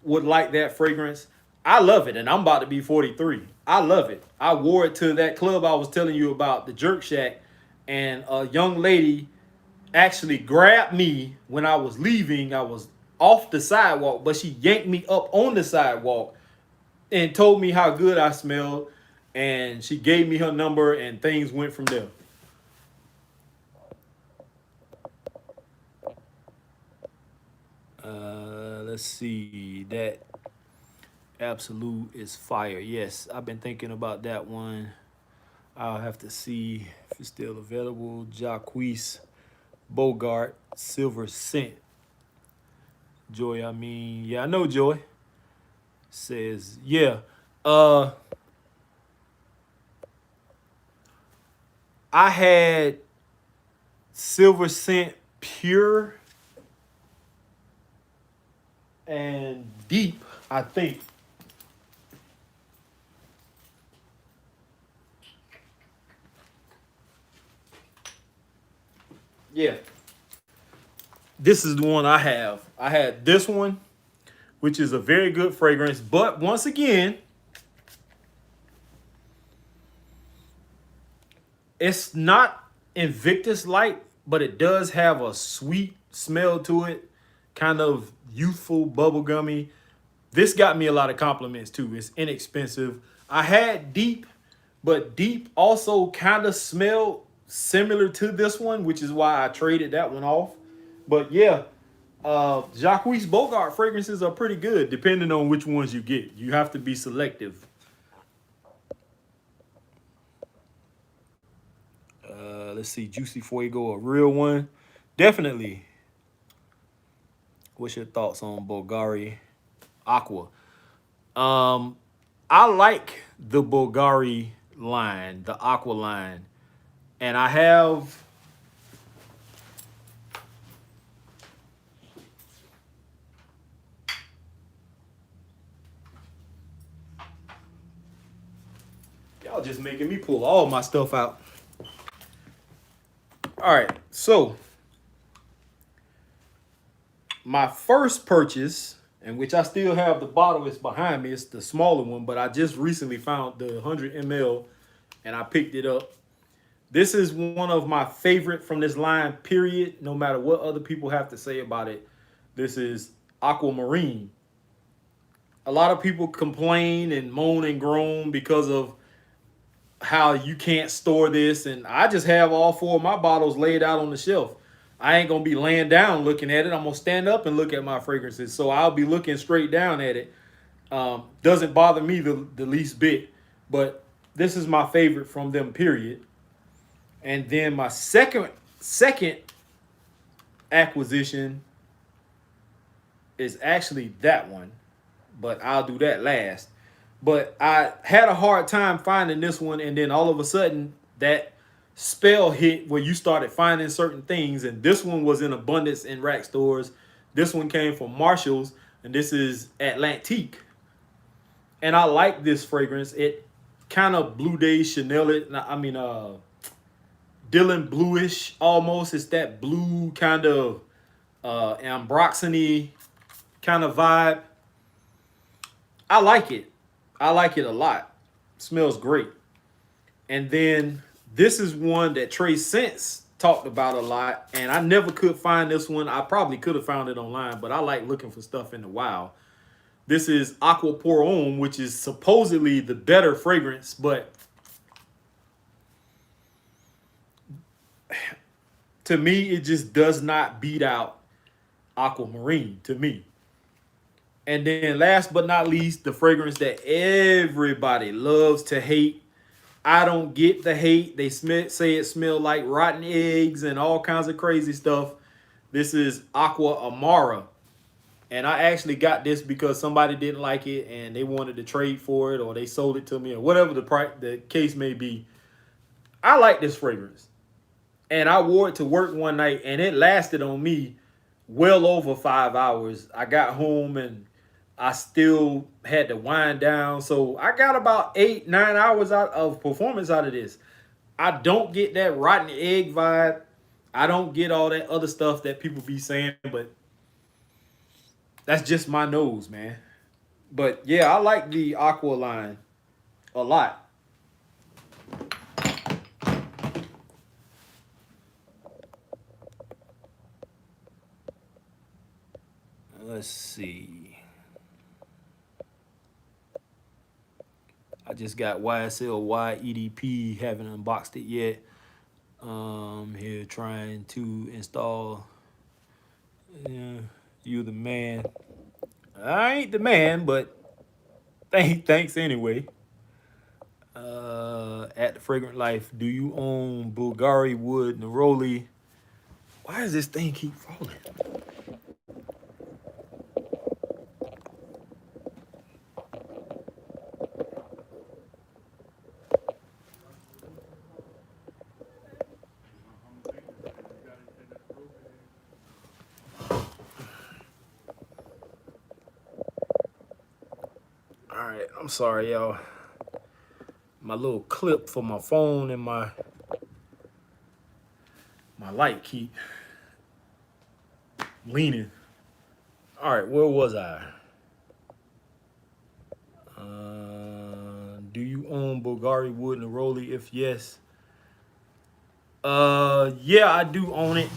would like that fragrance. I love it, and I'm about to be 43. I love it. I wore it to that club I was telling you about, the Jerk Shack, and a young lady actually grabbed me when I was leaving. I was off the sidewalk, but she yanked me up on the sidewalk and told me how good I smelled, and she gave me her number, and things went from there. Let's see. That Absolute is fire. Yes, I've been thinking about that one. I'll have to see if it's still available. Jacques Bogart Silver Scent. Joy, I mean, yeah, I know Joy. Says, yeah. I had Silver Scent Pure and Deep, I think. Yeah. This is the one I have. I had this one, which is a very good fragrance. But once again, it's not Invictus light, but it does have a sweet smell to it. Kind of youthful, bubblegummy. This got me a lot of compliments too. It's inexpensive. I had Deep, but Deep also kind of smelled similar to this one, which is why I traded that one off. But yeah, Jacques Bogart fragrances are pretty good depending on which ones you get. You have to be selective. Let's see, Juicy Fuego, a real one. Definitely. What's your thoughts on Bulgari Aqua? I like the Bulgari line, the Aqua line. And I have y'all just making me pull all my stuff out. All right, so my first purchase, and which I still have the bottle, is behind me. It's the smaller one, but I just recently found the 100 ml and I picked it up. This is one of my favorite from this line, period. No matter what other people have to say about it. This is Aquamarine. A lot of people complain and moan and groan because of how you can't store this. And I just have all four of my bottles laid out on the shelf. I ain't going to be laying down looking at it. I'm going to stand up and look at my fragrances. So I'll be looking straight down at it. Doesn't bother me the least bit. But this is my favorite from them, period. And then my second acquisition is actually that one, but I'll do that last. But I had a hard time finding this one, and then all of a sudden that spell hit where you started finding certain things, and this one was in abundance in rack stores. This one came from Marshall's, and this is Atlantique. And I like this fragrance. It kind of Blue Day Chanel it. I mean, Dylan bluish almost. It's that blue kind of ambroxany kind of vibe. I like it. I like it a lot. It smells great. And then this is one that Trey Sense talked about a lot, and I never could find this one. I probably could have found it online, but I like looking for stuff in the wild. This is Aquaporum, which is supposedly the better fragrance, but to me, it just does not beat out Aquamarine to me. And then last but not least, the fragrance that everybody loves to hate. I don't get the hate. They say it smells like rotten eggs and all kinds of crazy stuff. This is Aqua Amara. And I actually got this because somebody didn't like it and they wanted to trade for it, or they sold it to me, or whatever the case may be. I like this fragrance. And I wore it to work one night and it lasted on me well over 5 hours. I got home and I still had to wind down. So I got about 8-9 hours out of performance out of this. I don't get that rotten egg vibe. I don't get all that other stuff that people be saying, but that's just my nose, man. But yeah, I like the Aqua line a lot. Let's see. I just got Ysl EDP, haven't unboxed it yet. Here trying to install. Yeah, you the man. I ain't the man, but thanks anyway. At the Fragrant Life, do you own Bulgari Wood Neroli? Why does this thing keep falling? All right, I'm sorry, y'all. My little clip for my phone and my light keep leaning. All right, where was I? Do you own Bulgari Wood Neroli? If yes, yeah, I do own it.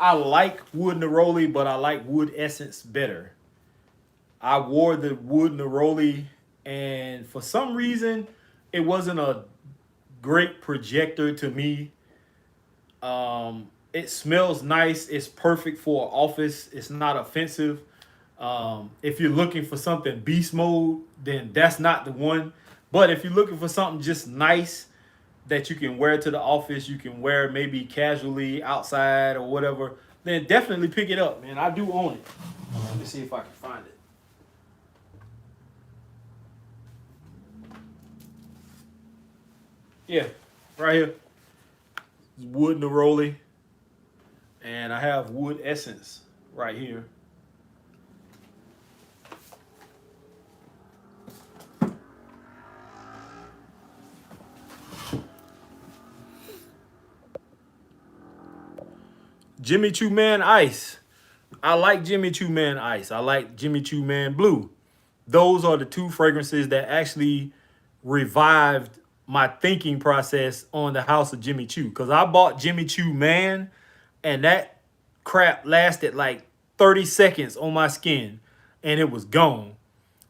I like Wood Neroli, but I like Wood Essence better. I wore the Wood Neroli, and for some reason, it wasn't a great projector to me. It smells nice. It's perfect for an office. It's not offensive. If you're looking for something beast mode, then that's not the one. But if you're looking for something just nice that you can wear to the office, you can wear maybe casually outside or whatever, then definitely pick it up, man. I do own it. Let me see if I can find it. Yeah, right here. It's Wood Neroli. And I have Wood Essence right here. Jimmy Choo Man Ice. I like Jimmy Choo Man Ice. I like Jimmy Choo Man Blue. Those are the two fragrances that actually revived my thinking process on the house of Jimmy Choo. Because I bought Jimmy Choo Man, and that crap lasted like 30 seconds on my skin, and it was gone.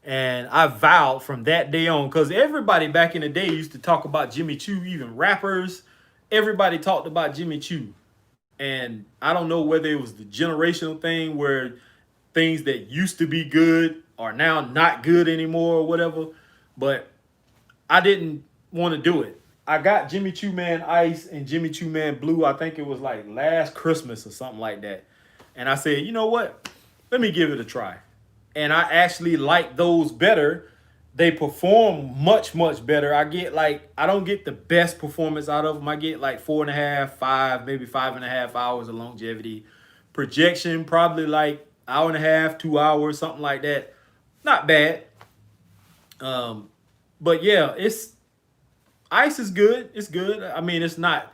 And I vowed from that day on, because everybody back in the day used to talk about Jimmy Choo, even rappers. Everybody talked about Jimmy Choo. And I don't know whether it was the generational thing where things that used to be good are now not good anymore or whatever. But I didn't want to do it. I got Jimmy Choo Man Ice and Jimmy Choo Man Blue. I think it was like last Christmas or something like that. And I said, you know what? Let me give it a try. And I actually like those better. They perform much, much better. I don't get the best performance out of them. I get like 4.5, 5, maybe 5.5 hours of longevity. Projection, probably like hour and a half, 2 hours, something like that. Not bad. But yeah, Ice is good. It's good. I mean, it's not.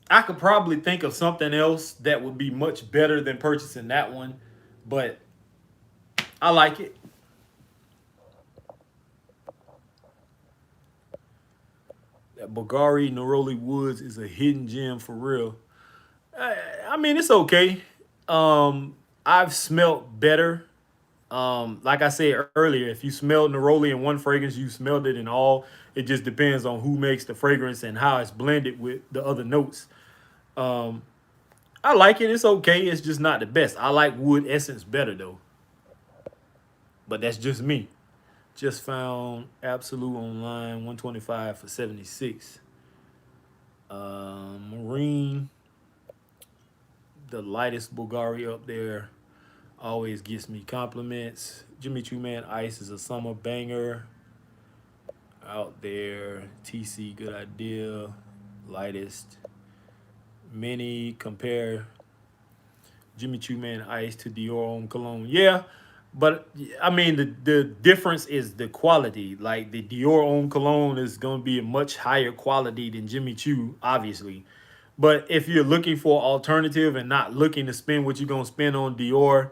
I could probably think of something else that would be much better than purchasing that one. But I like it. That Bulgari Neroli Woods is a hidden gem for real. I mean, it's okay. I've smelt better Like I said earlier, if you smelled neroli in one fragrance, you smelled it in all. It just depends on who makes the fragrance and how it's blended with the other notes. Um, I like it. It's okay. It's just not the best. I like wood essence better though. But that's just me. Just found Absolute online, 125 for 76. Marine, the lightest Bulgari up there, always gets me compliments. Jimmy Choo Man Ice is a summer banger out there. TC, good idea. Lightest. Many compare Jimmy Choo Man Ice to Dior Homme Cologne. Yeah, but I mean the difference is the quality. Like the Dior Homme Cologne is gonna be a much higher quality than Jimmy Choo, obviously. But if you're looking for alternative and not looking to spend what you're gonna spend on Dior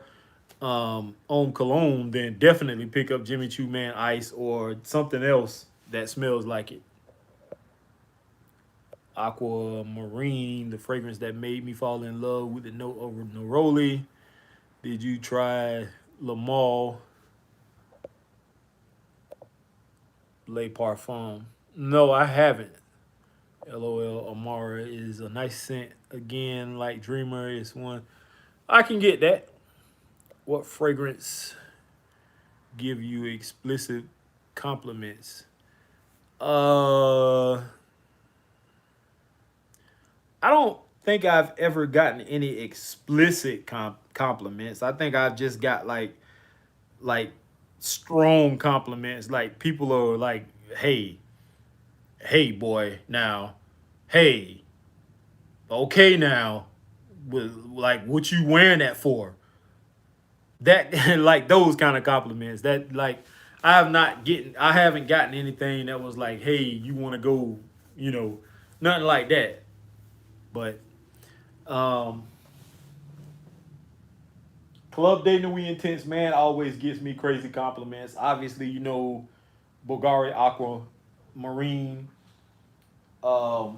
Homme Cologne, then definitely pick up Jimmy Choo Man Ice or something else that smells like it. Aqua Marine, the fragrance that made me fall in love with the note of Neroli. Did you try Le Male Le Parfum? No, I haven't. LOL Amara is a nice scent. Again, like Dreamer is one. I can get that. What fragrance give you explicit compliments? I don't think I've ever gotten any explicit compliments. I think I've just got like strong compliments. Like people are like, "Hey, hey, boy, now, hey, okay, now, like what you wearing that for?" That like those kind of compliments. That like I haven't gotten anything that was like, "Hey, you want to go?" You know, nothing like that. But um, Club Day Nuit Intense, man, always gives me crazy compliments. Obviously, you know, Bulgari Aqua Marine. Um,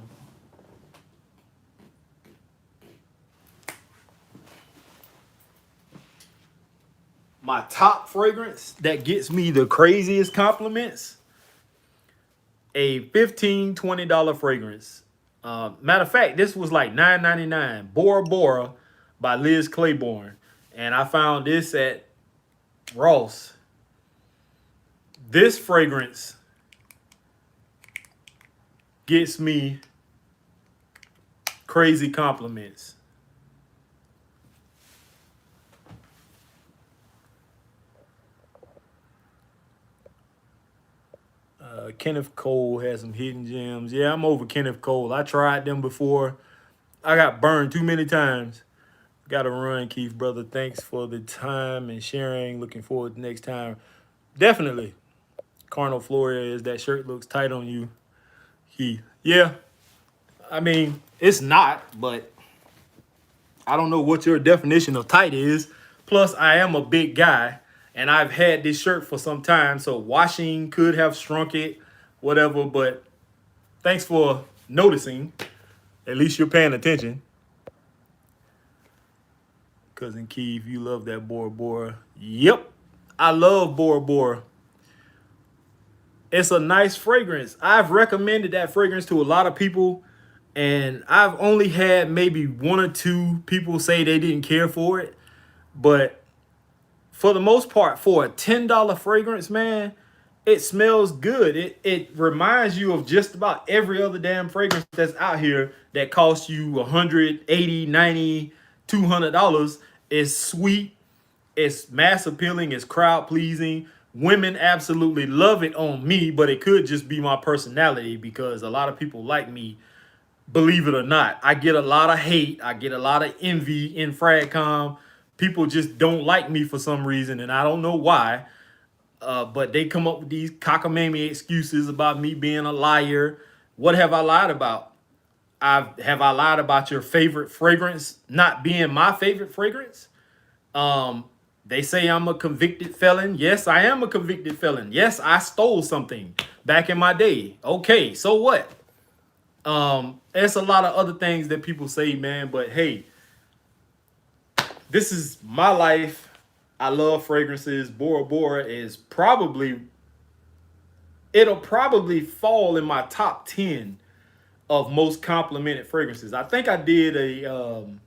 my top fragrance that gets me the craziest compliments, a $15-20 fragrance. Matter of fact, this was like $9.99. Bora Bora by Liz Claiborne. And I found this at Ross. This fragrance gets me crazy compliments. Kenneth Cole has some hidden gems. Yeah, I'm over Kenneth Cole. I tried them before. I got burned too many times. Got to run, Keith, brother. Thanks for the time and sharing. Looking forward to next time. Definitely. Carnal Flores, that shirt looks tight on you, Keith. Yeah, I mean, it's not, but I don't know what your definition of tight is. Plus, I am a big guy, and I've had this shirt for some time, so washing could have shrunk it, whatever. But thanks for noticing. At least you're paying attention. Cousin Keith, you love that Bora Bora. Yep, I love Bora Bora. It's a nice fragrance. I've recommended that fragrance to a lot of people, and I've only had maybe one or two people say they didn't care for it. But for the most part, for a $10 fragrance, man, it smells good. It reminds you of just about every other damn fragrance that's out here that costs you 180, 90, $200. It's sweet. It's mass appealing. It's crowd pleasing. Women absolutely love it on me, but it could just be my personality because a lot of people like me. Believe it or not, I get a lot of hate. I get a lot of envy in Fragcom. People just don't like me for some reason, and I don't know why. But they come up with these cockamamie excuses about me being a liar. What have I lied about? Have I lied about your favorite fragrance not being my favorite fragrance? They say I'm a convicted felon. Yes, I am a convicted felon. Yes, I stole something back in my day. Okay, so what? There's a lot of other things that people say, man, but hey, this is my life. I love fragrances. Bora Bora is probably, it'll probably fall in my top 10 of most complimented fragrances. I think I did a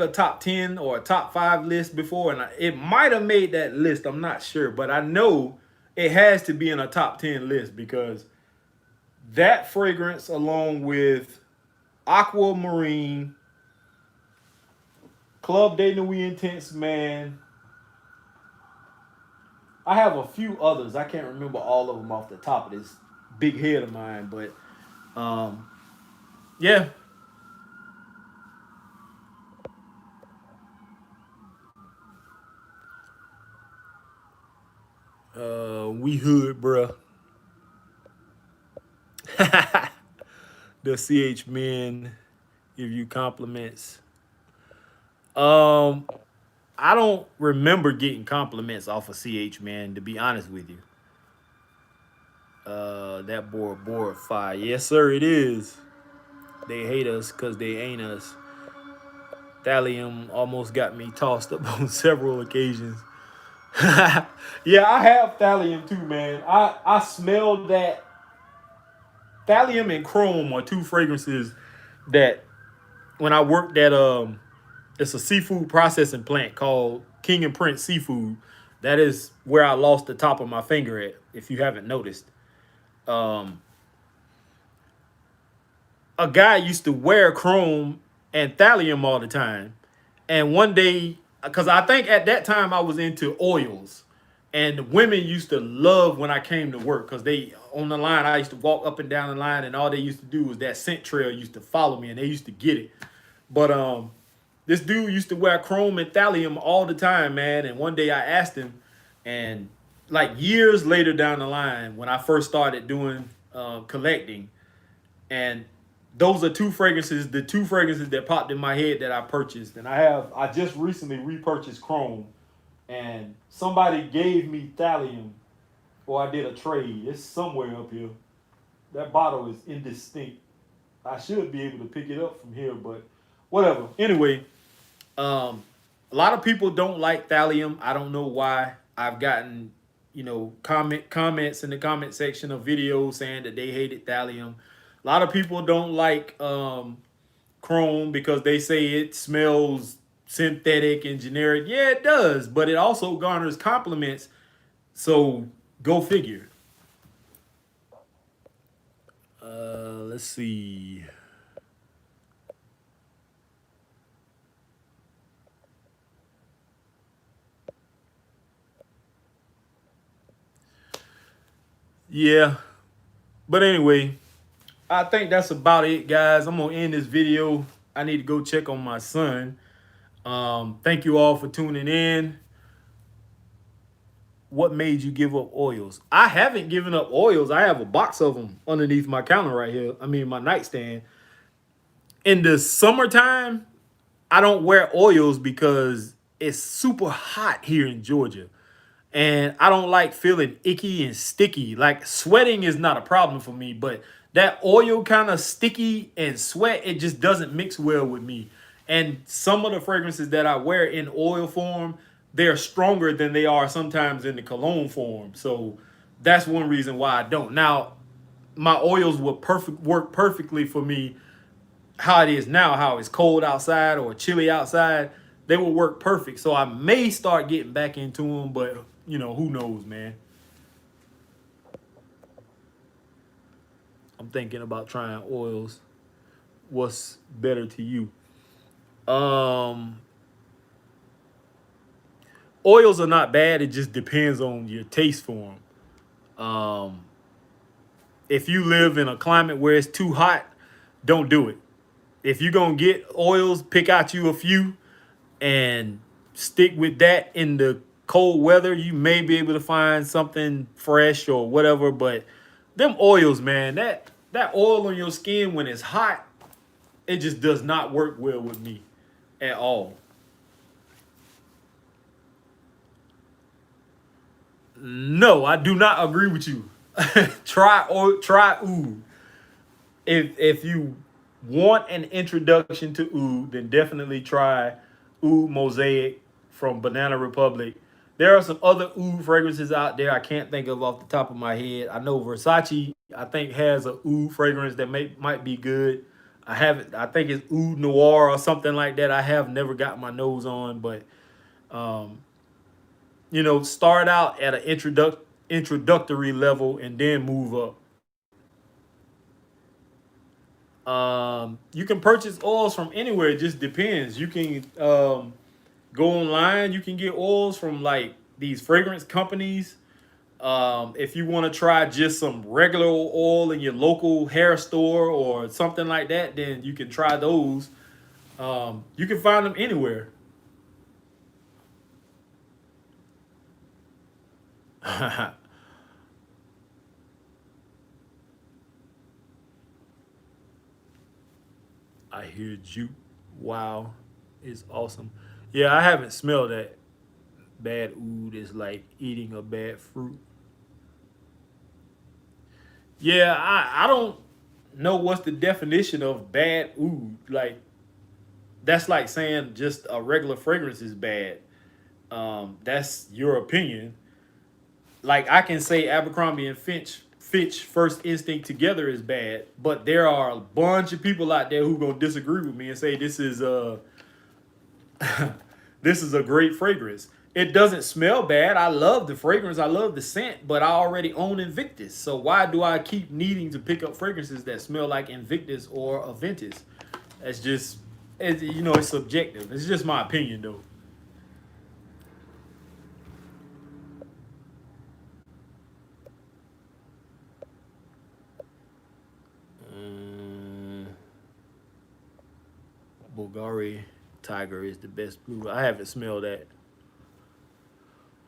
top 10 or a top 5 list before, and it might have made that list. I'm not sure, but I know it has to be in a top 10 list because that fragrance, along with Aqua Marine, Club de Nuit Intense, man. I have a few others. I can't remember all of them off the top of this big head of mine, but yeah. We hood, bruh. The CH men give you compliments. I don't remember getting compliments off of CH man, to be honest with you. That Bora Bora fire. Yes, sir, it is. They hate us because they ain't us. Thallium almost got me tossed up on several occasions. Yeah, I have thallium too, man. I smelled that. Thallium and chrome are two fragrances that when I worked at it's a seafood processing plant called King and Prince Seafood. That is where I lost the top of my finger at, if you haven't noticed. Um, a guy used to wear chrome and thallium all the time. And one day, because I think at that time I was into oils, and women used to love when I came to work because they on the line. I used to walk up and down the line, and all they used to do was that scent trail used to follow me, and they used to get it. But this dude used to wear chrome and thallium all the time, man. And one day I asked him, and like years later down the line, when I first started doing collecting, and those are the two fragrances that popped in my head that I purchased. And I just recently repurchased chrome, and somebody gave me thallium, or I did a trade. It's somewhere up here. That bottle is indistinct. I should be able to pick it up from here, but whatever. Anyway, a lot of people don't like thallium. I don't know why. I've gotten, comments in the comment section of videos saying that they hated thallium. A lot of people don't like chrome because they say it smells synthetic and generic. Yeah, it does, but it also garners compliments. So go figure. Let's see. Yeah, but anyway, I think that's about it, guys. I'm gonna end this video. I need to go check on my son. Thank you all for tuning in. What made you give up oils? I haven't given up oils. I have a box of them underneath my counter right here. I mean, my nightstand. In the summertime, I don't wear oils because it's super hot here in Georgia. And I don't like feeling icky and sticky. Like sweating is not a problem for me, but that oil kind of sticky and sweat, it just doesn't mix well with me. And some of the fragrances that I wear in oil form, they're stronger than they are sometimes in the cologne form. So that's one reason why I don't. Now, my oils will work perfectly for me how it is now, how it's cold outside or chilly outside. They will work perfect. So I may start getting back into them, but who knows, man. I'm thinking about trying oils. What's better to you? Oils are not bad. It just depends on your taste for them. If you live in a climate where it's too hot, don't do it. If you're going to get oils, pick out you a few and stick with that in the cold weather. You may be able to find something fresh or whatever, but them oils, man, that oil on your skin when it's hot, it just does not work well with me at all. No, I do not agree with you. Try oud. If you want an introduction to oud, then definitely try oud mosaic. from Banana Republic. There are some other oud fragrances out there I can't think of off the top of my head. I know Versace, I think, has a oud fragrance that might be good. I haven't. I think it's Oud Noir or something like that. I have never got my nose on, but um, you know, start out at an introductory level and then move up. You can purchase oils from anywhere. It just depends. You can go online. You can get oils from like these fragrance companies. If you want to try just some regular oil in your local hair store or something like that, then you can try those. You can find them anywhere. I hear you. Wow, it's awesome. Yeah, I haven't smelled that. Bad oud is like eating a bad fruit. Yeah, I don't know what's the definition of bad oud. Like that's like saying just a regular fragrance is bad. That's your opinion. Like I can say Abercrombie and Fitch First Instinct together is bad, but there are a bunch of people out there who gonna disagree with me and say this is this is a great fragrance. It doesn't smell bad. I love the fragrance. I love the scent, but I already own Invictus. So why do I keep needing to pick up fragrances that smell like Invictus or Aventus? That's just, you know, it's subjective. It's just my opinion, though. Uh, Bulgari Tiger is the best blue. I haven't smelled that.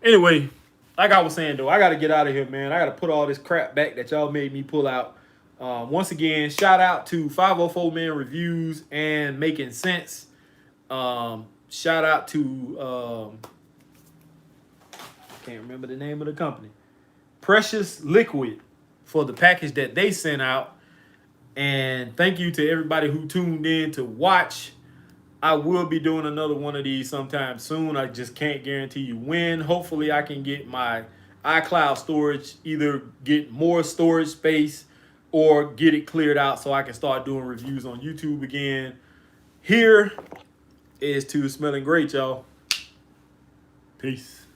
Anyway, like I was saying though, I gotta get out of here, man. I gotta put all this crap back that y'all made me pull out. Once again, shout out to 504 Man Reviews and Making Sense. Shout out to can't remember the name of the company, Precious Liquid, for the package that they sent out. And thank you to everybody who tuned in to watch. I will be doing another one of these sometime soon. I just can't guarantee you when. Hopefully, I can get my iCloud storage, either get more storage space or get it cleared out so I can start doing reviews on YouTube again. Here is to smelling great, y'all. Peace.